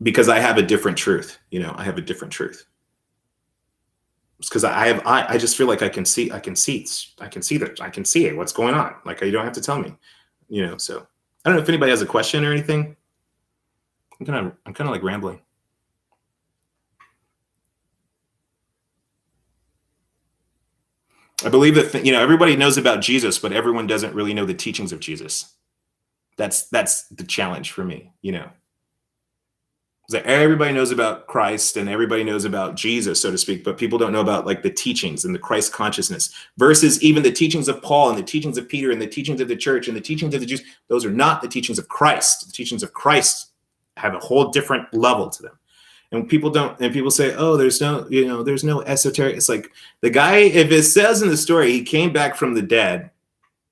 because I have a different truth, I have a different truth. because I just feel like I can see it. What's going on? Like, you don't have to tell me, so I don't know if anybody has a question or anything. I'm kind of like rambling. I believe that, everybody knows about Jesus, but everyone doesn't really know the teachings of Jesus. That's the challenge for me, That everybody knows about Christ and everybody knows about Jesus, so to speak, but people don't know about like the teachings and the Christ consciousness versus even the teachings of Paul and the teachings of Peter and the teachings of the church and the teachings of the Jews. Those are not the teachings of Christ. The teachings of Christ have a whole different level to them. And people say, oh, there's no esoteric. It's like the guy, if it says in the story, he came back from the dead.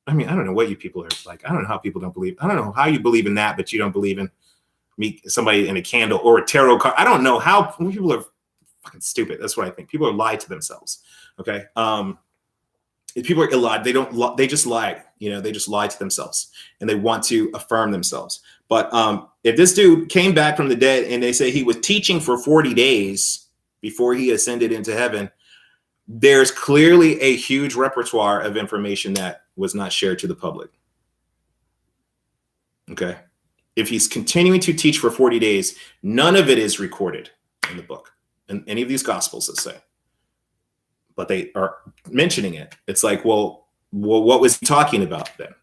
I mean, I don't know what you people are like. I don't know how people don't believe. I don't know how you believe in that, but you don't believe in somebody in a candle or a tarot card. I don't know how people are fucking stupid. That's what I think. People are lie to themselves. Okay. If people are lied, they just lie. They just lie to themselves and they want to affirm themselves. But if this dude came back from the dead and they say he was teaching for 40 days before he ascended into heaven, there's clearly a huge repertoire of information that was not shared to the public. Okay. If he's continuing to teach for 40 days, none of it is recorded in the book, in any of these gospels, let's say. But they are mentioning it. It's like, well, what was he talking about then?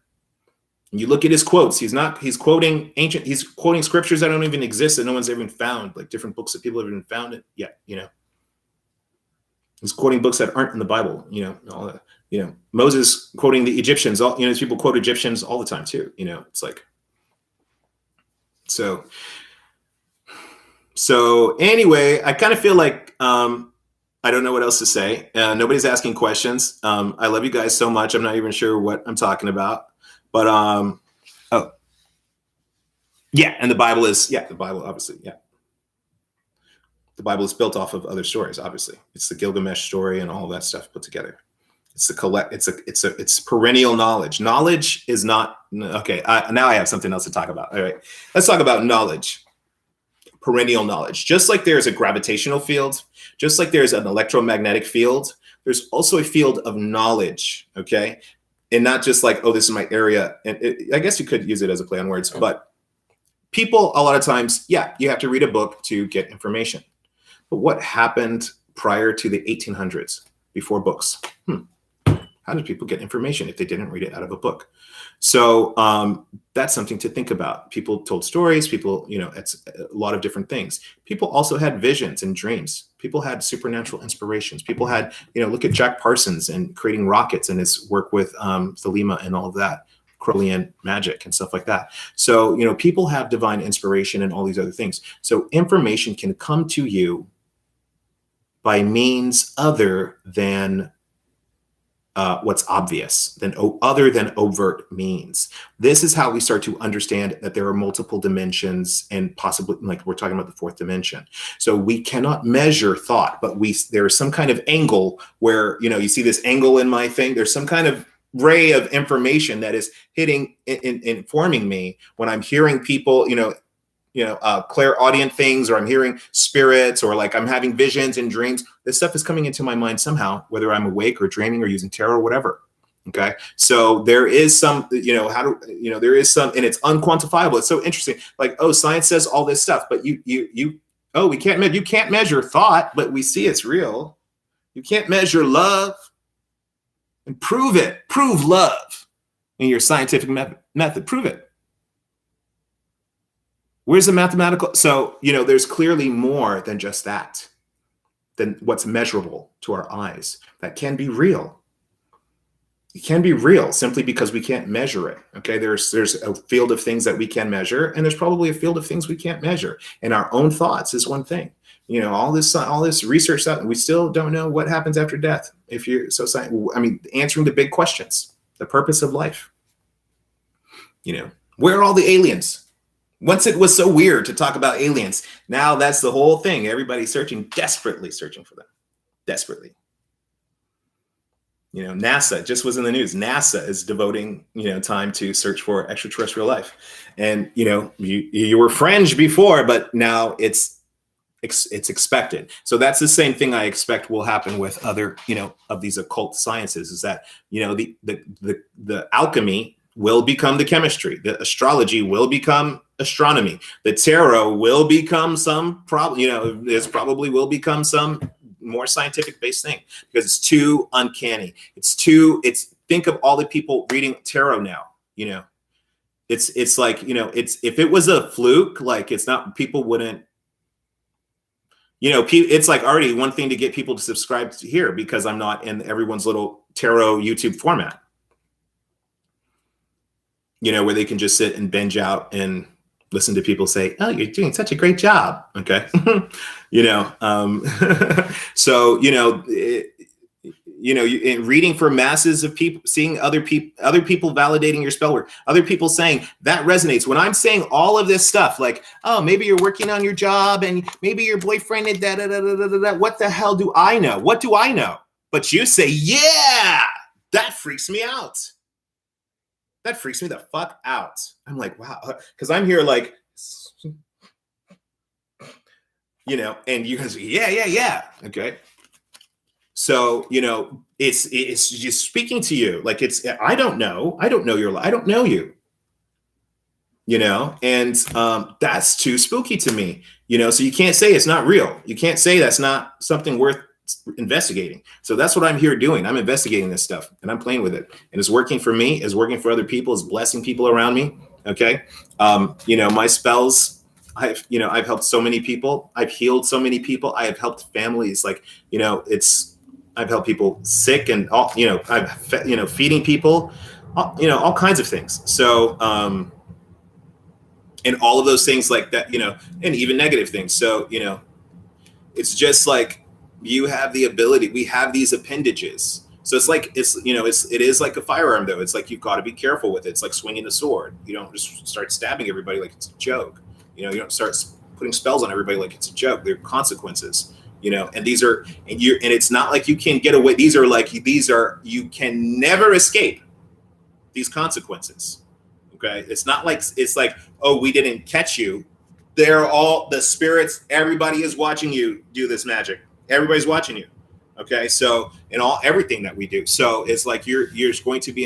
And you look at his quotes. He's quoting scriptures that don't even exist, that no one's ever found, like different books that people haven't even found it yet, He's quoting books that aren't in the Bible, all that, Moses quoting the Egyptians, people quote Egyptians all the time too, it's like, So anyway, I kind of feel like I don't know what else to say. Nobody's asking questions. I love you guys so much. I'm not even sure what I'm talking about. But and the Bible obviously, the Bible is built off of other stories. Obviously, it's the Gilgamesh story and all that stuff put together. It's perennial knowledge. Knowledge is not okay. Now I have something else to talk about. All right, let's talk about knowledge. Perennial knowledge. Just like there's a gravitational field, just like there's an electromagnetic field, there's also a field of knowledge. Okay, and not just like, oh, this is my area. And I guess you could use it as a play on words, but people a lot of times, you have to read a book to get information. But what happened prior to the 1800s, before books? How did people get information if they didn't read it out of a book? So that's something to think about. People told stories. People, it's a lot of different things. People also had visions and dreams. People had supernatural inspirations. People had, look at Jack Parsons and creating rockets and his work with Thelema and all of that, Crowleyan magic and stuff like that. So, people have divine inspiration and all these other things. So information can come to you by means other than what's obvious, other than overt means. This is how we start to understand that there are multiple dimensions and possibly, like we're talking about the fourth dimension. So we cannot measure thought, but there is some kind of angle where, you see this angle in my thing. There's some kind of ray of information that is hitting, informing me when I'm hearing people, clairaudient things, or I'm hearing spirits, or like I'm having visions and dreams. This stuff is coming into my mind somehow, whether I'm awake or dreaming or using tarot or whatever. Okay. So there is some, there is some, and it's unquantifiable. It's so interesting. Like, oh, science says all this stuff, but you can't measure thought, but we see it's real. You can't measure love and prove it. Prove love in your scientific method. Prove it. Where's the mathematical? So, there's clearly more than just that, than what's measurable to our eyes. That can be real. It can be real simply because we can't measure it. Okay, there's a field of things that we can measure, and there's probably a field of things we can't measure. And our own thoughts is one thing. All this research that we still don't know what happens after death. Answering the big questions, the purpose of life. Where are all the aliens? Once it was so weird to talk about aliens, now that's the whole thing. Everybody's desperately searching for them. Desperately. NASA just was in the news. NASA is devoting, time to search for extraterrestrial life. And, you were fringe before, but now it's it's expected. So that's the same thing I expect will happen with other, of these occult sciences, is that, the alchemy will become the chemistry, the astrology will become astronomy, the tarot will become some this probably will become some more scientific based thing, because it's too uncanny. Think of all the people reading tarot now, it's like, if it was a fluke, like, it's not, people wouldn't, it's like already one thing to get people to subscribe to here, because I'm not in everyone's little tarot YouTube format, where they can just sit and binge out and listen to people say, "Oh, you're doing such a great job." Okay. So, in reading for masses of people, seeing other people validating your spell work, other people saying that resonates. When I'm saying all of this stuff, like, oh, maybe you're working on your job and maybe your boyfriend did that. What the hell do I know? What do I know? But you say, yeah, that freaks me out. That freaks me the fuck out. I'm like, wow, because I'm here like, and you guys, yeah. Okay. So, it's just speaking to you. Like, I don't know your life. I don't know you, and that's too spooky to me, so you can't say it's not real. You can't say that's not something worth investigating. So that's what I'm here doing. I'm investigating this stuff and I'm playing with it, and it's working for me, it's working for other people, it's blessing people around me. Okay. My spells, I've helped so many people. I've healed so many people. I have helped families. Like, I've helped people sick and all, I've feeding people, all kinds of things. So, and all of those things like that, and even negative things. So, it's just like, you have the ability, we have these appendages. So it's like, it is like a firearm though. It's like, you've got to be careful with it. It's like swinging a sword. You don't just start stabbing everybody like it's a joke. You don't start putting spells on everybody like it's a joke. There are consequences, and these are, and it's not like you can get away. You can never escape these consequences. Okay. It's not like, it's like, oh, we didn't catch you. They're all the spirits. Everybody is watching you do this magic. Everybody's watching you. Okay. So everything that we do. So it's like, you're going to be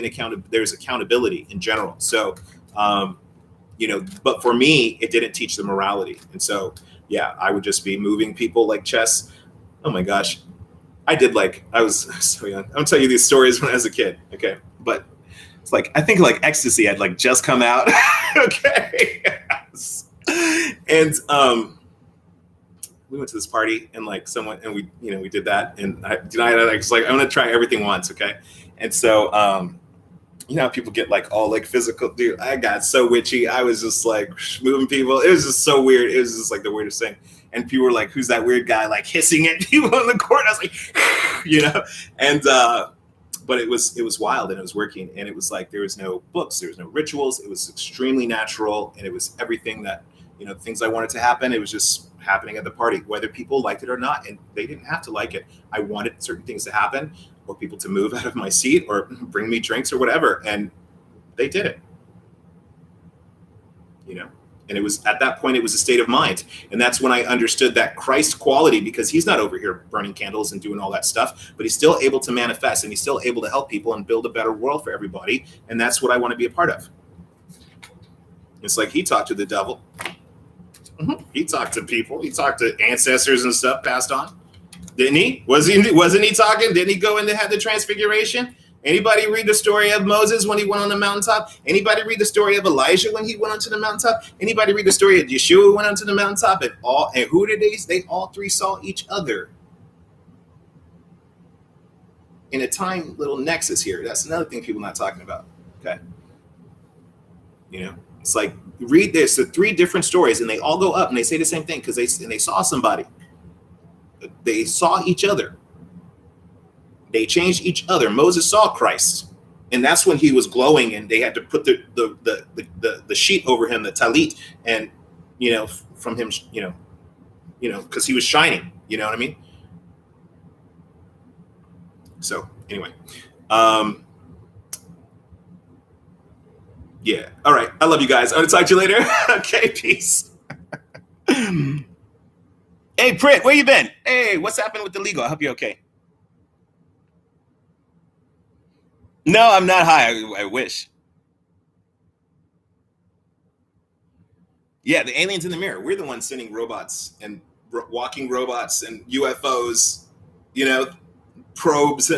there's accountability in general. So, but for me, it didn't teach the morality. And so, yeah, I would just be moving people like chess. Oh my gosh. I was so young. I'm gonna tell you these stories when I was a kid. Okay. But it's like, I think like ecstasy had like just come out. Okay. And, we went to this party and like someone, and we did that. And I was like, I'm going to try everything once. Okay. And so, how people get like all like physical, dude, I got so witchy. I was just like moving people. It was just so weird. It was just like the weirdest thing. And people were like, who's that weird guy? Like hissing at people in the court. I was like, and, but it was wild and it was working. And it was like, there was no books, there was no rituals. It was extremely natural. And it was everything that, things I wanted to happen. It was just happening at the party, whether people liked it or not. And they didn't have to like it. I wanted certain things to happen, or people to move out of my seat or bring me drinks or whatever. And they did it, and it was at that point, it was a state of mind. And that's when I understood that Christ quality, because he's not over here burning candles and doing all that stuff, but he's still able to manifest and he's still able to help people and build a better world for everybody. And that's what I want to be a part of. It's like, he talked to the devil. He talked to people. He talked to ancestors and stuff passed on. Didn't he? Wasn't he talking? Didn't he go in to have the transfiguration? Anybody read the story of Moses when he went on the mountaintop? Anybody read the story of Elijah when he went onto the mountaintop? Anybody read the story of Yeshua went onto the mountaintop? And who did they all three saw each other in a time little nexus here. That's another thing people are not talking about. Okay. It's like, read this, the three different stories, and they all go up and they say the same thing because they saw somebody. They saw each other. They changed each other. Moses saw Christ, and that's when he was glowing, and they had to put the sheet over him, the talit, and from him, because he was shining. You know what I mean? So anyway, yeah. All right. I love you guys. I'm gonna talk to you later. Okay. Peace. Hey, Prit, where you been? Hey, what's happening with the legal? I hope you're okay. No, I'm not high. I wish. Yeah, the aliens in the mirror. We're the ones sending robots and walking robots and UFOs, you know, probes.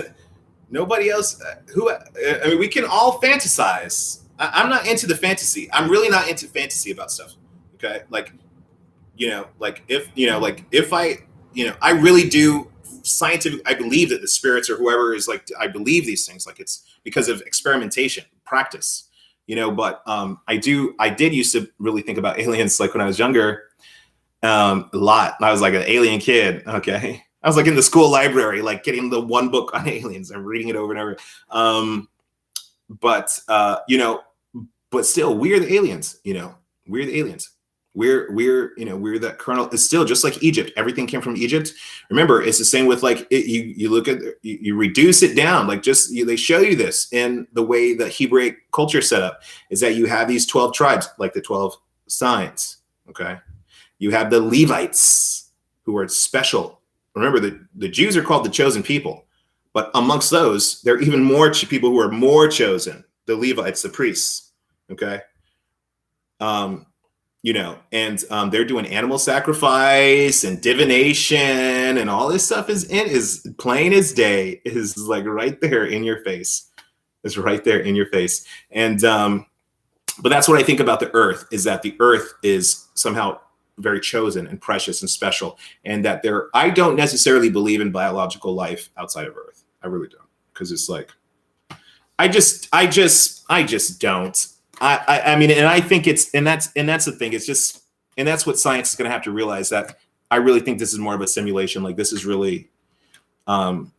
Nobody else. I mean, we can all fantasize. I'm not into the fantasy. I'm really not into fantasy about stuff. Okay, like if I I really do scientific. I believe that the spirits or whoever is like. I believe these things. Like it's because of experimentation, practice. But I did used to really think about aliens like when I was younger, a lot. I was like an alien kid. Okay. I was like in the school library, like getting the one book on aliens and reading it over and over. But but still, we're the aliens. We're the aliens. We're that kernel. It's still just like Egypt. Everything came from Egypt. Remember, it's the same with like you look at you reduce it down. Like they show you this in the way the Hebrew culture set up is that you have these 12 tribes, like the 12 signs. Okay, you have the Levites who are special. Remember, the Jews are called the chosen people, but amongst those, there are even more people who are more chosen. The Levites, the priests. Okay. And they're doing animal sacrifice and divination and all this stuff is plain as day, is like right there in your face. It's right there in your face. And but that's what I think about the earth, is that the earth is somehow very chosen and precious and special, and that I don't necessarily believe in biological life outside of earth. I really don't, because it's like I just don't. I mean, and I think that's the thing. It's just, and that's what science is going to have to realize, that I really think this is more of a simulation. Like this is really, if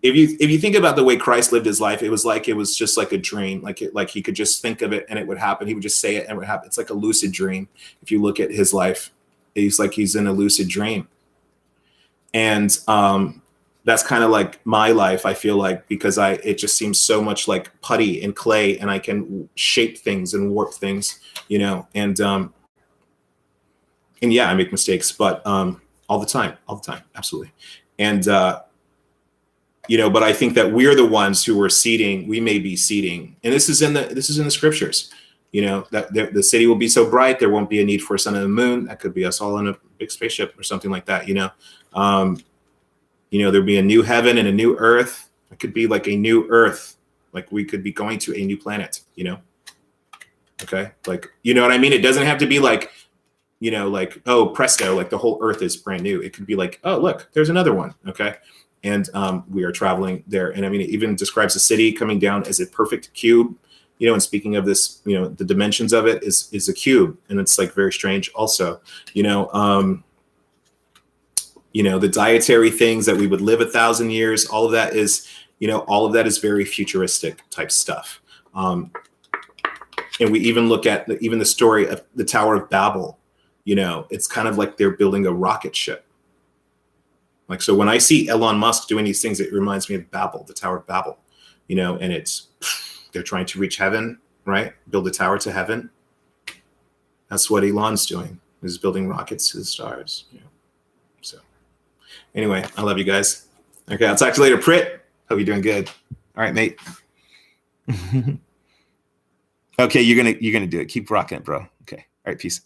you think about the way Christ lived his life, it was just like a dream. Like he could just think of it and it would happen. He would just say it and it would happen. It's like a lucid dream. If you look at his life, he's in a lucid dream. And that's kind of like my life, I feel like, because it just seems so much like putty and clay, and I can shape things and warp things, and yeah, I make mistakes, but all the time, absolutely. And but I think that we're the ones who we may be seeding, and this is in the scriptures, that the city will be so bright there won't be a need for a sun and the moon. That could be us all in a big spaceship or something like that. There'd be a new heaven and a new earth. It could be like a new earth. Like we could be going to a new planet, Okay. Like, you know what I mean? It doesn't have to be like, like, oh, presto, like the whole earth is brand new. It could be like, oh, look, there's another one. Okay. And we are traveling there. And I mean, it even describes the city coming down as a perfect cube, and speaking of this, the dimensions of it is a cube. And it's like very strange also, the dietary things that we would live 1,000 years, all of that is very futuristic type stuff. And we even look at the story of the Tower of Babel. It's kind of like they're building a rocket ship. Like, so when I see Elon Musk doing these things, it reminds me of Babel, the Tower of Babel, and they're trying to reach heaven, right? Build a tower to heaven. That's what Elon's doing, is building rockets to the stars. So anyway, I love you guys. Okay, I'll talk to you later. Prit, hope you're doing good. All right, mate. Okay, you're gonna do it. Keep rocking it, bro. Okay. All right, peace.